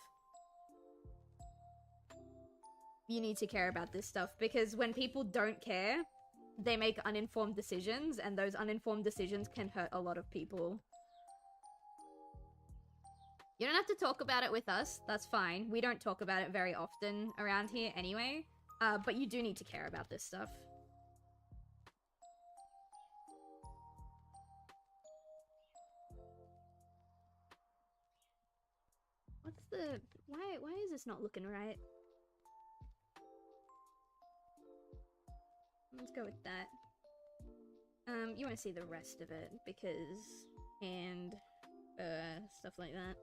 You need to care about this stuff, because when people don't care, they make uninformed decisions, and those uninformed decisions can hurt a lot of people. You don't have to talk about it with us, that's fine. We don't talk about it very often around here anyway. But you do need to care about this stuff. What's the... Why is this not looking right? Let's go with that. You want to see the rest of it, because... And... stuff like that.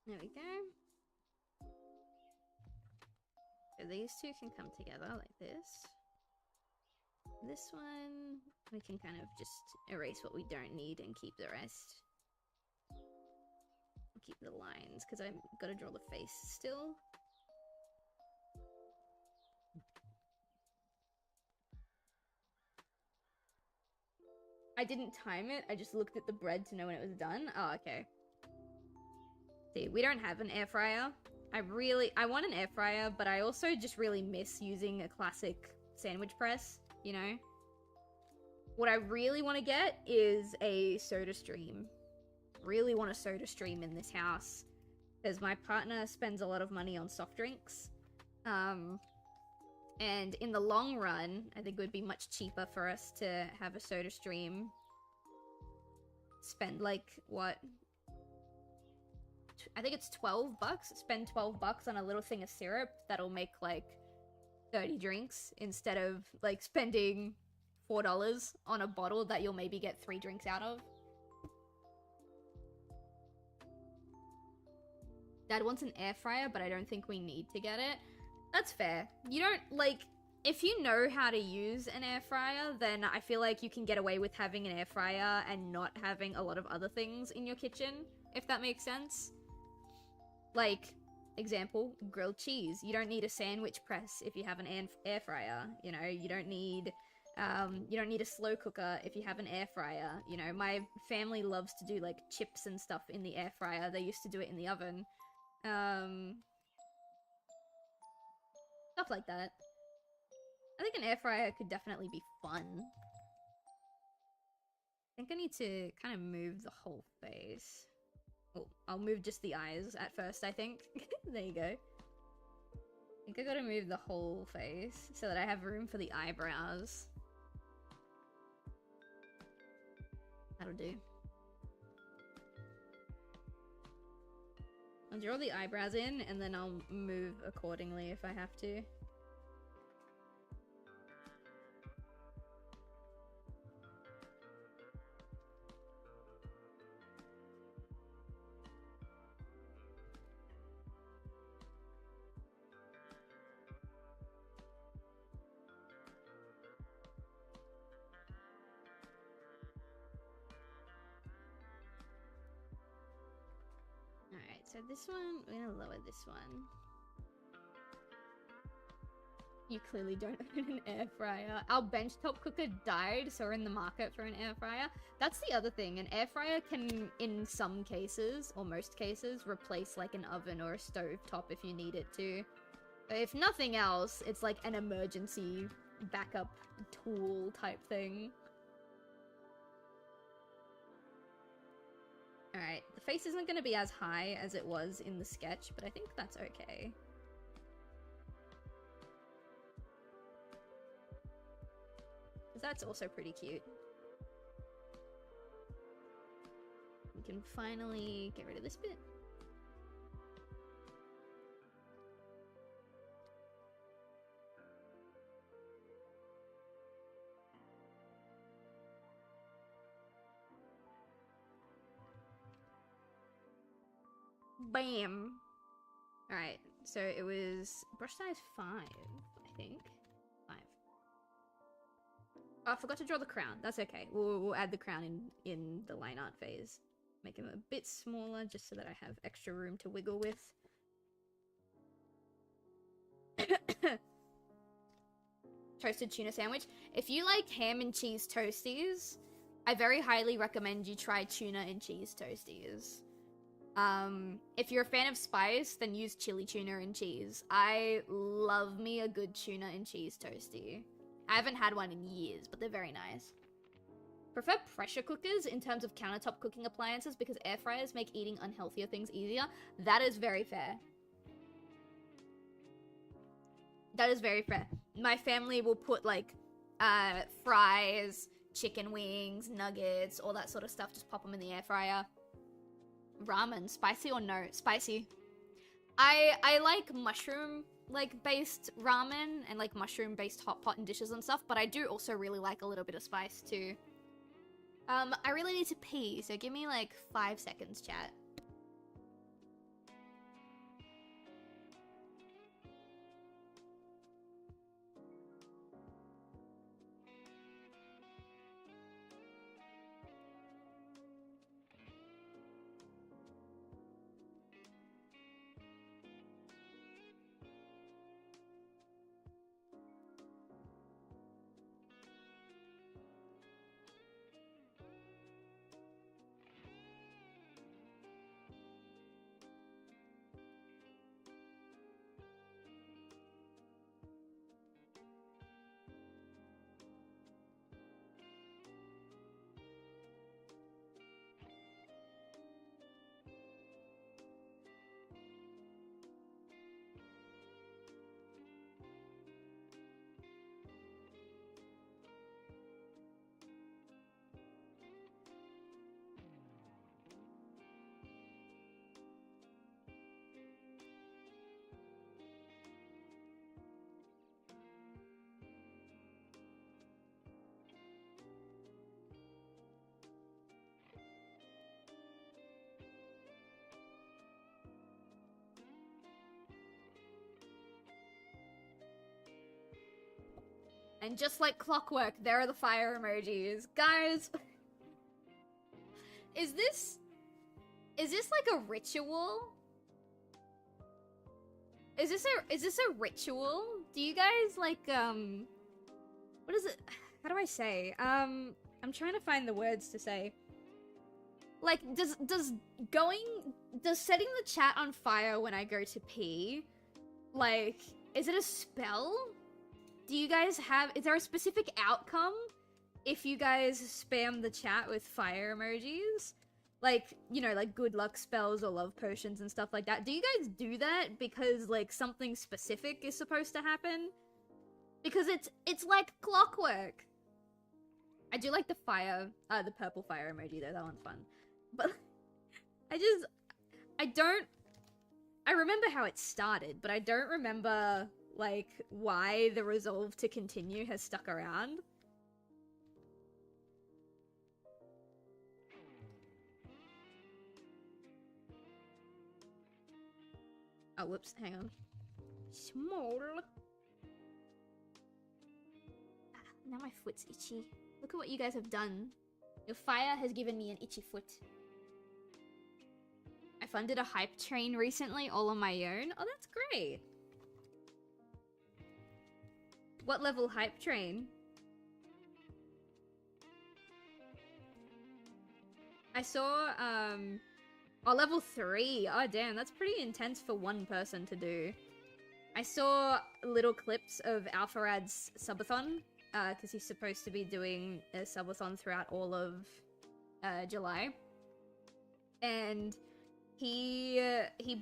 There we go. So these two can come together like this. This one, we can kind of just erase what we don't need and keep the rest. Keep the lines, because I've got to draw the face still. I didn't time it, I just looked at the bread to know when it was done. Oh, okay. See, we don't have an air fryer. I want an air fryer, but I also just really miss using a classic sandwich press, you know? What I really want to get is a soda stream. Really want a soda stream in this house, because my partner spends a lot of money on soft drinks. And in the long run, I think it would be much cheaper for us to have a soda stream. Spend like, what? I think it's 12 bucks. Spend 12 bucks on a little thing of syrup that'll make like 30 drinks instead of like spending $4 on a bottle that you'll maybe get 3 drinks out of. Dad wants an air fryer, but I don't think we need to get it. That's fair. You don't, like, if you know how to use an air fryer, then I feel like you can get away with having an air fryer and not having a lot of other things in your kitchen, if that makes sense. Like, example, grilled cheese. You don't need a sandwich press if you have an air fryer. You know, you don't need a slow cooker if you have an air fryer. You know, my family loves to do like chips and stuff in the air fryer. They used to do it in the oven. Stuff like that. I think an air fryer could definitely be fun. I think I need to kind of move the whole face. Oh, I'll move just the eyes at first, I think. There you go. I think I gotta move the whole face so that I have room for the eyebrows. That'll do. I'll draw the eyebrows in, and then I'll move accordingly if I have to. Alright, so this one, we're gonna lower this one. You clearly don't own an air fryer. Our benchtop cooker died, so we're in the market for an air fryer. That's the other thing, an air fryer can, in some cases, or most cases, replace like an oven or a stove top if you need it to. If nothing else, it's like an emergency backup tool type thing. Alright, the face isn't going to be as high as it was in the sketch, but I think that's okay. That's also pretty cute. We can finally get rid of this bit. Bam! Alright, so it was brush size 5, I think. 5. Oh, I forgot to draw the crown. That's okay. We'll add the crown in the line art phase. Make him a bit smaller just so that I have extra room to wiggle with. Toasted tuna sandwich. If you like ham and cheese toasties, I very highly recommend you try tuna and cheese toasties. If you're a fan of spice, then use chili tuna and cheese. I love me a good tuna and cheese toasty. I haven't had one in years, but they're very nice. Prefer pressure cookers in terms of countertop cooking appliances because air fryers make eating unhealthier things easier. That is very fair. That is very fair. My family will put, like, fries, chicken wings, nuggets, all that sort of stuff. Just pop them in the air fryer. Ramen, spicy or no? Spicy. I like mushroom, like, based ramen and, like, mushroom-based hot pot and dishes and stuff, but I do also really like a little bit of spice, too. I really need to pee, so give me, like, 5 seconds, chat. And just like clockwork, there are the fire emojis. Guys, is this like a ritual? Is this a ritual? Do you guys like, what is it? How do I say? I'm trying to find the words to say. Like, does setting the chat on fire when I go to pee, like, is it a spell? Do you guys have, is there a specific outcome if you guys spam the chat with fire emojis? Like, you know, like good luck spells or love potions and stuff like that. Do you guys do that because, like, something specific is supposed to happen? Because it's like clockwork. I do like the fire, the purple fire emoji though, that one's fun. But, I remember how it started, but I don't remember, like, why the resolve to continue has stuck around. Oh, whoops, hang on. Small. Ah, now my foot's itchy. Look at what you guys have done. Your fire has given me an itchy foot. I funded a hype train recently, all on my own. Oh, that's great. What level hype train? I saw, oh, level 3. Oh, damn, that's pretty intense for one person to do. I saw little clips of Alpharad's subathon, because he's supposed to be doing a subathon throughout all of July. And he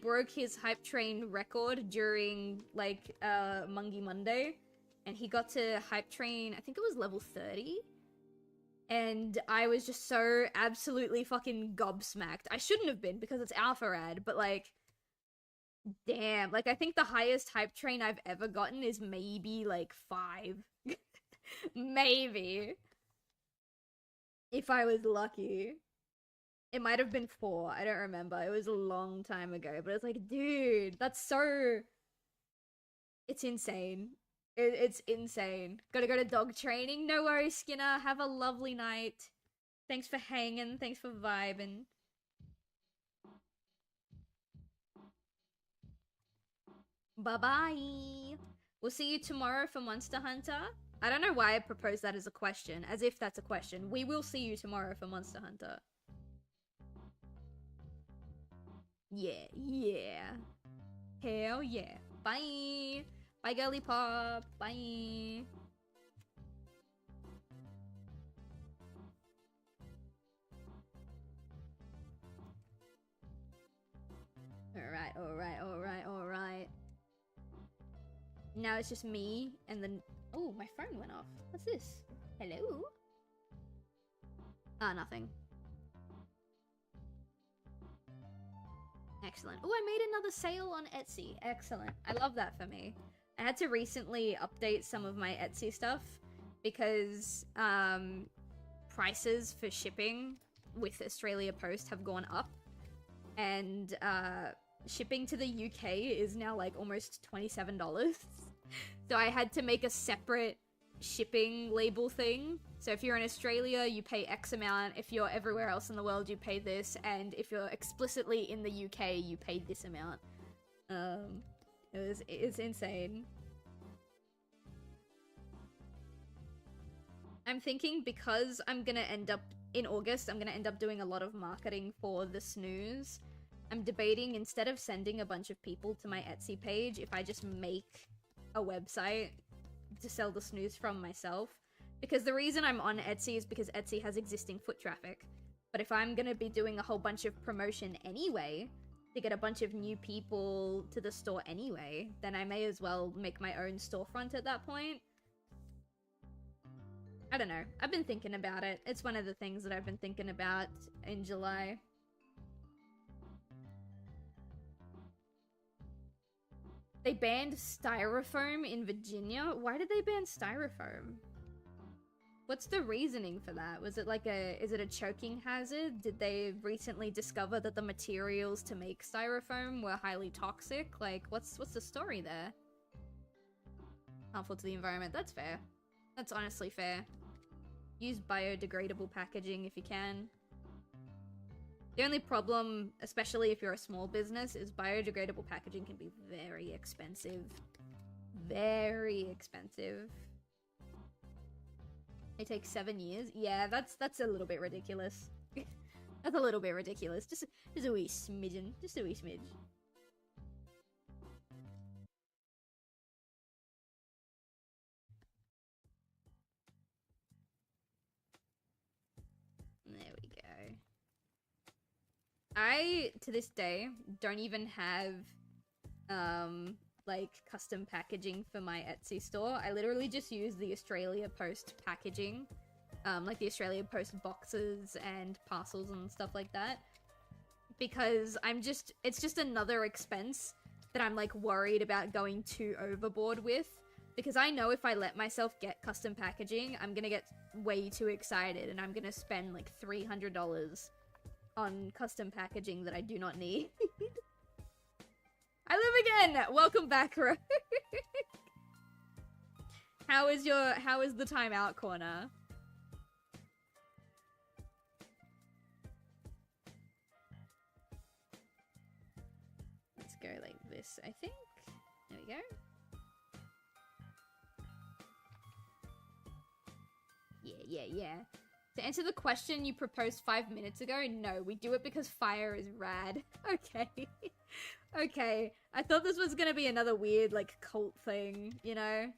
broke his hype train record during, like, Mungie Monday. And he got to hype train, I think it was level 30. And I was just so absolutely fucking gobsmacked. I shouldn't have been, because it's Alpharad, but, like, damn. Like, I think the highest hype train I've ever gotten is maybe, like, 5. Maybe. If I was lucky. It might have been 4, I don't remember. It was a long time ago, but it's like, dude, that's so... It's insane. It's insane. Gotta go to dog training. No worries, Skinner. Have a lovely night. Thanks for hanging. Thanks for vibing. Bye-bye. We'll see you tomorrow for Monster Hunter. I don't know why I proposed that as a question, as if that's a question. We will see you tomorrow for Monster Hunter. Yeah, yeah. Hell yeah. Bye. Bye, girly pop. Bye. Alright. Now it's just me, and then... Oh, my phone went off. What's this? Hello? Ah, nothing. Excellent. Oh, I made another sale on Etsy. Excellent. I love that for me. I had to recently update some of my Etsy stuff because prices for shipping with Australia Post have gone up, and shipping to the UK is now like almost $27. So I had to make a separate shipping label thing. So if you're in Australia, you pay X amount. If you're everywhere else in the world, you pay this. And if you're explicitly in the UK, you pay this amount. It's insane. I'm thinking because I'm gonna end up, in August, I'm gonna end up doing a lot of marketing for the snooze. I'm debating, instead of sending a bunch of people to my Etsy page, if I just make a website to sell the snooze from myself. Because the reason I'm on Etsy is because Etsy has existing foot traffic. But if I'm gonna be doing a whole bunch of promotion anyway, to get a bunch of new people to the store anyway, then I may as well make my own storefront at that point. I don't know. I've been thinking about it. It's one of the things that I've been thinking about in July. They banned styrofoam in Virginia? Why did they ban styrofoam? What's the reasoning for that? Was it like is it a choking hazard? Did they recently discover that the materials to make styrofoam were highly toxic? Like, what's the story there? Harmful to the environment. That's fair. That's honestly fair. Use biodegradable packaging if you can. The only problem, especially if you're a small business, is biodegradable packaging can be very expensive. Very expensive. It takes 7 years? Yeah, that's a little bit ridiculous. That's a little bit ridiculous. Just a wee smidgen. Just a wee smidge. There we go. I, to this day, don't even have, like, custom packaging for my Etsy store. I literally just use the Australia Post packaging. Like the Australia Post boxes and parcels and stuff like that. Because it's just another expense that I'm, like, worried about going too overboard with. Because I know if I let myself get custom packaging, I'm gonna get way too excited and I'm gonna spend, like, $300 on custom packaging that I do not need. I live again! Welcome back, Ro. How is the timeout corner? Let's go like this, I think. There we go. Yeah. To answer the question you proposed 5 minutes ago, no, we do it because fire is rad. Okay. Okay. I thought this was gonna be another weird, like, cult thing, you know?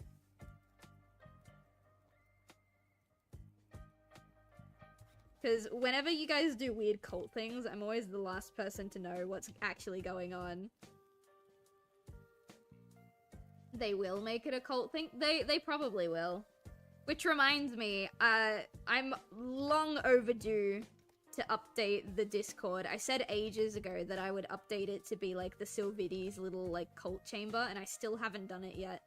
Because whenever you guys do weird cult things, I'm always the last person to know what's actually going on. They will make it a cult thing? They probably will. Which reminds me, I'm long overdue to update the Discord. I said ages ago that I would update it to be like the Silvidi's little like cult chamber, and I still haven't done it yet.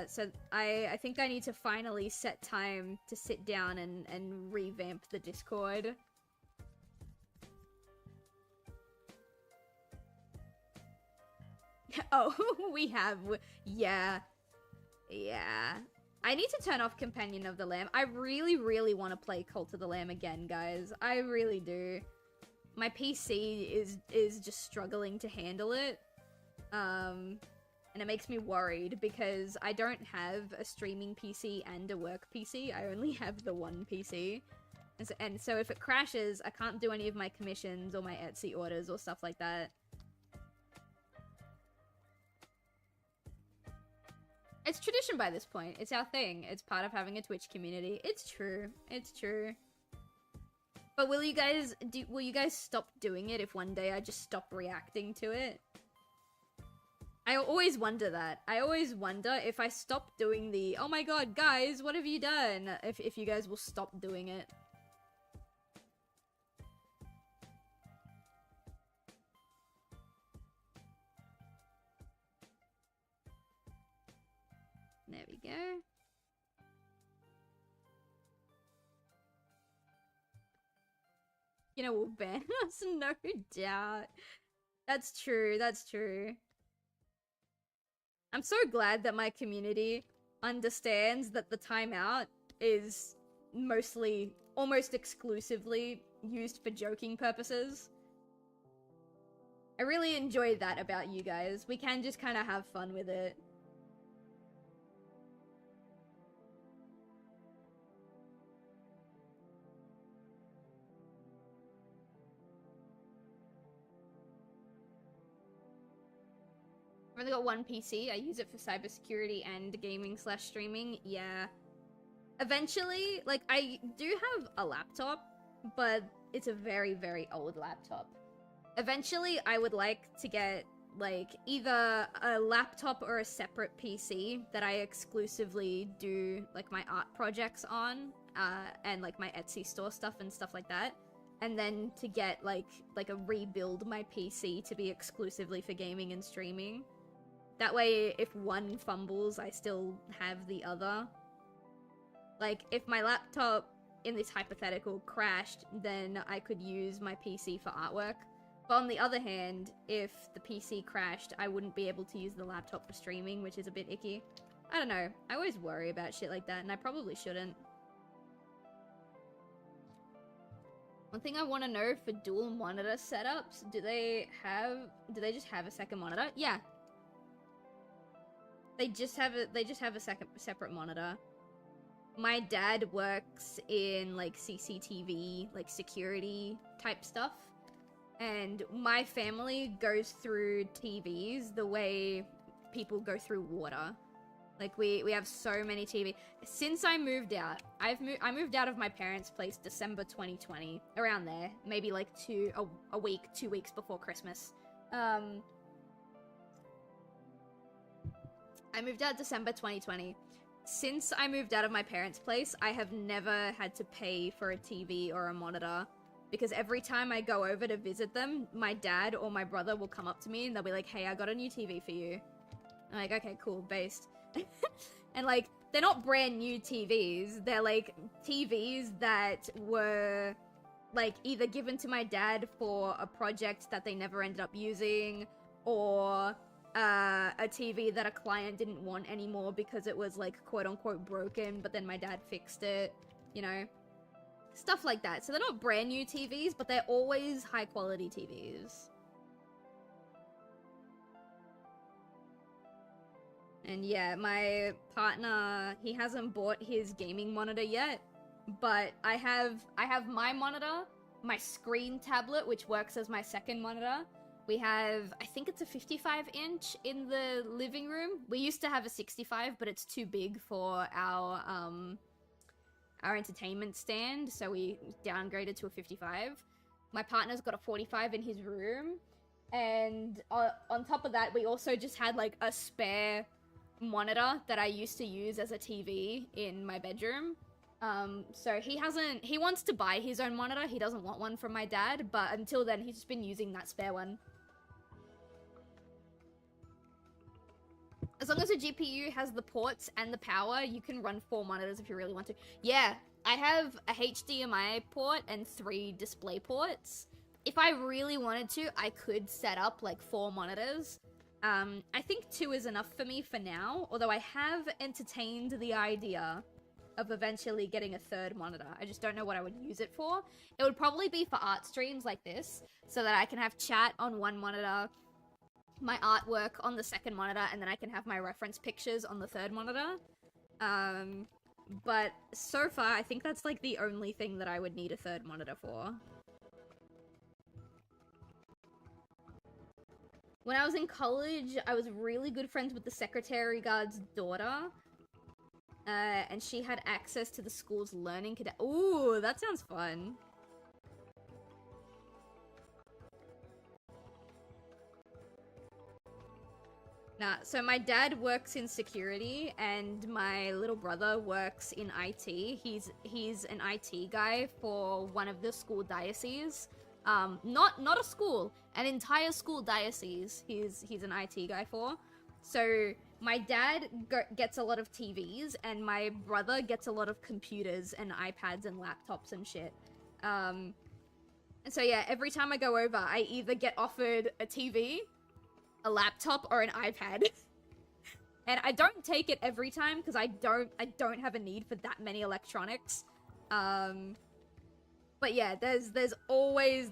So I think I need to finally set time to sit down and revamp the Discord. Oh, we have, yeah. Yeah. I need to turn off Companion of the Lamb. I really, really want to play Cult of the Lamb again, guys. I really do. My PC is just struggling to handle it. And it makes me worried because I don't have a streaming PC and a work PC. I only have the one PC. And so if it crashes, I can't do any of my commissions or my Etsy orders or stuff like that. It's tradition by this point. It's our thing. It's part of having a Twitch community. It's true. It's true. But will you guys stop doing it if one day I just stop reacting to it? I always wonder that. I always wonder if I stop doing the, oh my god, guys, what have you done? If you guys will stop doing it. There we go. You know, we'll ban us, no doubt. That's true, that's true. I'm so glad that my community understands that the timeout is mostly, almost exclusively used for joking purposes. I really enjoyed that about you guys. We can just kind of have fun with it. I've only got one PC. I use it for cybersecurity and gaming/streaming. Yeah. Eventually, like, I do have a laptop, but it's a very, very old laptop. Eventually, I would like to get, like, either a laptop or a separate PC that I exclusively do, like, my art projects on, and, like, my Etsy store stuff and stuff like that. And then to get, like a rebuild my PC to be exclusively for gaming and streaming. That way, if one fumbles, I still have the other. Like, if my laptop, in this hypothetical, crashed, then I could use my PC for artwork. But on the other hand, if the PC crashed, I wouldn't be able to use the laptop for streaming, which is a bit icky. I don't know. I always worry about shit like that, and I probably shouldn't. One thing I want to know for dual monitor setups, do they just have a second monitor? Yeah. They just have a separate monitor. My dad works in, like, CCTV, like, security type stuff. And my family goes through TVs the way people go through water. Like, we have so many TV. Since I moved out, I moved out of my parents' place December 2020. Around there. Maybe, like, 2 weeks before Christmas. I moved out December 2020. Since I moved out of my parents' place, I have never had to pay for a TV or a monitor. Because every time I go over to visit them, my dad or my brother will come up to me and they'll be like, hey, I got a new TV for you. I'm like, okay, cool, based. And, like, they're not brand new TVs. They're, like, TVs that were, like, either given to my dad for a project that they never ended up using, or a TV that a client didn't want anymore because it was, like, quote-unquote broken, but then my dad fixed it, you know? Stuff like that. So they're not brand new TVs, but they're always high-quality TVs. And yeah, my partner, he hasn't bought his gaming monitor yet, but I have my monitor, my screen tablet, which works as my second monitor. We have, I think it's a 55-inch in the living room. We used to have a 65, but it's too big for our entertainment stand, so we downgraded to a 55. My partner's got a 45 in his room, and on top of that, we also just had like a spare monitor that I used to use as a TV in my bedroom. So he wants to buy his own monitor. He doesn't want one from my dad, but until then, he's just been using that spare one. As long as the GPU has the ports and the power, you can run 4 monitors if you really want to. Yeah, I have a HDMI port and 3 display ports. If I really wanted to, I could set up like 4 monitors. I think 2 is enough for me for now, although I have entertained the idea of eventually getting a 3rd monitor. I just don't know what I would use it for. It would probably be for art streams like this, so that I can have chat on one monitor, my artwork on the 2nd monitor, and then I can have my reference pictures on the 3rd monitor. But so far, I think that's like the only thing that I would need a 3rd monitor for. When I was in college, I was really good friends with the secretary guard's daughter. And she had access to the school's learning cadet. Ooh, that sounds fun. Nah, so my dad works in security, and my little brother works in IT. He's an IT guy for one of the school dioceses. Not a school, an entire school diocese. He's an IT guy for. So my dad gets a lot of TVs, and my brother gets a lot of computers and iPads and laptops and shit. And so yeah, every time I go over, I either get offered a TV, a laptop, or an iPad. And I don't take it every time because I don't have a need for that many electronics. But yeah, there's always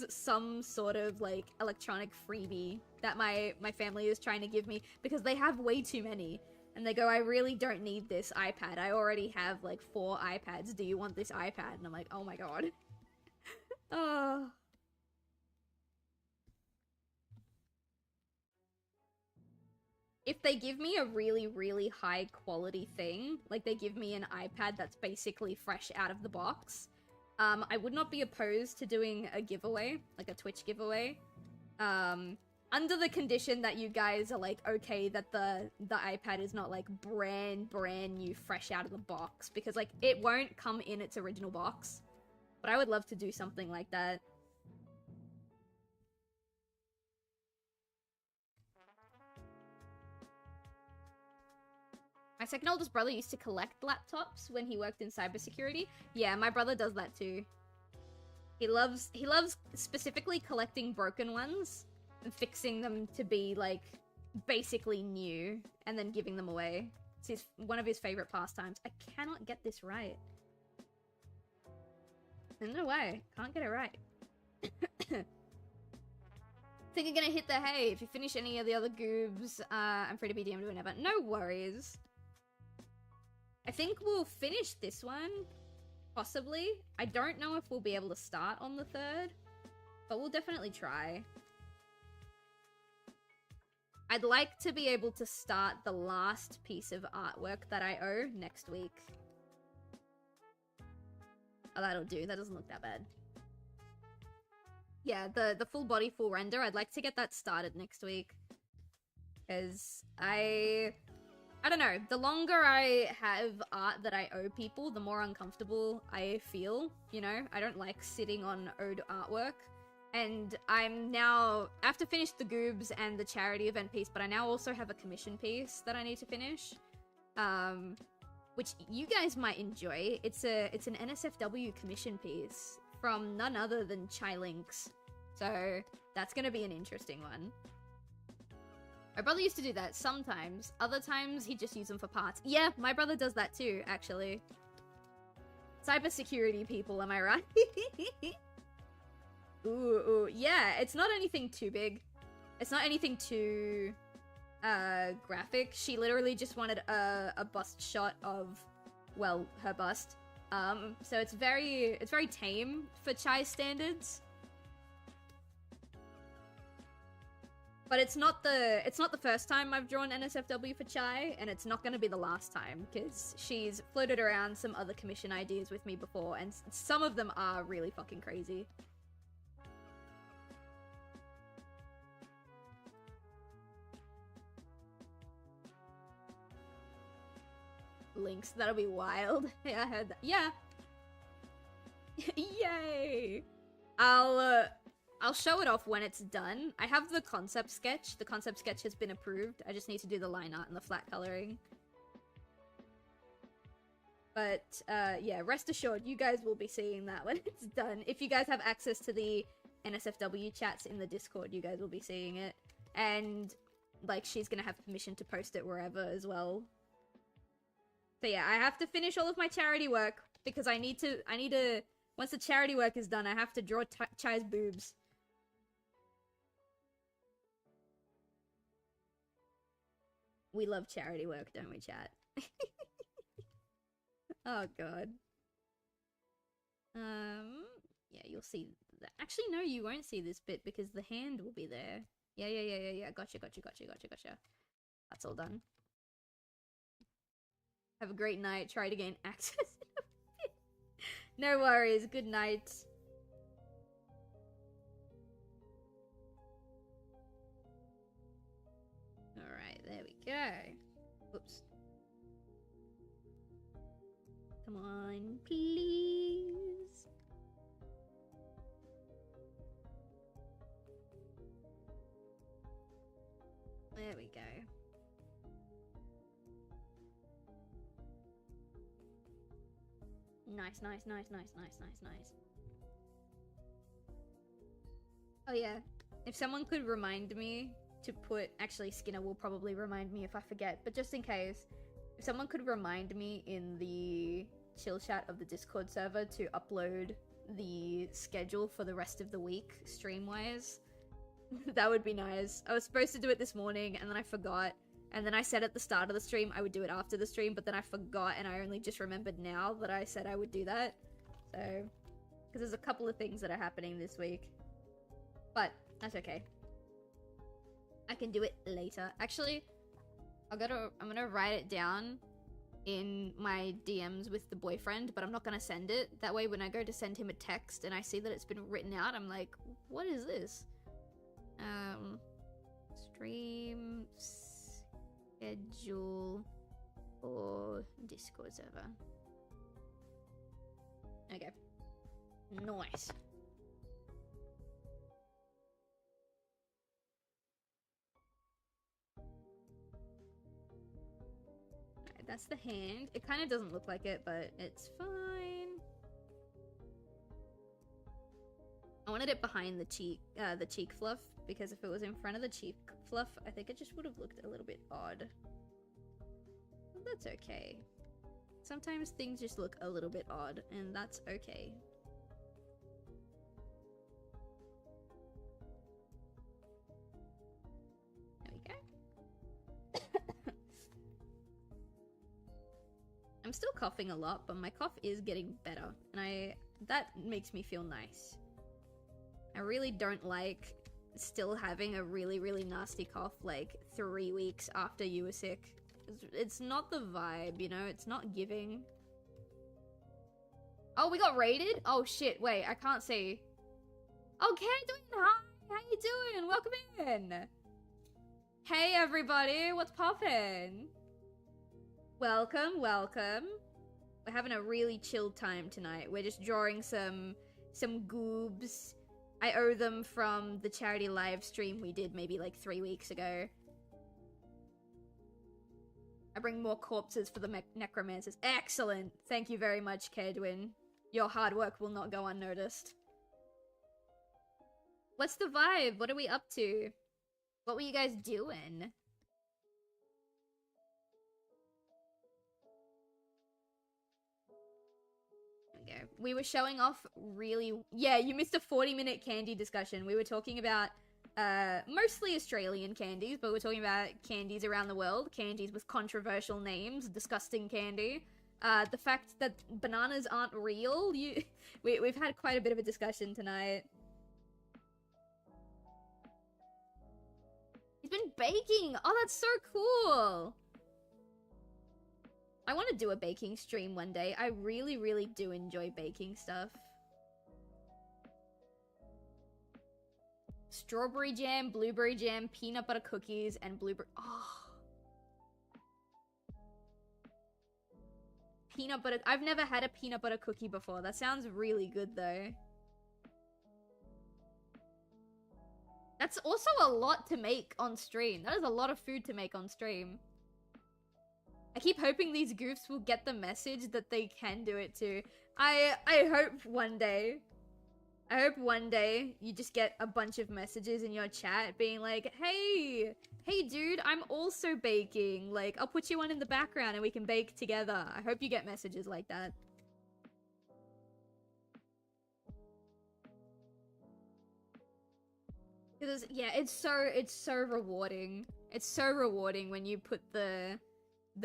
some sort of like electronic freebie that my family is trying to give me because they have way too many. And they go, I really don't need this iPad. I already have like 4 iPads. Do you want this iPad? And I'm like, oh my god. Oh. If they give me a really, really high quality thing, like they give me an iPad that's basically fresh out of the box, I would not be opposed to doing a giveaway, like a Twitch giveaway. Under the condition that you guys are like, okay, that the iPad is not like brand new, fresh out of the box, because like it won't come in its original box. But I would love to do something like that. My second oldest brother used to collect laptops when he worked in cybersecurity. Yeah, my brother does that too. He loves specifically collecting broken ones and fixing them to be like basically new and then giving them away. It's one of his favorite pastimes. I cannot get this right. I don't know why. Can't get it right. Think you're gonna hit the hay. If you finish any of the other goobs, I'm free to be DM'd whenever. No worries. I think we'll finish this one. Possibly. I don't know if we'll be able to start on the 3rd, but we'll definitely try. I'd like to be able to start the last piece of artwork that I owe next week. Oh, that'll do. That doesn't look that bad. Yeah, the full body, full render, I'd like to get that started next week. Because I don't know, the longer I have art that I owe people, the more uncomfortable I feel, you know? I don't like sitting on owed artwork. And I'm now, I have to finish the Goobs and the charity event piece, but I now also have a commission piece that I need to finish. Which you guys might enjoy. It's an NSFW commission piece from none other than Chilinks. So that's gonna be an interesting one. My brother used to do that sometimes. Other times, he'd just use them for parts. Yeah, my brother does that too, actually. Cybersecurity people, am I right? Ooh, yeah, it's not anything too big. It's not anything too graphic. She literally just wanted a bust shot of, well, her bust. So it's very tame for chai standards. But it's not the first time I've drawn NSFW for chai, and it's not going to be the last time, because she's floated around some other commission ideas with me before, and some of them are really fucking crazy. Links, that'll be wild. Yeah, I heard that. Yeah. Yay! I'll show it off when it's done. I have the concept sketch. The concept sketch has been approved. I just need to do the line art and the flat coloring. But, yeah, rest assured, you guys will be seeing that when it's done. If you guys have access to the NSFW chats in the Discord, you guys will be seeing it. And, like, she's gonna have permission to post it wherever as well. So yeah, I have to finish all of my charity work, because I need to, once the charity work is done, I have to draw Chai's boobs. We love charity work, don't we, chat? Oh god. Yeah, you'll see that. Actually, no, you won't see this bit because the hand will be there. Yeah. Gotcha. That's all done. Have a great night. Try to gain access. No worries. Good night. Alright, there we go. Oops. Come on, please. There we go. Nice. Oh yeah, if someone could remind me to put... Actually, Skinner will probably remind me if I forget, but just in case, if someone could remind me in the chill chat of the Discord server to upload the schedule for the rest of the week, stream-wise, that would be nice. I was supposed to do it this morning, and then I forgot. And then I said at the start of the stream I would do it after the stream, but then I forgot, and I only just remembered now that I said I would do that. So, because there's a couple of things that are happening this week. But, that's okay. I can do it later. Actually, I'm gonna write it down in my DMs with the boyfriend, but I'm not gonna send it. That way when I go to send him a text and I see that it's been written out, I'm like, what is this? Stream schedule or Discord server. Okay. Nice. Alright, that's the hand. It kind of doesn't look like it, but it's fine. I wanted it behind the cheek fluff, because if it was in front of the cheek fluff, I think it just would have looked a little bit odd. But that's okay. Sometimes things just look a little bit odd, and that's okay. There we go. I'm still coughing a lot, but my cough is getting better, and that makes me feel nice. I really don't like still having a really, really nasty cough like 3 weeks after you were sick. It's not the vibe, you know? It's not giving. Oh, we got raided? Oh shit, wait, I can't see. Okay, hi, how you doing? Welcome in. Hey everybody, what's poppin'? Welcome. We're having a really chilled time tonight. We're just drawing some goobs. I owe them from the charity live stream we did maybe like 3 weeks ago. I bring more corpses for the necromancers. Excellent! Thank you very much, Kedwin. Your hard work will not go unnoticed. What's the vibe? What are we up to? What were you guys doing? We were showing off really... Yeah, you missed a 40-minute candy discussion. We were talking about mostly Australian candies, but we're talking about candies around the world. Candies with controversial names, disgusting candy. The fact that bananas aren't real. We've had quite a bit of a discussion tonight. He's been baking! Oh, that's so cool! I want to do a baking stream one day. I really, really do enjoy baking stuff. Strawberry jam, blueberry jam, peanut butter cookies, and blueberry... Oh. Peanut butter... I've never had a peanut butter cookie before. That sounds really good, though. That's also a lot to make on stream. That is a lot of food to make on stream. I keep hoping these goofs will get the message that they can do it too. I hope one day. I hope one day you just get a bunch of messages in your chat being like, hey dude, I'm also baking. Like, I'll put you one in the background and we can bake together. I hope you get messages like that. Because, yeah, it's so rewarding. It's so rewarding when you put the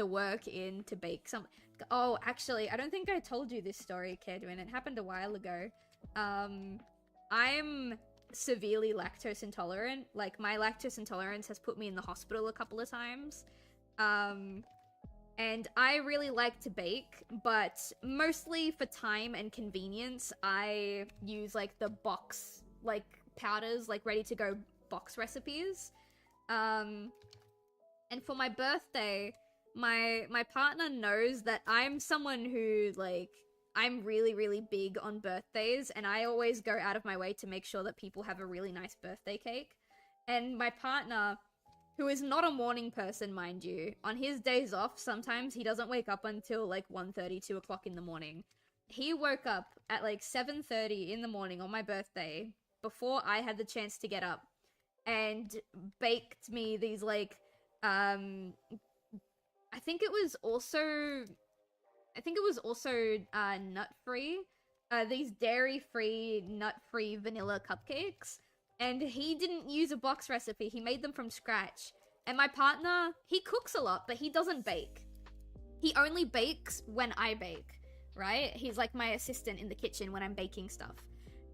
work in to bake some. Oh, actually, I don't think I told you this story, Kedwin. It happened a while ago. I'm severely lactose intolerant. Like, my lactose intolerance has put me in the hospital a couple of times. And I really like to bake, but mostly for time and convenience, I use, like, the box, like, powders, like, ready-to-go box recipes. And for my birthday, my partner knows that I'm someone who, like, I'm really, really big on birthdays, and I always go out of my way to make sure that people have a really nice birthday cake. And my partner, who is not a morning person, mind you, on his days off, sometimes he doesn't wake up until, like, 1:30, 2 o'clock in the morning. He woke up at, like, 7:30 in the morning on my birthday, before I had the chance to get up, and baked me these, like, I think it was also nut-free, these dairy-free, nut-free vanilla cupcakes, and he didn't use a box recipe, he made them from scratch. And my partner, he cooks a lot, but he doesn't bake. He only bakes when I bake, right? He's like my assistant in the kitchen when I'm baking stuff.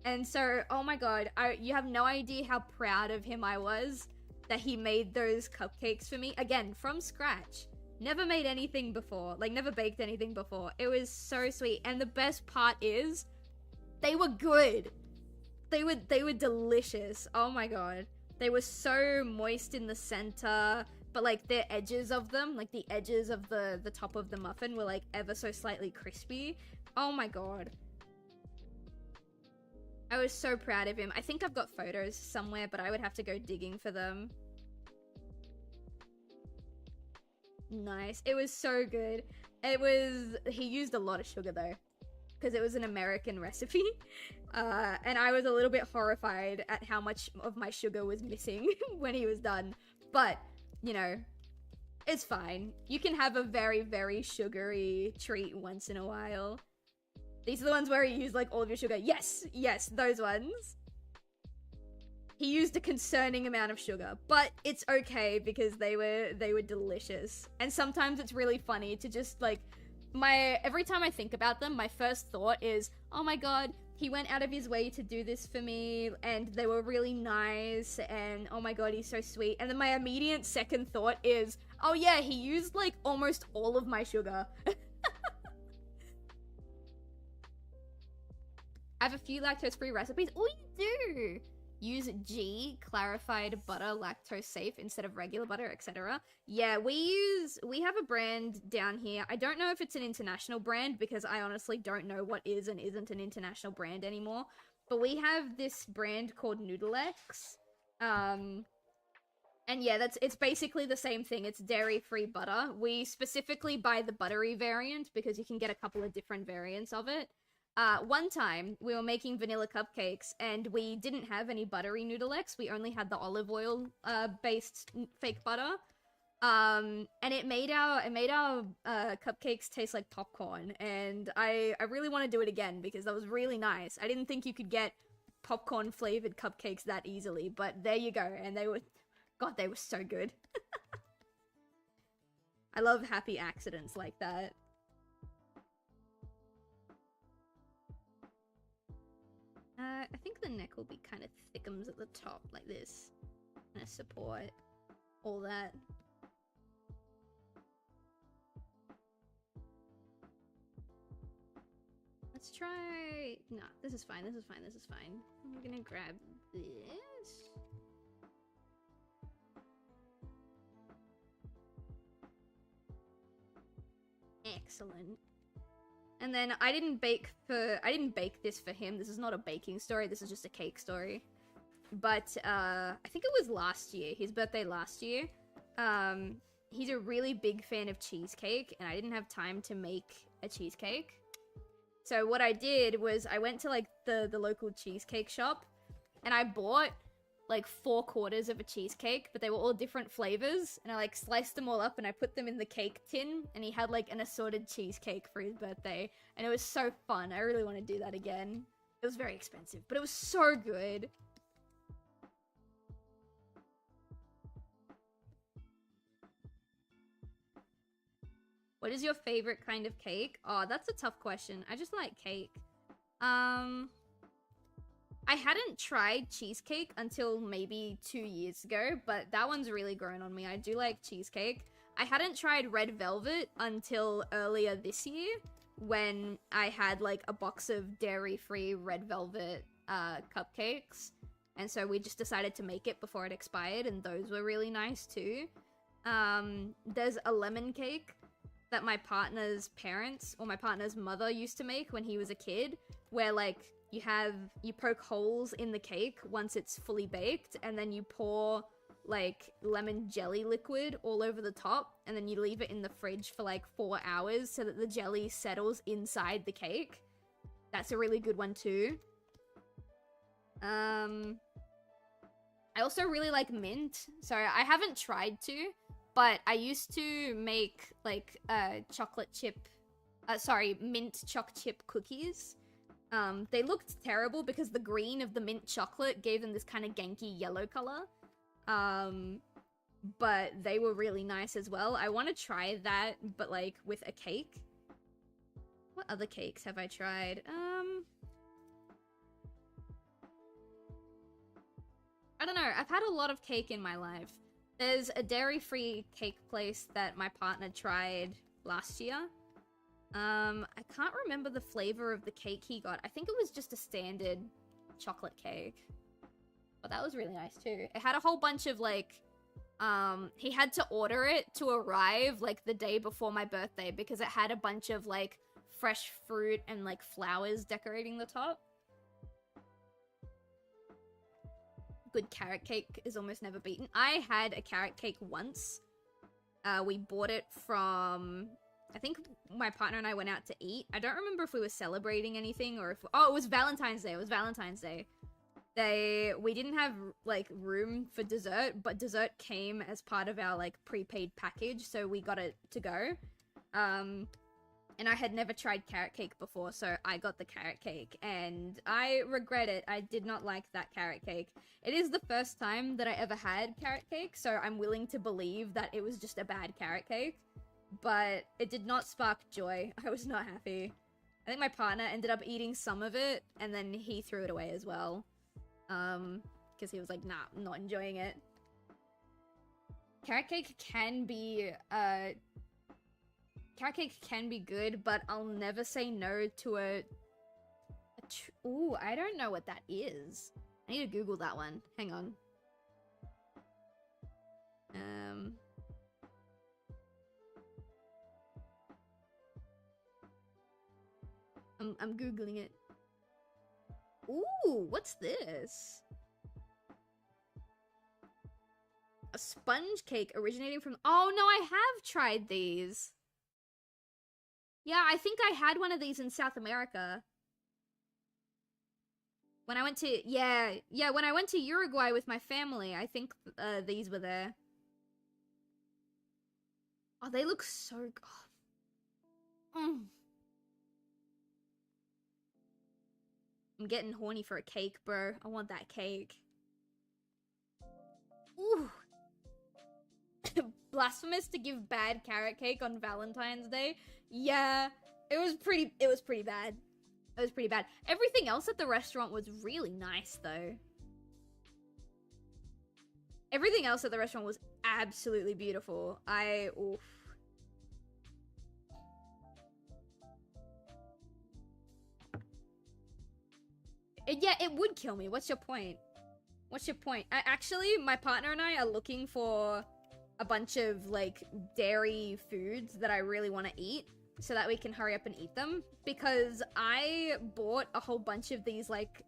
And so, oh my god, you have no idea how proud of him I was that he made those cupcakes for me. Again, from scratch. Never made anything before. Like, never baked anything before. It was so sweet. And the best part is, they were good. They were delicious. Oh my god. They were so moist in the center, but, like, the edges of them, like, the edges of the top of the muffin were, like, ever so slightly crispy. Oh my god. I was so proud of him. I think I've got photos somewhere, but I would have to go digging for them. Nice. It was so good. He used a lot of sugar though, because it was an American recipe. And I was a little bit horrified at how much of my sugar was missing when he was done. But, you know, it's fine. You can have a very, very sugary treat once in a while. These are the ones where he used, like, all of your sugar. Yes, those ones. He used a concerning amount of sugar, but it's okay because they were delicious. And sometimes it's really funny to just, like, every time I think about them, my first thought is, oh my god, he went out of his way to do this for me, and they were really nice, and oh my god, he's so sweet. And then my immediate second thought is, oh yeah, he used, like, almost all of my sugar. I have a few lactose-free recipes. Oh, you do! Use G, clarified butter, lactose safe instead of regular butter, etc. Yeah, we have a brand down here. I don't know if it's an international brand because I honestly don't know what is and isn't an international brand anymore. But we have this brand called Noodlex. And yeah, it's basically the same thing. It's dairy-free butter. We specifically buy the buttery variant because you can get a couple of different variants of it. One time, we were making vanilla cupcakes, and we didn't have any buttery Noodlex. We only had the olive oil, based fake butter. And it made our cupcakes taste like popcorn, and I really want to do it again, because that was really nice. I didn't think you could get popcorn-flavored cupcakes that easily, but there you go, and they were so good. I love happy accidents like that. think the neck will be kind of thickums at the top, like this. Kind of support all that. Let's try... No, this is fine, this is fine, this is fine. I'm gonna grab this. Excellent. And then I didn't bake this for him. This is not a baking story, this is just a cake story. But I think it was last year, his birthday last year. He's a really big fan of cheesecake, and I didn't have time to make a cheesecake. So what I did was I went to like the local cheesecake shop, and I bought like 4 quarters of a cheesecake, but they were all different flavors, and I like sliced them all up and I put them in the cake tin, and he had like an assorted cheesecake for his birthday, and it was so fun. I really want to do that again. It was very expensive, but it was so good. What is your favorite kind of cake? Oh, that's a tough question. I just like cake. I hadn't tried cheesecake until maybe 2 years ago, but that one's really grown on me. I do like cheesecake. I hadn't tried red velvet until earlier this year, when I had like a box of dairy-free red velvet cupcakes. And so we just decided to make it before it expired, and those were really nice too. There's a lemon cake that my partner's parents, or my partner's mother, used to make when he was a kid, where like you poke holes in the cake once it's fully baked, and then you pour like lemon jelly liquid all over the top, and then you leave it in the fridge for like 4 hours so that the jelly settles inside the cake. That's a really good one too. I also really like mint, so I haven't tried to, but I used to make like mint choc chip cookies. They looked terrible because the green of the mint chocolate gave them this kind of ganky yellow color. But they were really nice as well. I want to try that, but like with a cake. What other cakes have I tried? I don't know. I've had a lot of cake in my life. There's a dairy-free cake place that my partner tried last year. I can't remember the flavor of the cake he got. I think it was just a standard chocolate cake. But that was really nice too. It had a whole bunch of like, he had to order it to arrive like the day before my birthday because it had a bunch of like fresh fruit and like flowers decorating the top. Good carrot cake is almost never beaten. I had a carrot cake once. We bought it from... I think my partner and I went out to eat. I don't remember if we were celebrating anything or if... Oh, it was Valentine's Day. It was Valentine's Day. We didn't have, like, room for dessert, but dessert came as part of our, like, prepaid package, so we got it to go. And I had never tried carrot cake before, so I got the carrot cake, and I regret it. I did not like that carrot cake. It is the first time that I ever had carrot cake, so I'm willing to believe that it was just a bad carrot cake. But it did not spark joy. I was not happy. I think my partner ended up eating some of it, and then he threw it away as well. Because he was like, nah, I'm not enjoying it. Carrot cake can be, carrot cake can be good, but I'll never say no to ooh, I don't know what that is. I need to Google that one. Hang on. I'm Googling it. Ooh, what's this? A sponge cake originating from... Oh, no, I have tried these. Yeah, I think I had one of these in South America. When I went to... Yeah, when I went to Uruguay with my family, I think these were there. Oh, they look so good. Mm. I'm getting horny for a cake, bro. I want that cake. Ooh. Blasphemous to give bad carrot cake on Valentine's Day. Yeah, it was pretty bad. It was pretty bad. Everything else at the restaurant was really nice, though. Everything else at the restaurant was absolutely beautiful. Oof. Yeah, it would kill me. What's your point? What's your point? Actually, my partner and I are looking for a bunch of, like, dairy foods that I really want to eat so that we can hurry up and eat them. Because I bought a whole bunch of these, like,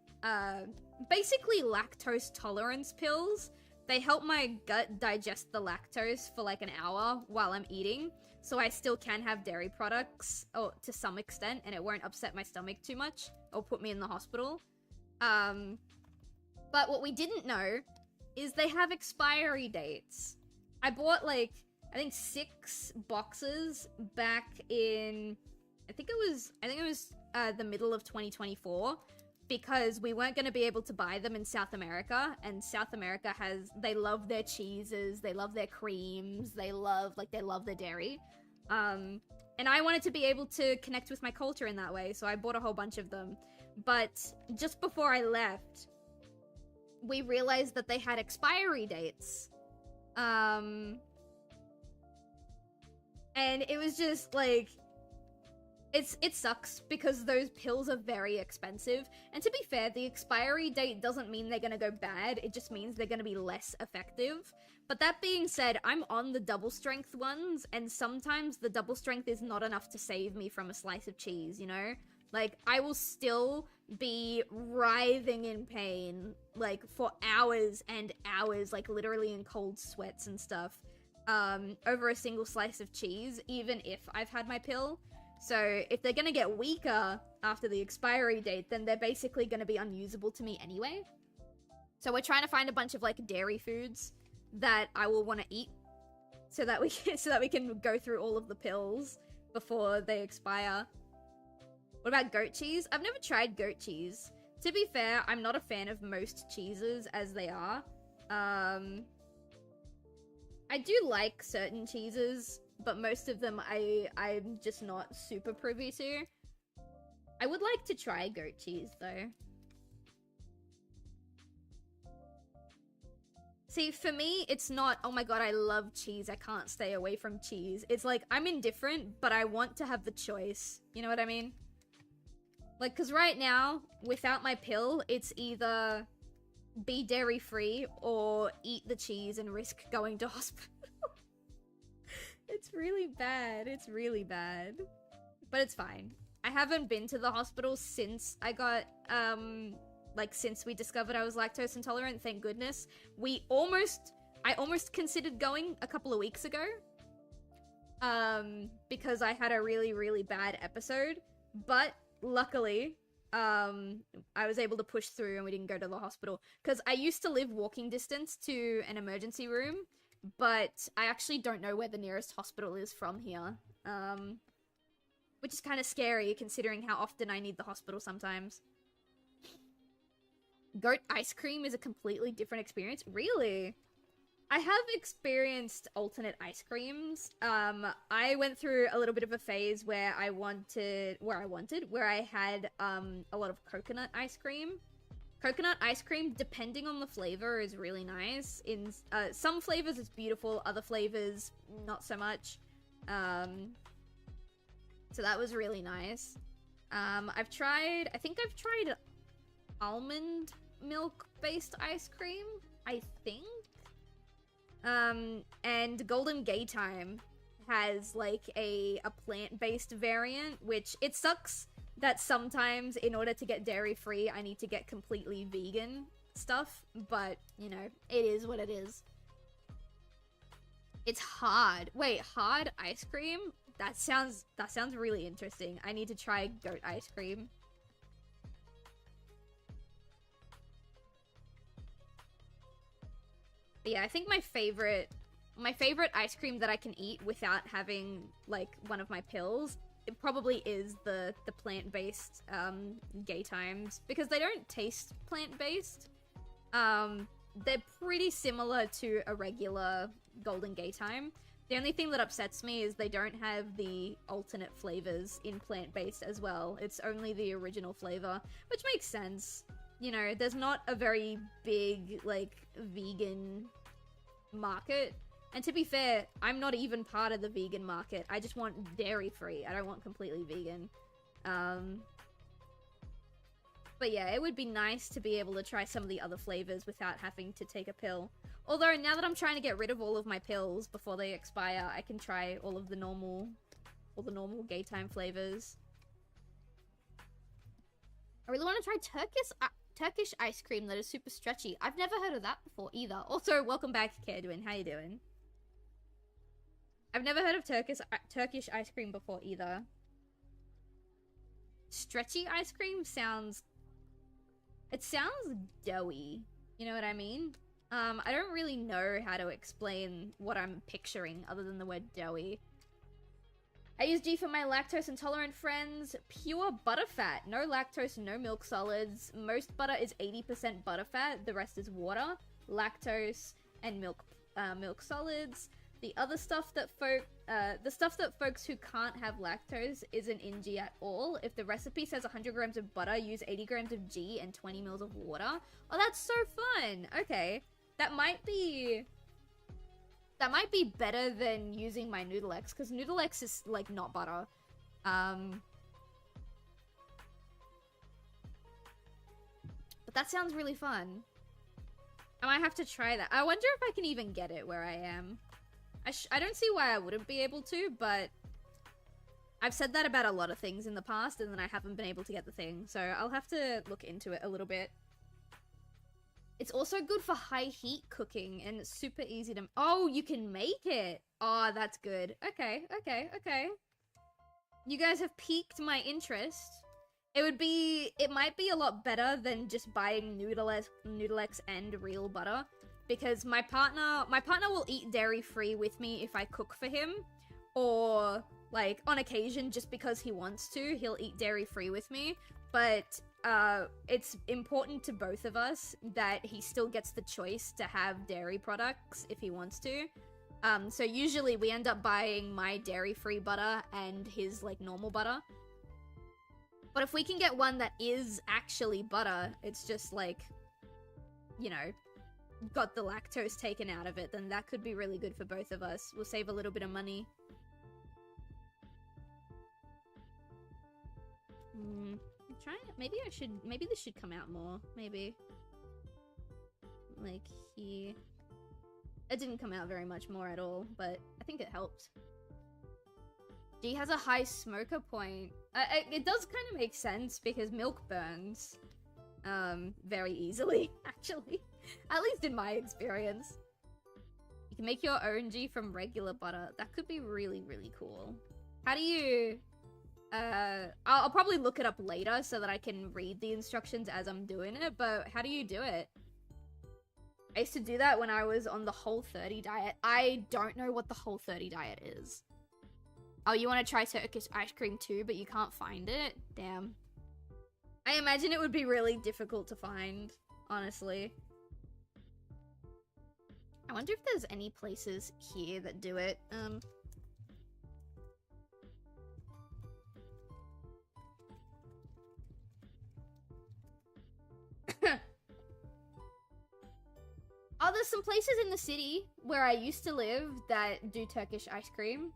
basically lactose tolerance pills. They help my gut digest the lactose for, like, an hour while I'm eating. So I still can have dairy products, or to some extent, and it won't upset my stomach too much or put me in the hospital. But what we didn't know is they have expiry dates. I bought, like, I think 6 boxes back in, I think it was the middle of 2024, because we weren't going to be able to buy them in South America, and South America they love their cheeses, they love their creams, they love their dairy. And I wanted to be able to connect with my culture in that way, so I bought a whole bunch of them. But just before I left, we realized that they had expiry dates. And it was just, like, it sucks because those pills are very expensive. And to be fair, the expiry date doesn't mean they're gonna go bad, it just means they're gonna be less effective. But that being said, I'm on the double strength ones, and sometimes the double strength is not enough to save me from a slice of cheese, you know? Like, I will still be writhing in pain, like, for hours and hours, like, literally in cold sweats and stuff, over a single slice of cheese, even if I've had my pill. So, if they're gonna get weaker after the expiry date, then they're basically gonna be unusable to me anyway. So we're trying to find a bunch of, like, dairy foods that I will want to eat, so that we can go through all of the pills before they expire. What about goat cheese? I've never tried goat cheese. To be fair, I'm not a fan of most cheeses as they are. I do like certain cheeses, but most of them I'm just not super privy to. I would like to try goat cheese, though. See, for me, it's not, oh my god, I love cheese, I can't stay away from cheese. It's like, I'm indifferent, but I want to have the choice. You know what I mean? Like, because right now, without my pill, it's either be dairy-free or eat the cheese and risk going to hospital. It's really bad. It's really bad. But it's fine. I haven't been to the hospital since I got, since we discovered I was lactose intolerant, thank goodness. I almost considered going a couple of weeks ago. Because I had a really, really bad episode. But luckily, I was able to push through and we didn't go to the hospital. Because I used to live walking distance to an emergency room, but I actually don't know where the nearest hospital is from here. Which is kind of scary, considering how often I need the hospital sometimes. Goat ice cream is a completely different experience? Really? I have experienced alternate ice creams. I went through a little bit of a phase where I had a lot of coconut ice cream. Coconut ice cream, depending on the flavor, is really nice. In some flavors it's beautiful, other flavors not so much. So that was really nice. I think I've tried almond milk based ice cream, I think. And Golden Gaytime has, like, a plant-based variant, which it sucks that sometimes in order to get dairy-free, I need to get completely vegan stuff, but, you know, it is what it is. It's hard. Wait, hard ice cream? That sounds really interesting. I need to try goat ice cream. But yeah, I think my favorite ice cream that I can eat without having, like, one of my pills, it probably is the plant-based Gaytimes, because they don't taste plant-based. They're pretty similar to a regular Golden Gaytime, The only thing that upsets me is they don't have the alternate flavors in plant-based as well. It's only the original flavor, which makes sense. You know, there's not a very big, like, vegan market. And to be fair, I'm not even part of the vegan market. I just want dairy-free. I don't want completely vegan. But yeah, it would be nice to be able to try some of the other flavors without having to take a pill. Although, now that I'm trying to get rid of all of my pills before they expire, I can try all the normal gay time flavors. I really want to try Turkish ice cream that is super stretchy. I've never heard of that before either. Also, welcome back, Kedwin. How you doing? I've never heard of Turkish ice cream before either. Stretchy ice cream sounds... It sounds doughy. You know what I mean? I don't really know how to explain what I'm picturing other than the word doughy. I use G for my lactose intolerant friends. Pure butterfat. No lactose, no milk solids. Most butter is 80% butterfat. The rest is water, lactose, and milk solids. The other stuff that folks who can't have lactose isn't in G at all. If the recipe says 100 grams of butter, use 80 grams of G and 20 mils of water. Oh, that's so fun. Okay. That might be better than using my Noodle X, because Noodle X is, like, not butter. But that sounds really fun. I might have to try that. I wonder if I can even get it where I am. I don't see why I wouldn't be able to, but I've said that about a lot of things in the past, and then I haven't been able to get the thing, so I'll have to look into it a little bit. It's also good for high heat cooking, and it's super easy to... Oh, you can make it! Oh, that's good. Okay. You guys have piqued my interest. It might be a lot better than just buying Noodle X and real butter, because my partner will eat dairy-free with me if I cook for him, or, like, on occasion, just because he wants to, he'll eat dairy-free with me, but... it's important to both of us that he still gets the choice to have dairy products if he wants to. So usually we end up buying my dairy-free butter and his, like, normal butter. But if we can get one that is actually butter, it's just, like, you know, got the lactose taken out of it, then that could be really good for both of us. We'll save a little bit of money. Maybe this should come out more, maybe. Like, here. It didn't come out very much more at all, but I think it helped. G has a high smoker point. It does kind of make sense, because milk burns, very easily, actually. At least in my experience. You can make your own G from regular butter. That could be really, really cool. How do you... I'll probably look it up later so that I can read the instructions as I'm doing it, but how do you do it? I used to do that when I was on the Whole30 diet. I don't know what the Whole30 diet is. Oh, you want to try Turkish ice cream too, but you can't find it? Damn. I imagine it would be really difficult to find, honestly. I wonder if there's any places here that do it. Oh, there's some places in the city where I used to live that do Turkish ice cream.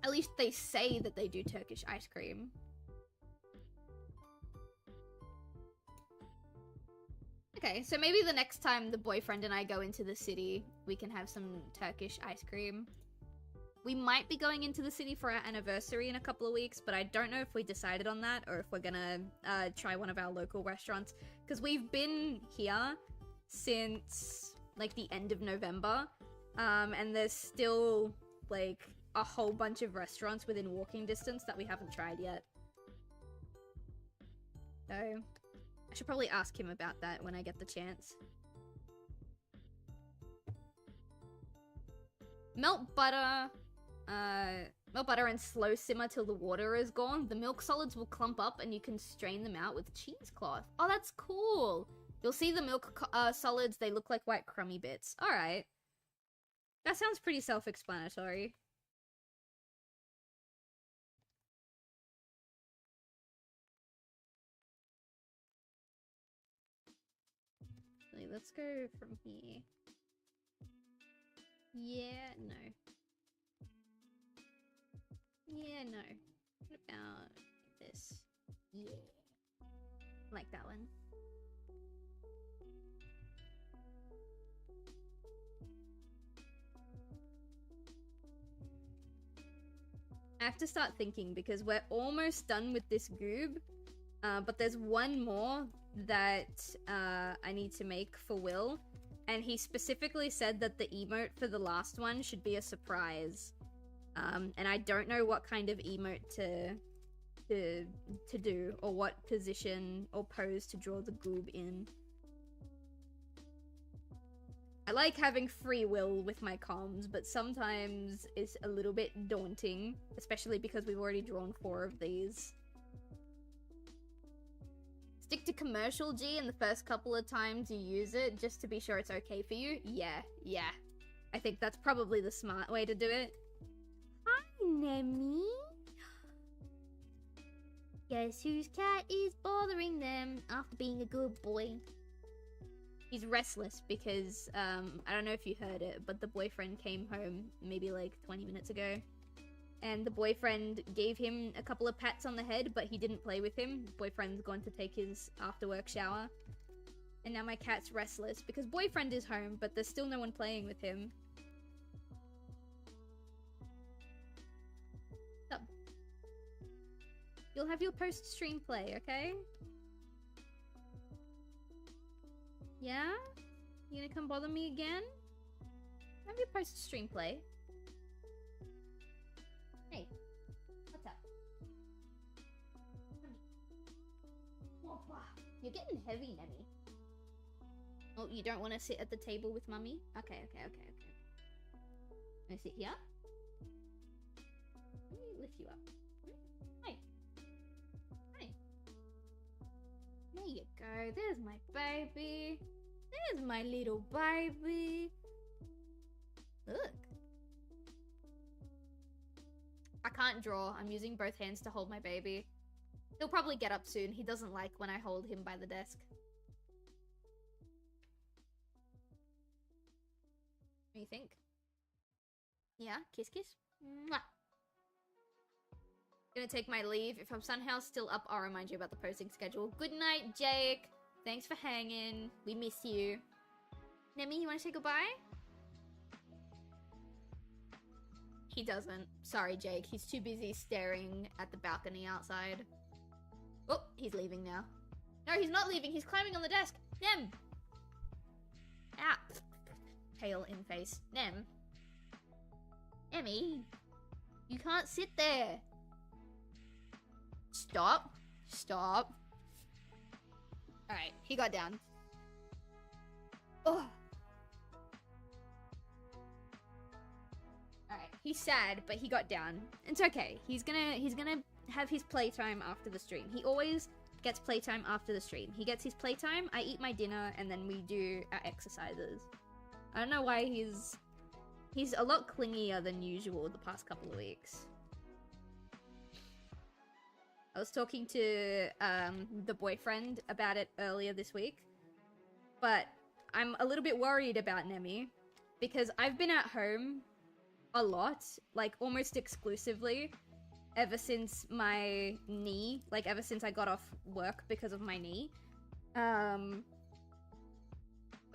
At least they say that they do Turkish ice cream. Okay, so maybe the next time the boyfriend and I go into the city, we can have some Turkish ice cream. We might be going into the city for our anniversary in a couple of weeks, but I don't know if we decided on that or if we're gonna try one of our local restaurants. Because we've been here since, like, the end of November, and there's still, like, a whole bunch of restaurants within walking distance that we haven't tried yet. So, I should probably ask him about that when I get the chance. Melt butter and slow simmer till the water is gone. The milk solids will clump up and you can strain them out with cheesecloth. Oh, that's cool. You'll see the milk solids, they look like white crummy bits. Alright. That sounds pretty self-explanatory. Let's go from here. Yeah, no. Yeah, no. What about this? Yeah. Like that one. I have to start thinking because we're almost done with this goob. But there's one more that I need to make for Will. And he specifically said that the emote for the last one should be a surprise. And I don't know what kind of emote to do, or what position or pose to draw the goob in. I like having free will with my comms, but sometimes it's a little bit daunting, especially because we've already drawn 4 of these. Stick to commercial G in the first couple of times you use it, just to be sure it's okay for you. Yeah. I think that's probably the smart way to do it. Hi, Nemi. Guess whose cat is bothering them after being a good boy? He's restless because, I don't know if you heard it, but the boyfriend came home maybe like 20 minutes ago. And the boyfriend gave him a couple of pats on the head, but he didn't play with him. Boyfriend's gone to take his after-work shower. And now my cat's restless because boyfriend is home, but there's still no one playing with him. What's up? You'll have your post-stream play, okay? Yeah? You gonna come bother me again? Have your post-stream play. Hey, what's up? You're getting heavy, Nemi. Oh, you don't want to sit at the table with Mummy? Okay. Wanna sit here? Let me lift you up. Hey. There you go. There's my baby. There's my little baby. Look. I can't draw. I'm using both hands to hold my baby. He'll probably get up soon. He doesn't like when I hold him by the desk. What do you think? Yeah? Kiss? Mwah. Gonna take my leave. If I'm somehow still up, I'll remind you about the posting schedule. Good night, Jake. Thanks for hanging. We miss you. Nemi, you wanna say goodbye? He doesn't. Sorry, Jake. He's too busy staring at the balcony outside. Oh, he's leaving now. No, he's not leaving. He's climbing on the desk. Nem! Ah. Pale in face. Nem. Emmy. You can't sit there. Stop. Alright, he got down. Oh. Alright, he's sad, but he got down. It's okay. He's gonna have his playtime after the stream. He always gets playtime after the stream. He gets his playtime, I eat my dinner, and then we do our exercises. I don't know why he's a lot clingier than usual the past couple of weeks. I was talking to the boyfriend about it earlier this week, but I'm a little bit worried about Nemi because I've been at home a lot, like almost exclusively, ever since my knee, like ever since I got off work because of my knee.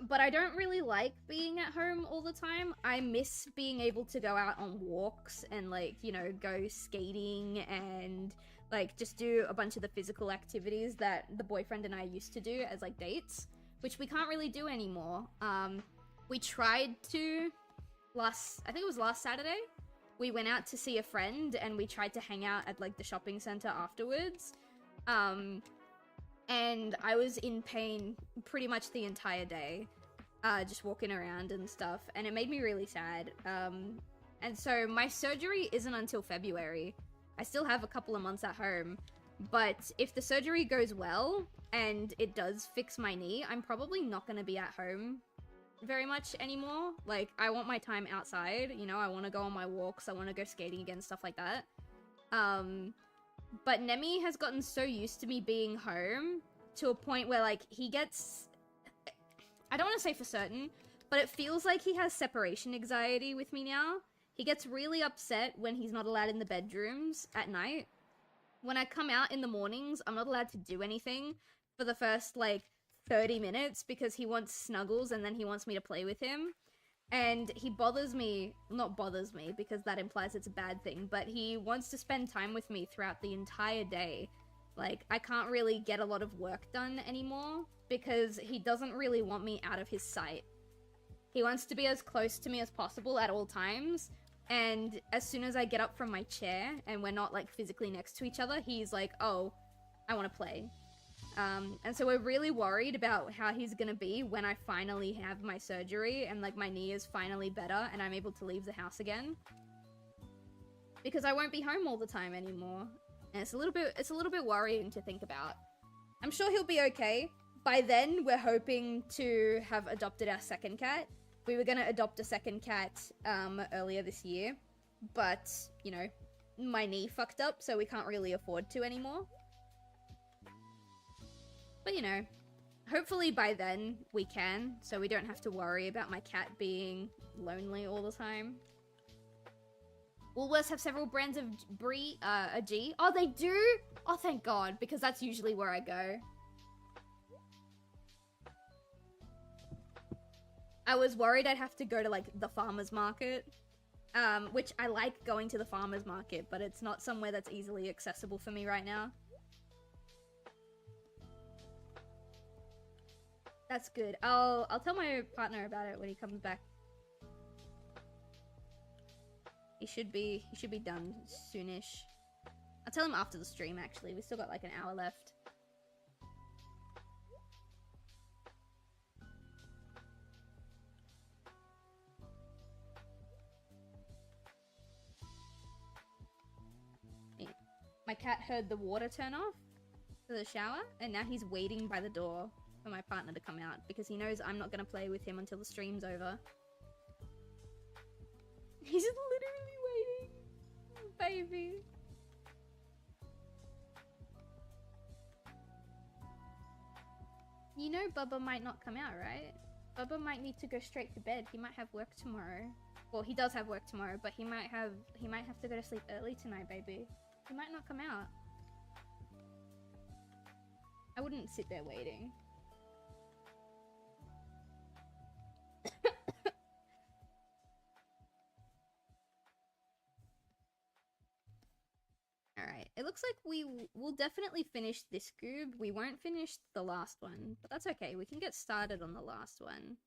But I don't really like being at home all the time. I miss being able to go out on walks and, like, you know, go skating and, like, just do a bunch of the physical activities that the boyfriend and I used to do as, like, dates, which we can't really do anymore. We tried to I think it was last Saturday, we went out to see a friend and we tried to hang out at, like, the shopping center afterwards. And I was in pain pretty much the entire day, just walking around and stuff, and it made me really sad. And so my surgery isn't until February. I still have a couple of months at home, But if the surgery goes well and it does fix my knee, I'm probably not going to be at home very much anymore. Like, I want my time outside, you know, I want to go on my walks, I want to go skating again, stuff like that. But Nemi has gotten so used to me being home to a point where, like, he gets... I don't want to say for certain, but it feels like he has separation anxiety with me now. He gets really upset when he's not allowed in the bedrooms at night. When I come out in the mornings, I'm not allowed to do anything for the first, like, 30 minutes because he wants snuggles and then he wants me to play with him. And he bothers me, not bothers me because that implies it's a bad thing, but he wants to spend time with me throughout the entire day. Like, I can't really get a lot of work done anymore because he doesn't really want me out of his sight. He wants to be as close to me as possible at all times, and as soon as I get up from my chair and we're not, like, physically next to each other, he's like, oh, I want to play. And so we're really worried about how he's gonna be when I finally have my surgery and, like, my knee is finally better and I'm able to leave the house again. Because I won't be home all the time anymore. And it's a little bit worrying to think about. I'm sure he'll be okay. By then, we're hoping to have adopted our second cat. We were gonna adopt a second cat, earlier this year. But, you know, my knee fucked up, so we can't really afford to anymore. But, you know, hopefully by then we can, so we don't have to worry about my cat being lonely all the time. Woolworths have several brands of Brie, a G. Oh, they do? Oh, thank God, because that's usually where I go. I was worried I'd have to go to, like, the farmer's market, which I like going to the farmer's market, but it's not somewhere that's easily accessible for me right now. That's good. I'll tell my partner about it when he comes back. He should be done soonish. I'll tell him after the stream, actually. We still got like an hour left. Yeah. My cat heard the water turn off for the shower, and now he's waiting by the door for my partner to come out because he knows I'm not gonna play with him until the stream's over. He's literally waiting, baby. You know Bubba might not come out, right? Bubba might need to go straight to bed. He might have work tomorrow. Well, he does have work tomorrow, but he might have to go to sleep early tonight, baby. He might not come out. I wouldn't sit there waiting. Alright, it looks like we will definitely finish this Goob. We won't finish the last one, but that's okay. We can get started on the last one.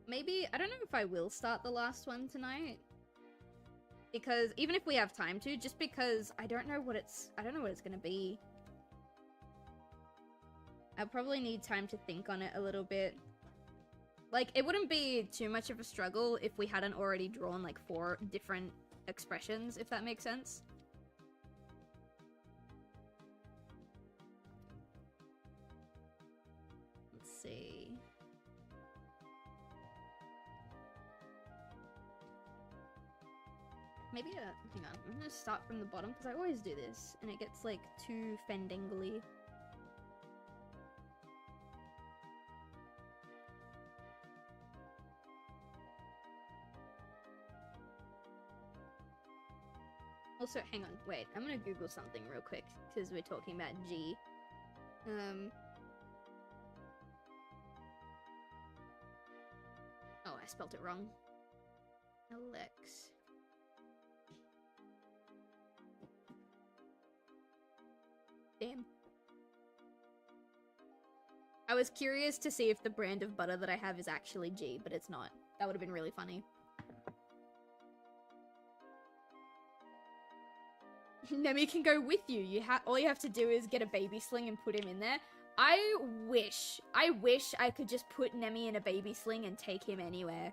Maybe, I don't know if I will start the last one tonight. Because, even if we have time to, just because I don't know what it's gonna be. I'll probably need time to think on it a little bit. Like, it wouldn't be too much of a struggle if we hadn't already drawn, like, 4 different expressions, if that makes sense. Let's see. Maybe, hang on, I'm gonna start from the bottom, because I always do this, and it gets, like, too fendingly. Also, hang on, wait, I'm gonna Google something real quick, because we're talking about G. Oh, I spelt it wrong. Alex. Damn. I was curious to see if the brand of butter that I have is actually G, but it's not. That would have been really funny. Nemi can go with you. All you have to do is get a baby sling and put him in there. I wish I could just put Nemi in a baby sling and take him anywhere.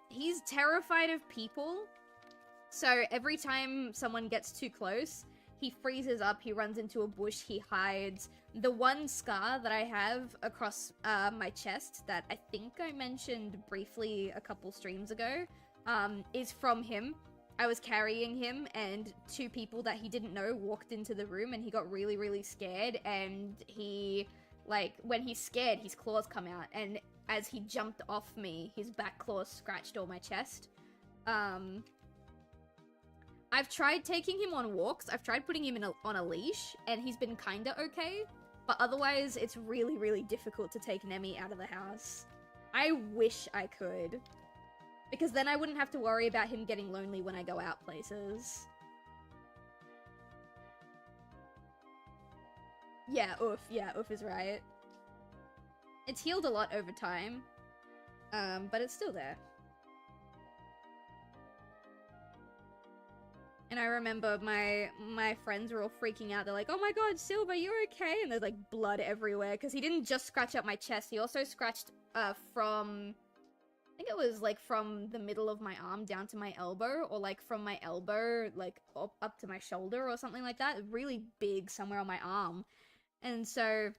He's terrified of people. So every time someone gets too close, he freezes up, he runs into a bush, he hides. The one scar that I have across my chest that I think I mentioned briefly a couple streams ago is from him. I was carrying him and two people that he didn't know walked into the room and he got really, really scared, and he, like, when he's scared, his claws come out, and as he jumped off me, his back claws scratched all my chest. I've tried taking him on walks, I've tried putting him on a leash, and he's been kinda okay, but otherwise it's really, really difficult to take Nemi out of the house. I wish I could. Because then I wouldn't have to worry about him getting lonely when I go out places. Yeah, Oof is right. It's healed a lot over time, but it's still there. And I remember my friends were all freaking out. They're like, oh my god, Silv, are you okay? And there's like blood everywhere, because he didn't just scratch up my chest, he also scratched from... I think it was, like, from the middle of my arm down to my elbow, or, like, from my elbow, like, up to my shoulder or something like that. Really big somewhere on my arm. And so,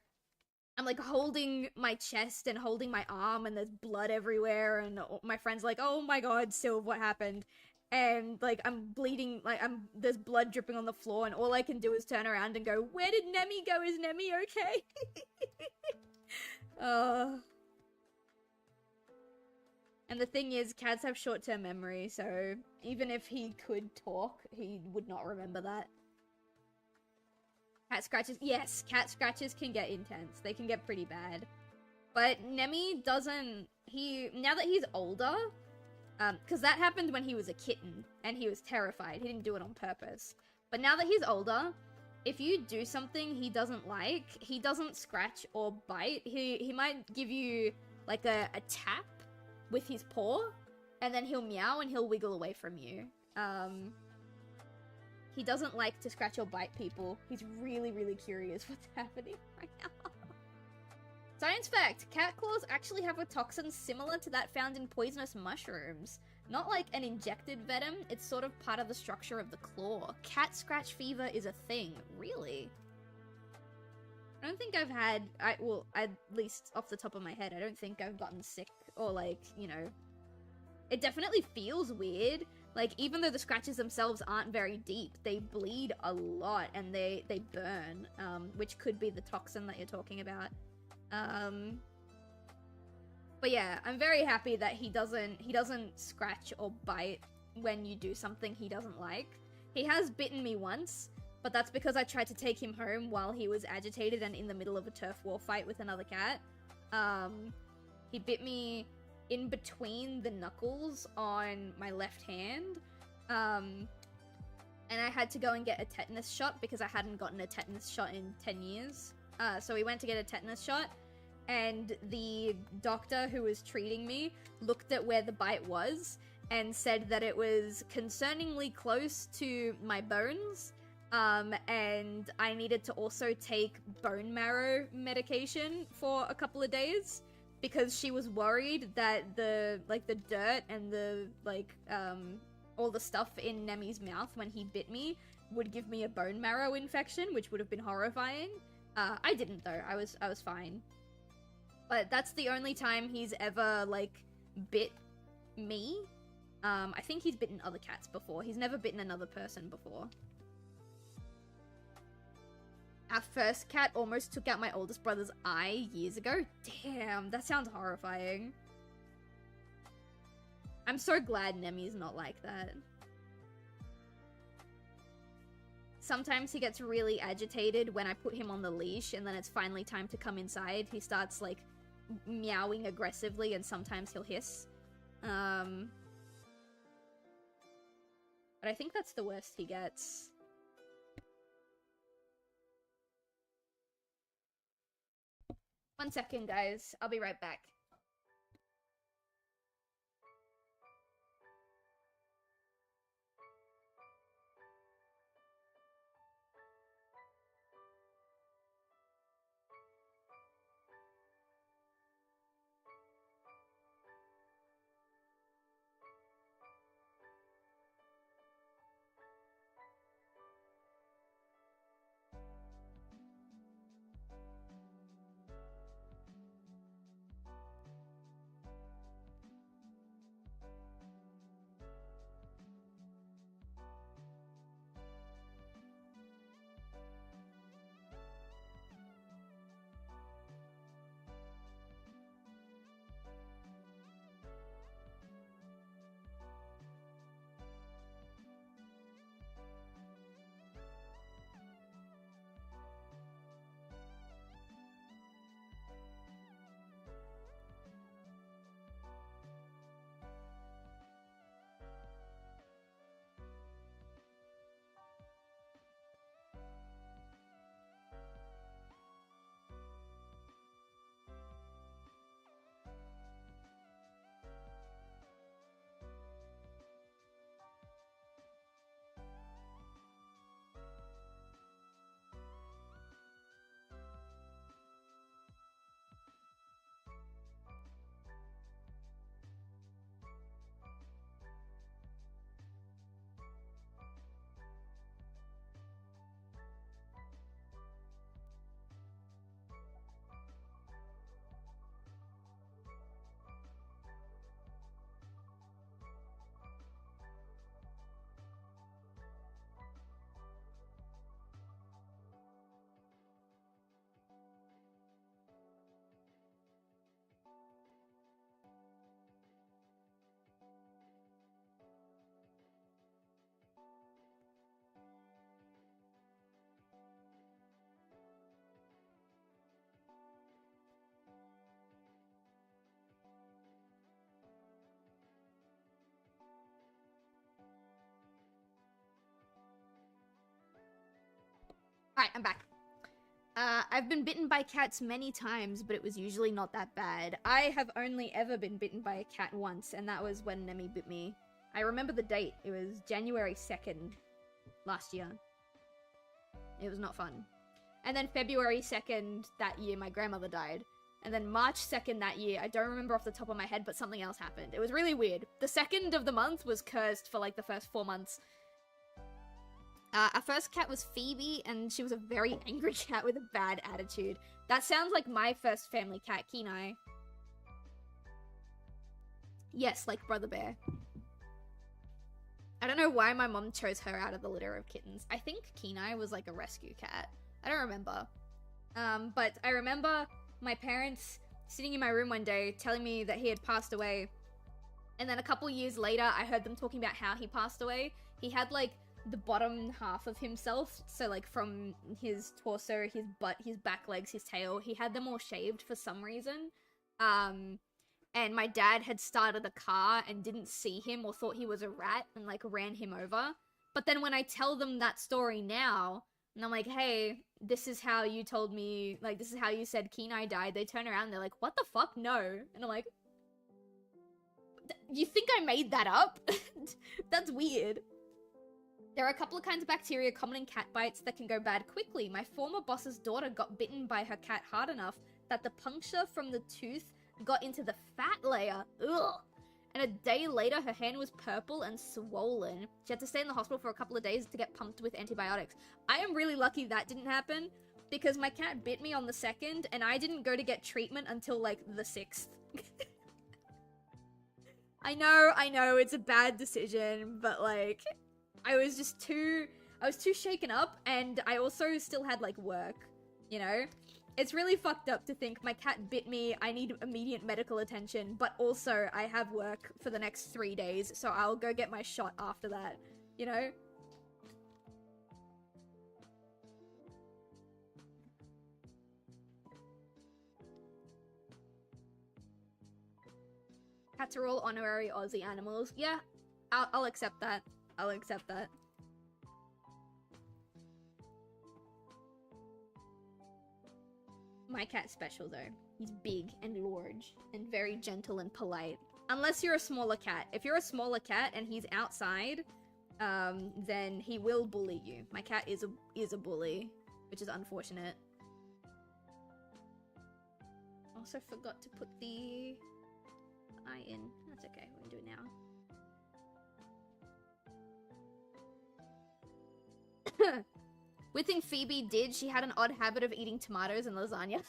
I'm, like, holding my chest and holding my arm, and there's blood everywhere, and my friend's like, oh my god, Silv, what happened? And, like, I'm bleeding, like, there's blood dripping on the floor, and all I can do is turn around and go, where did Nemi go? Is Nemi okay? And the thing is, cats have short-term memory, so even if he could talk, he would not remember that. Cat scratches, yes, cat scratches can get intense. They can get pretty bad. But Nemi doesn't, now that he's older, because that happened when he was a kitten, and he was terrified. He didn't do it on purpose. But now that he's older, if you do something he doesn't like, he doesn't scratch or bite. He might give you, like, a tap with his paw, and then he'll meow and he'll wiggle away from you. He doesn't like to scratch or bite people. He's really, really curious what's happening right now. Science fact! Cat claws actually have a toxin similar to that found in poisonous mushrooms. Not like an injected venom, it's sort of part of the structure of the claw. Cat scratch fever is a thing. Really? I don't think I've had, well, at least off the top of my head, I don't think I've gotten sick or, like, you know, it definitely feels weird. Like, even though the scratches themselves aren't very deep, they bleed a lot and they burn, which could be the toxin that you're talking about. But yeah, I'm very happy that he doesn't scratch or bite when you do something he doesn't like. He has bitten me once, but that's because I tried to take him home while he was agitated and in the middle of a turf war fight with another cat. He bit me in between the knuckles on my left hand, and I had to go and get a tetanus shot because I hadn't gotten a tetanus shot in 10 years. So we went to get a tetanus shot, and the doctor who was treating me looked at where the bite was and said that it was concerningly close to my bones, and I needed to also take bone marrow medication for a couple of days because she was worried that the dirt and the, all the stuff in Nemi's mouth when he bit me would give me a bone marrow infection, which would have been horrifying. I didn't though, I was fine. But that's the only time he's ever, bit me. I think he's bitten other cats before. He's never bitten another person before. Our first cat almost took out my oldest brother's eye years ago. Damn, that sounds horrifying. I'm so glad Nemi's not like that. Sometimes he gets really agitated when I put him on the leash and then it's finally time to come inside. He starts, meowing aggressively and sometimes he'll hiss. But I think that's the worst he gets. 1 second, guys. I'll be right back. Alright, I'm back. I've been bitten by cats many times, but it was usually not that bad. I have only ever been bitten by a cat once, and that was when Nemi bit me. I remember the date. It was January 2nd last year. It was not fun. And then February 2nd that year, my grandmother died. And then March 2nd that year, I don't remember off the top of my head, but something else happened. It was really weird. The 2nd of the month was cursed for like the first 4 months. Our first cat was Phoebe, and she was a very angry cat with a bad attitude. That sounds like my first family cat, Kenai. Yes, like Brother Bear. I don't know why my mom chose her out of the litter of kittens. I think Kenai was like a rescue cat. I don't remember. But I remember my parents sitting in my room one day telling me that he had passed away. And then a couple years later, I heard them talking about how he passed away. He had like the bottom half of himself, so like from his torso, his butt, his back legs, his tail, he had them all shaved for some reason. And my dad had started a car and didn't see him or thought he was a rat and like ran him over. But then when I tell them that story now, and I'm like, hey, this is how you told me, like, this is how you said Kenai died, they turn around and they're like, what the fuck? No. And I'm like, you think I made that up? That's weird. There are a couple of kinds of bacteria common in cat bites that can go bad quickly. My former boss's daughter got bitten by her cat hard enough that the puncture from the tooth got into the fat layer. Ugh. And a day later, her hand was purple and swollen. She had to stay in the hospital for a couple of days to get pumped with antibiotics. I am really lucky that didn't happen, because my cat bit me on the 2nd, and I didn't go to get treatment until, like, the 6th. I know, it's a bad decision, but, like, I was too shaken up, and I also still had, like, work, you know? It's really fucked up to think my cat bit me, I need immediate medical attention, but also I have work for the next 3 days, so I'll go get my shot after that, you know? Cats are all honorary Aussie animals. Yeah, I'll accept that. I'll accept that. My cat's special, though. He's big and large and very gentle and polite. Unless you're a smaller cat. If you're a smaller cat and he's outside, then he will bully you. My cat is a bully, which is unfortunate. Also forgot to put the eye in. That's okay, we can do it now. Weird thing Phoebe did, she had an odd habit of eating tomatoes and lasagna.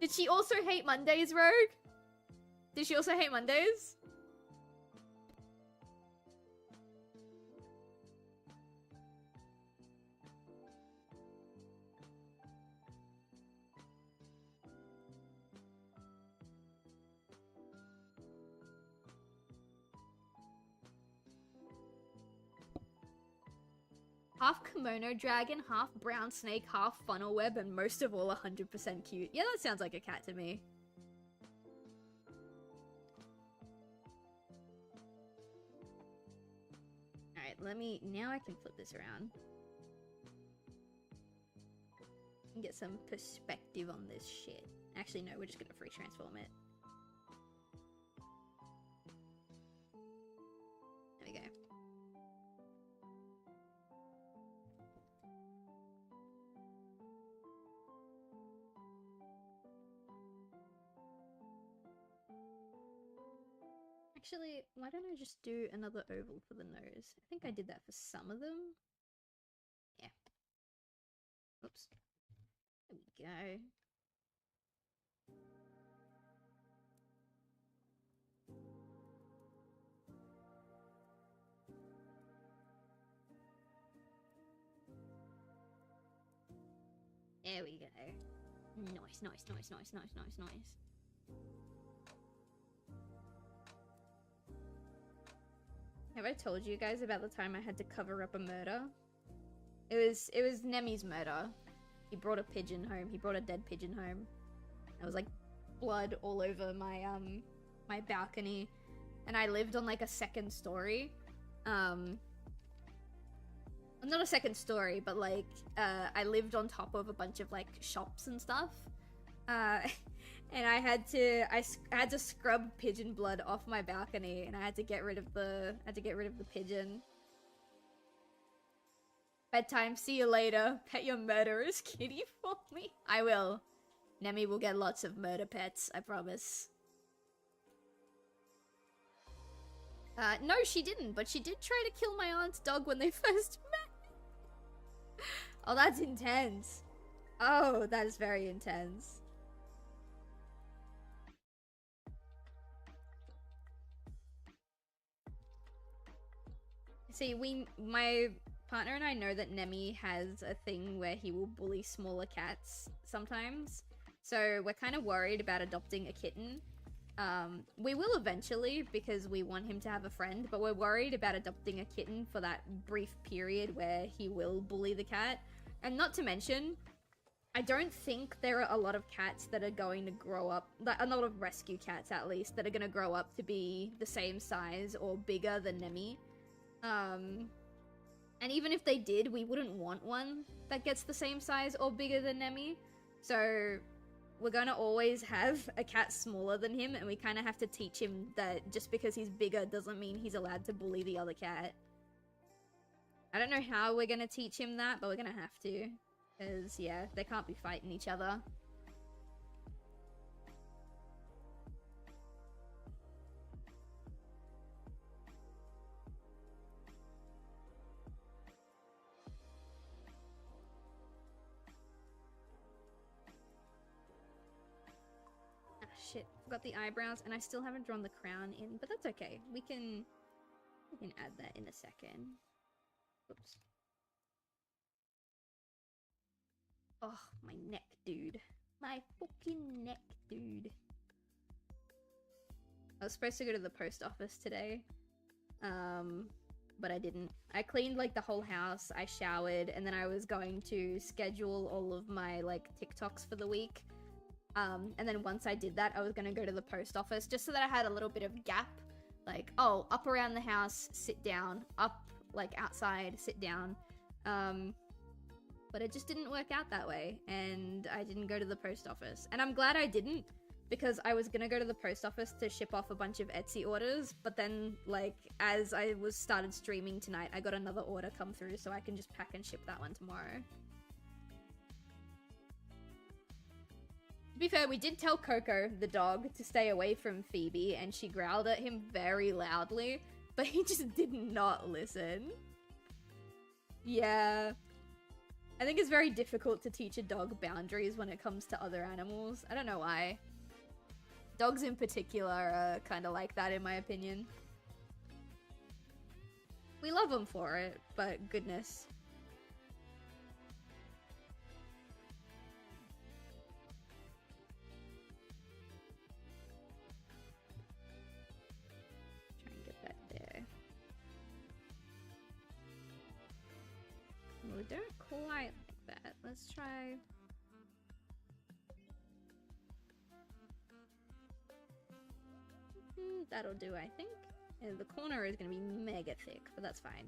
Did she also hate Mondays, Rogue? Did she also hate Mondays? Half kimono dragon, half brown snake, half funnel web, and most of all 100% cute. Yeah, that sounds like a cat to me. Alright, now I can flip this around. And get some perspective on this shit. Actually, no, we're just gonna free transform it. There we go. Actually, why don't I just do another oval for the nose? I think I did that for some of them. Yeah. Oops. There we go. There we go. Nice, nice, nice, nice, nice, nice, nice. Have I told you guys about the time I had to cover up a murder? It was Nemi's murder. He brought a pigeon home. He brought a dead pigeon home. There was like blood all over my my balcony, and I lived on like a second story. Not a second story, but like I lived on top of a bunch of like shops and stuff. And I had to scrub pigeon blood off my balcony, and I had to get rid of the pigeon. Bedtime, see you later. Pet your murderous kitty for me. I will. Nemi will get lots of murder pets, I promise. No, she didn't, but she did try to kill my aunt's dog when they first met. Oh, that's intense. Oh, that is very intense. See, my partner and I know that Nemi has a thing where he will bully smaller cats sometimes. So we're kind of worried about adopting a kitten. We will eventually because we want him to have a friend, but we're worried about adopting a kitten for that brief period where he will bully the cat. And not to mention, I don't think there are a lot of cats that are going to grow up, a lot of rescue cats at least, that are going to grow up to be the same size or bigger than Nemi. And even if they did, we wouldn't want one that gets the same size or bigger than Nemi. So we're gonna always have a cat smaller than him, and we kind of have to teach him that just because he's bigger doesn't mean he's allowed to bully the other cat. I don't know how we're gonna teach him that, but we're gonna have to. Because, yeah, they can't be fighting each other. Shit, forgot the eyebrows, and I still haven't drawn the crown in, but that's okay. We can add that in a second. Oops. Oh, my neck, dude. My fucking neck, dude. I was supposed to go to the post office today, but I didn't. I cleaned, like, the whole house, I showered, and then I was going to schedule all of my, like, TikToks for the week. And then once I did that, I was gonna go to the post office just so that I had a little bit of gap. Like, oh, up around the house, sit down. Up, like, outside, sit down. but it just didn't work out that way, and I didn't go to the post office. And I'm glad I didn't, because I was gonna go to the post office to ship off a bunch of Etsy orders, but then, like, as I started streaming tonight, I got another order come through, so I can just pack and ship that one tomorrow. To be fair, we did tell Coco, the dog, to stay away from Phoebe, and she growled at him very loudly, but he just did not listen. Yeah. I think it's very difficult to teach a dog boundaries when it comes to other animals. I don't know why. Dogs in particular are kind of like that, in my opinion. We love them for it, but goodness. Try and get that there. We don't quite like that. Let's try... That'll do, I think. And the corner is going to be mega thick, but that's fine.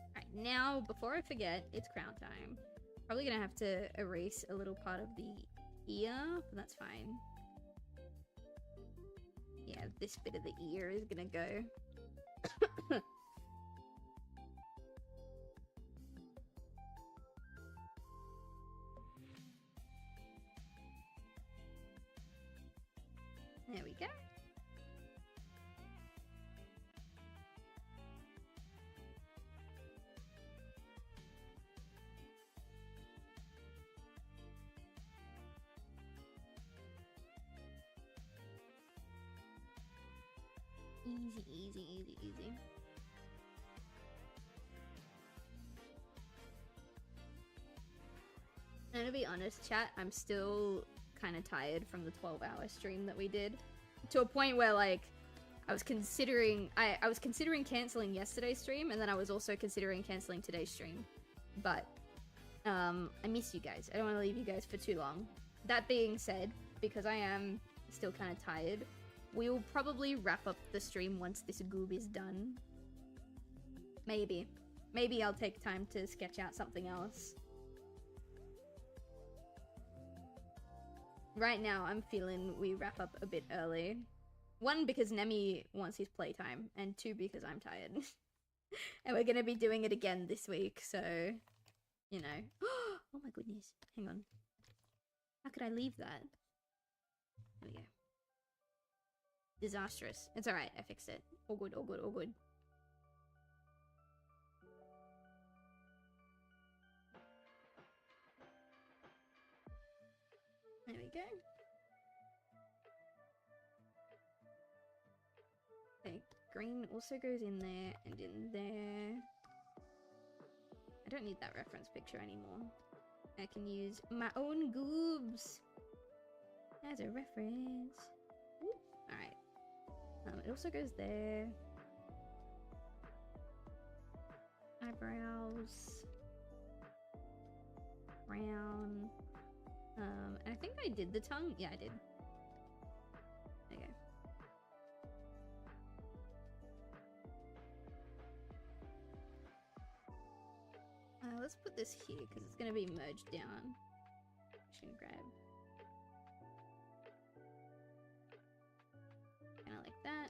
Alright, now, before I forget, it's crown time. Probably going to have to erase a little part of the ear, but that's fine. Yeah, this bit of the ear is going to go. There we go. Easy, easy, easy, easy. And to be honest, chat, I'm still kind of tired from the 12-hour stream that we did, to a point where, like, I was considering canceling yesterday's stream, and then I was also considering canceling today's stream. But I miss you guys. I don't want to leave you guys for too long. That being said, because I am still kind of tired, we will probably wrap up the stream once this goob is done. Maybe I'll take time to sketch out something else. Right now, I'm feeling we wrap up a bit early. One, because Nemi wants his playtime, and two, because I'm tired. And we're gonna be doing it again this week, so, you know. Oh my goodness. Hang on. How could I leave that? There we go. Disastrous. It's alright, I fixed it. All good, all good, all good. There we go. Okay, green also goes in there and in there. I don't need that reference picture anymore. I can use my own goobs as a reference. Alright. It also goes there. Eyebrows. Brown. And I think I did the tongue. Yeah, I did. Okay. Let's put this here because it's going to be merged down. Just gonna grab. Kind of like that.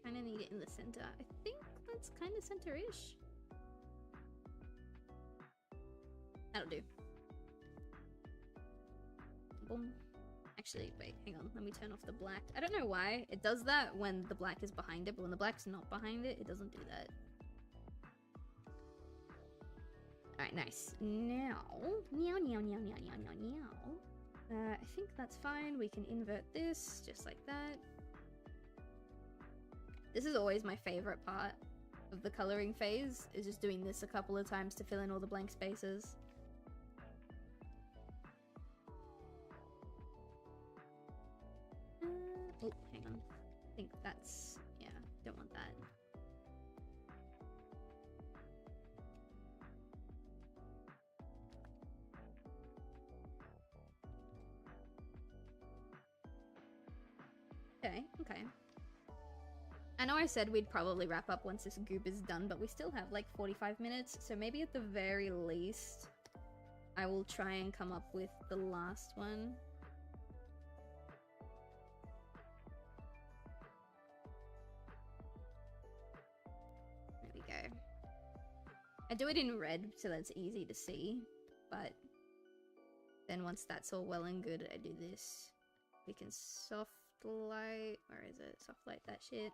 Kind of need it in the center. I think that's kind of center-ish. That'll do. Boom. Actually, wait, hang on. Let me turn off the black. I don't know why it does that when the black is behind it, but when the black's not behind it, it doesn't do that. Alright, nice. Now, meow, meow, meow, meow, meow, meow, meow. I think that's fine. We can invert this just like that. This is always my favorite part of the coloring phase, is just doing this a couple of times to fill in all the blank spaces. Oh, hang on. I think that's... yeah, don't want that. Okay. I know I said we'd probably wrap up once this goob is done, but we still have like 45 minutes, so maybe at the very least I will try and come up with the last one. There we go. I do it in red so that's easy to see, but then once that's all well and good, I do this. We can soft light, where is it? Soft light that shit.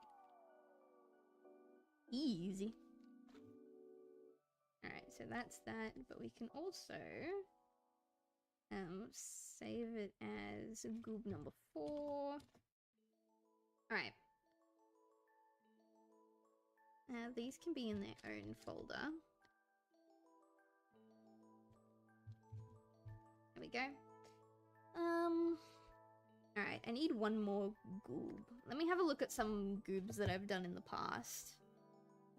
Easy. Alright, so that's that, but we can also save it as goob number 4. Alright. These can be in their own folder. There we go. Alright, I need one more goob. Let me have a look at some goobs that I've done in the past.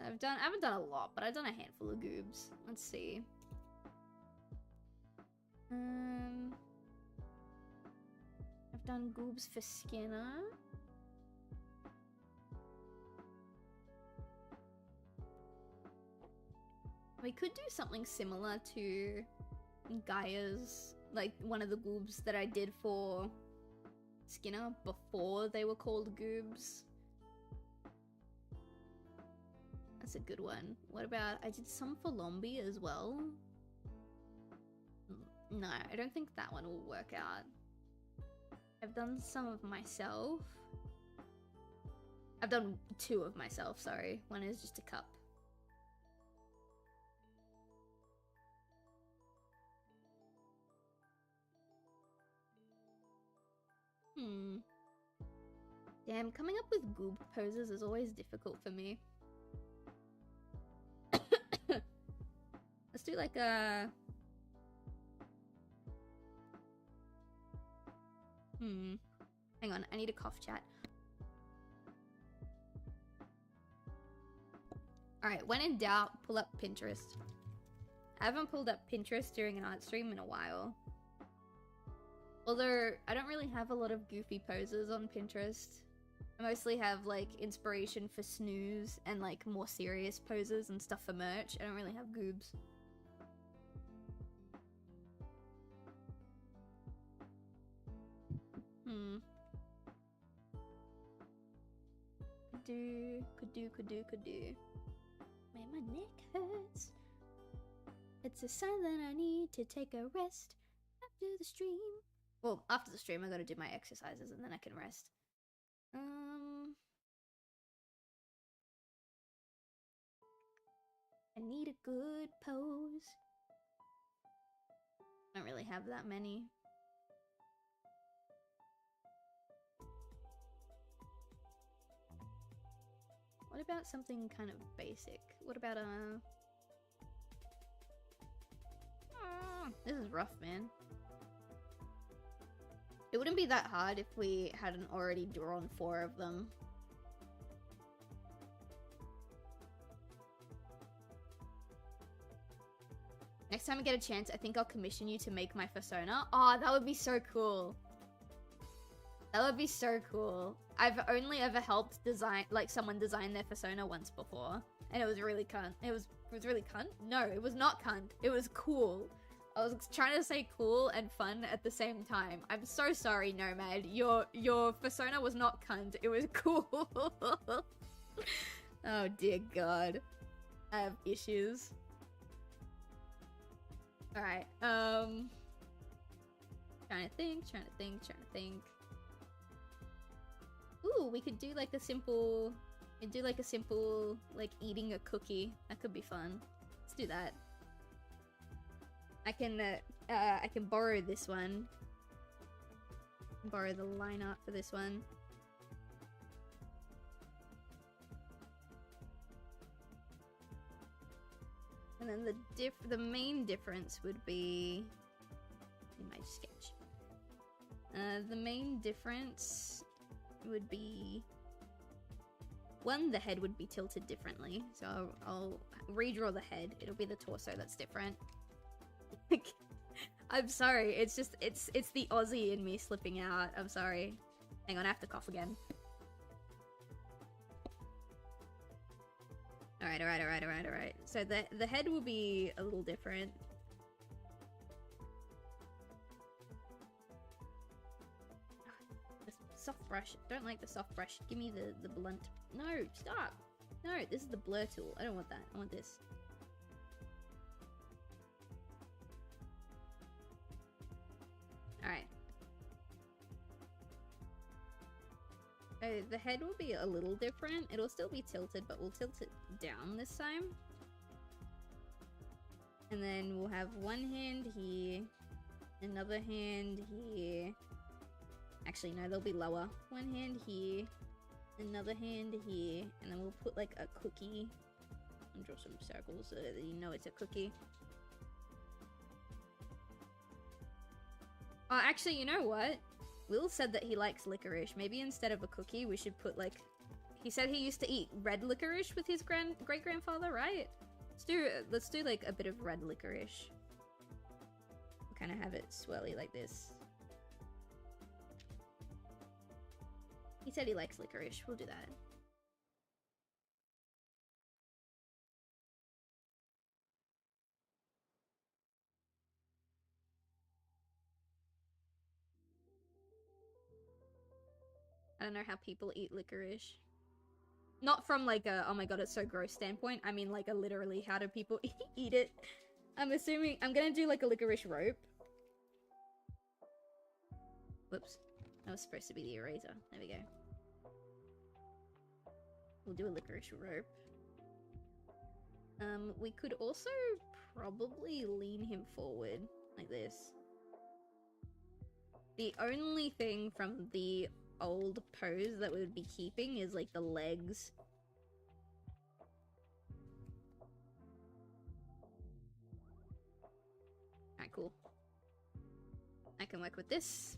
I haven't done a lot, but I've done a handful of goobs. Let's see. I've done goobs for Skinner. We could do something similar to Gaia's, like one of the goobs that I did for Skinner before they were called goobs. That's a good one. What about, I did some for Lombi as well. No, I don't think that one will work out. I've done some of myself. I've done 2 of myself, sorry. One is just a cup. Damn, coming up with goob poses is always difficult for me. Let's do like a... Hang on, I need a cough chat. Alright, when in doubt, pull up Pinterest. I haven't pulled up Pinterest during an art stream in a while. Although, I don't really have a lot of goofy poses on Pinterest. I mostly have, like, inspiration for snooze and, like, more serious poses and stuff for merch. I don't really have goobs. Could do. Man, my neck hurts. It's a sign that I need to take a rest after the stream. Well, after the stream, I gotta do my exercises and then I can rest. I need a good pose. I don't really have that many. What about something kind of basic? What about this is rough, man. It wouldn't be that hard if we hadn't already drawn 4 of them. Next time I get a chance, I think I'll commission you to make my persona. Oh, that would be so cool. That would be so cool. I've only ever helped design, like, someone design their persona once before. And it was really cunt. It was really cunt? No, it was not cunt. It was cool. I was trying to say cool and fun at the same time. I'm so sorry, Nomad. Your persona was not cunt. It was cool. Oh, dear God. I have issues. Alright, trying to think. Ooh, we could do like a simple, like eating a cookie. That could be fun. Let's do that. I can borrow this one. Borrow the line art for this one. And then the main difference would be in my sketch. The main difference would be, one, the head would be tilted differently. So I'll redraw the head. It'll be the torso that's different. I'm sorry. It's just it's the Aussie in me slipping out. I'm sorry. Hang on, I have to cough again. Alright, alright, alright, alright, alright. So the head will be a little different. The soft brush. Don't like the soft brush. Give me the blunt. No, stop. No, this is the blur tool. I don't want that. I want this. Alright. The head will be a little different. It'll still be tilted, but we'll tilt it down this time. And then we'll have one hand here, another hand here. Actually, no, they'll be lower. One hand here, another hand here, and then we'll put like a cookie and draw some circles so that you know it's a cookie. Oh, actually, you know what? Will said that he likes licorice. Maybe instead of a cookie, we should put like... He said he used to eat red licorice with his great-grandfather, right? Let's do like a bit of red licorice. Kind of have it swirly like this. He said he likes licorice. We'll do that. I don't know how people eat licorice. Not from like a, oh my god, it's so gross standpoint. I mean like a literally, how do people eat it? I'm assuming, I'm gonna do like a licorice rope. Whoops. That was supposed to be the eraser. There we go. We'll do a licorice rope. We could also probably lean him forward like this. The only thing from the old pose that we would be keeping is like the legs. Alright, cool. I can work with this.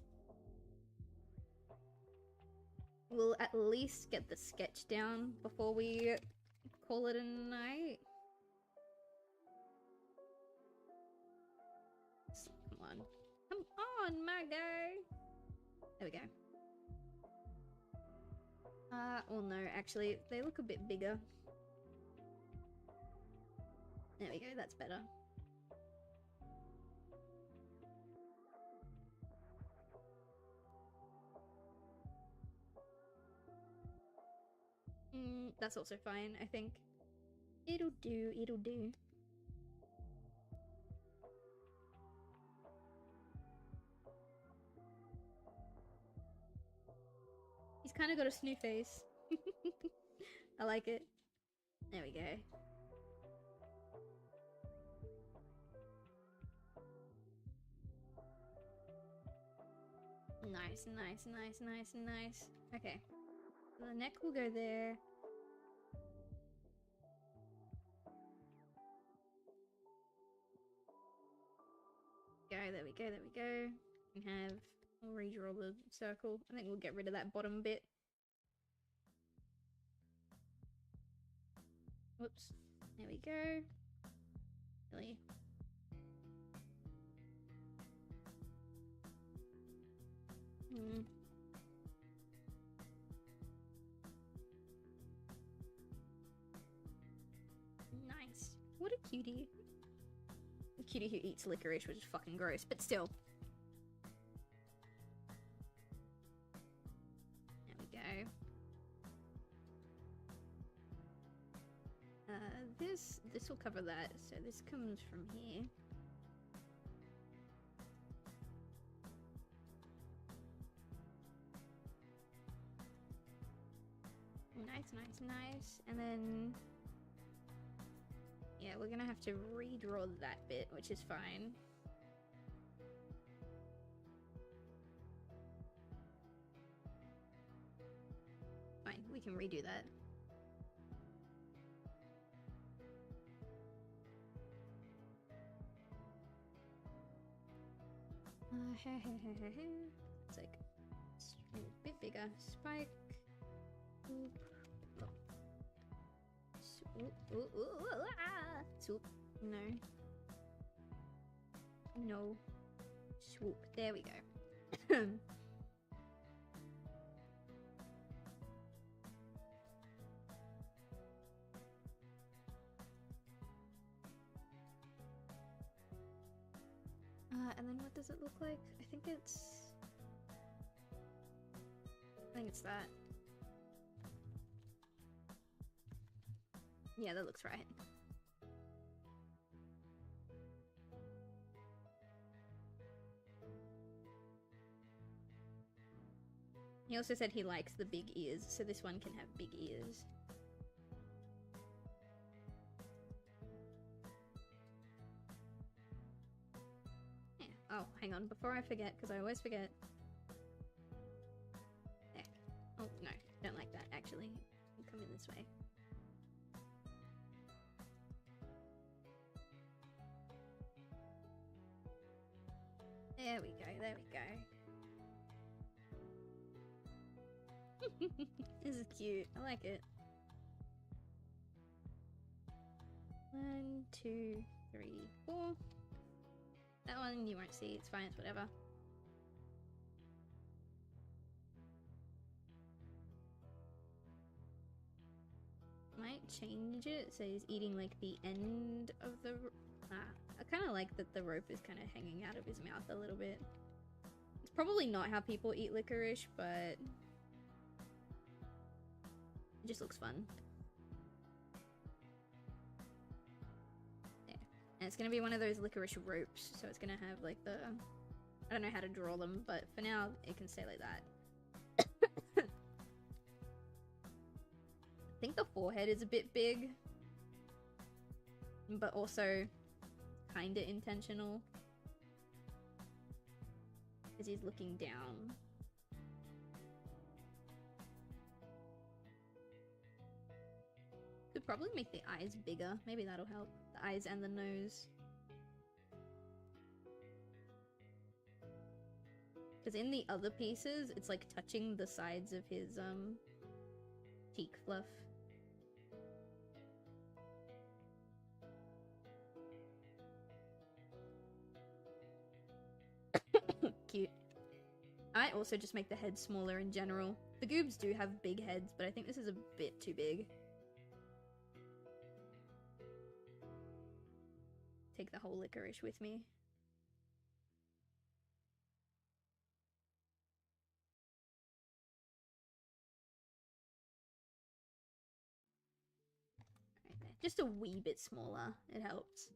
We'll at least get the sketch down before we call it a night. Come on. Come on, my guy! There we go. Well no, actually, they look a bit bigger. There we go, that's better. That's also fine, I think. It'll do, it'll do. He's kind of got a snoo face. I like it. There we go. Nice, nice, nice, nice, nice. Okay. So the neck will go there. There we go, there we go. We have... I'll redraw the circle. I think we'll get rid of that bottom bit. Whoops. There we go. Really. Nice. What a cutie. A cutie who eats licorice, which is fucking gross, but still. There we go. This will cover that, so this comes from here. Nice, nice, nice. And then... yeah, we're gonna have to redraw that bit, which is fine. Fine, we can redo that. It's like a bit bigger. Spike. Swoop. Swoop. No. No. Swoop. There we go. And then what does it look like? I think it's that. Yeah, that looks right. He also said he likes the big ears, so this one can have big ears. Yeah. Oh, hang on, before I forget, because I always forget. There. Oh, no, don't like that, actually. You come in this way. There we go, there we go. This is cute. I like it. 1, 2, 3, 4. That one you won't see. It's fine. It's whatever. Might change it so he's eating like the end of the... I kind of like that the rope is kind of hanging out of his mouth a little bit. It's probably not how people eat licorice, but... it just looks fun. There. And it's gonna be one of those licorice ropes, so it's gonna have like the... I don't know how to draw them, but for now it can stay like that. I think the forehead is a bit big, but also kinda intentional. Because he's looking down. Could probably make the eyes bigger. Maybe that'll help. The eyes and the nose. Because in the other pieces, it's like touching the sides of his cheek fluff. Cute. I might also just make the head smaller in general. The Goobs do have big heads, but I think this is a bit too big. Take the whole licorice with me. Right there. Just a wee bit smaller. It helps.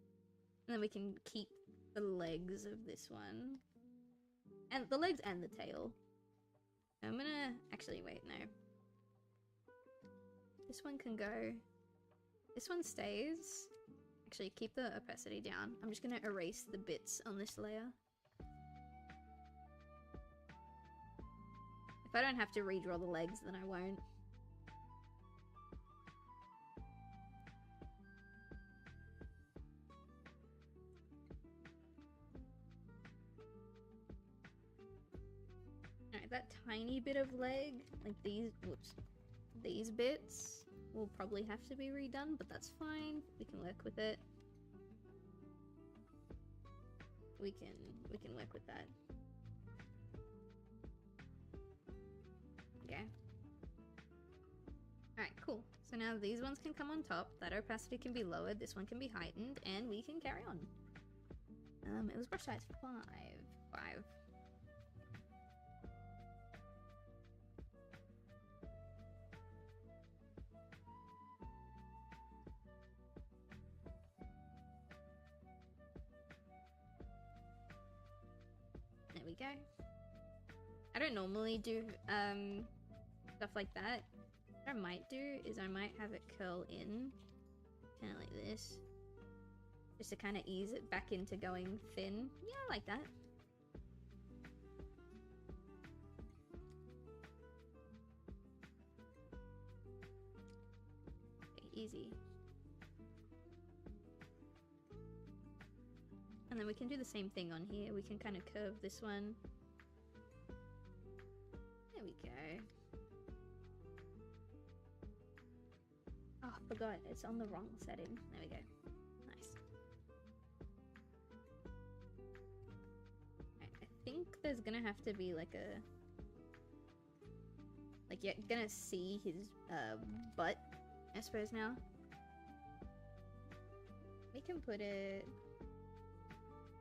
And then we can keep the legs of this one. And the legs and the tail. I'm gonna... actually, wait, no. This one can go... this one stays. Actually, keep the opacity down. I'm just gonna erase the bits on this layer. If I don't have to redraw the legs, then I won't. Alright, that tiny bit of leg, like these, whoops, these bits will probably have to be redone, but that's fine. We can work with it. We can work with that. Okay. Alright, cool. So now these ones can come on top, that opacity can be lowered, this one can be heightened, and we can carry on. It was brush size 5. There we go. I don't normally do stuff like that. What I might do is I might have it curl in, kind of like this, just to kind of ease it back into going thin. Yeah, I like that. Okay, easy. And then we can do the same thing on here. We can kind of curve this one. There we go. Oh, I forgot. It's on the wrong setting. There we go. Nice. Right, I think there's gonna have to be like a... like, you're gonna see his butt, I suppose now. We can put it...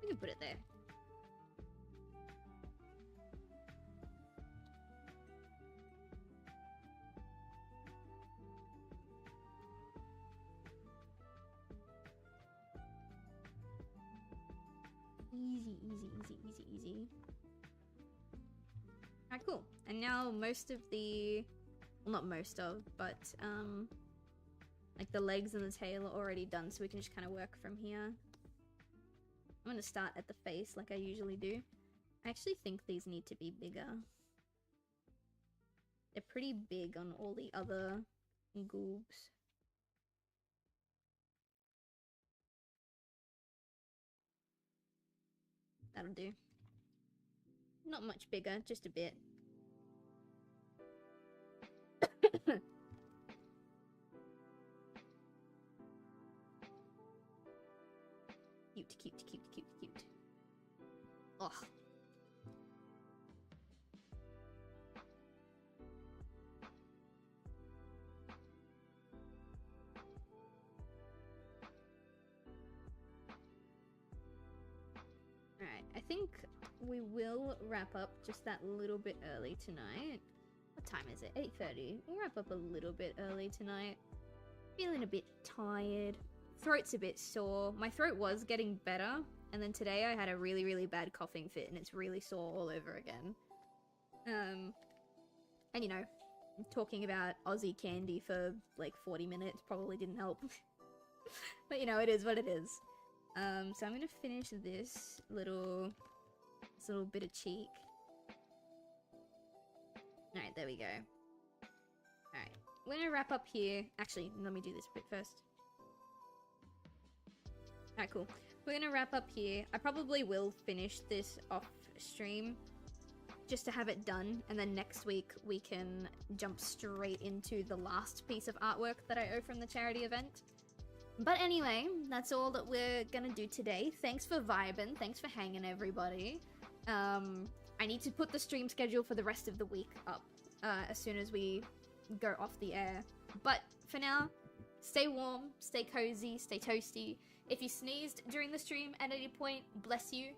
we can put it there. Easy, easy, easy, easy, easy. Alright, cool. And now most of the... Well, not most of, but, like the legs and the tail are already done, so we can just kind of work from here. I'm gonna start at the face like I usually do. I actually think these need to be bigger. They're pretty big on all the other goobs. That'll do. Not much bigger, just a bit. Cute, cute, cute, cute, cute. Ugh. Alright, I think we will wrap up just that little bit early tonight. What time is it? 8:30. We'll wrap up a little bit early tonight. Feeling a bit tired. Throat's a bit sore. My throat was getting better, and then today I had a really, really bad coughing fit, and it's really sore all over again. And you know, talking about Aussie candy for like 40 minutes probably didn't help. But you know, it is what it is. So I'm gonna finish this little bit of cheek. Alright, there we go. Alright, we're gonna wrap up here. Actually, let me do this bit first. Alright, cool. We're gonna wrap up here. I probably will finish this off stream just to have it done, and then next week we can jump straight into the last piece of artwork that I owe from the charity event. But anyway, that's all that we're gonna do today. Thanks for vibing. Thanks for hanging, everybody. I need to put the stream schedule for the rest of the week up as soon as we go off the air. But for now, stay warm, stay cozy, stay toasty. If you sneezed during the stream at any point, bless you.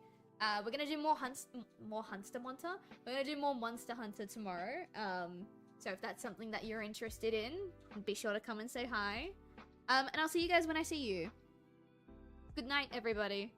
We're gonna do more Hunter Monster. We're gonna do more Monster Hunter tomorrow. So if that's something that you're interested in, be sure to come and say hi. And I'll see you guys when I see you. Good night, everybody.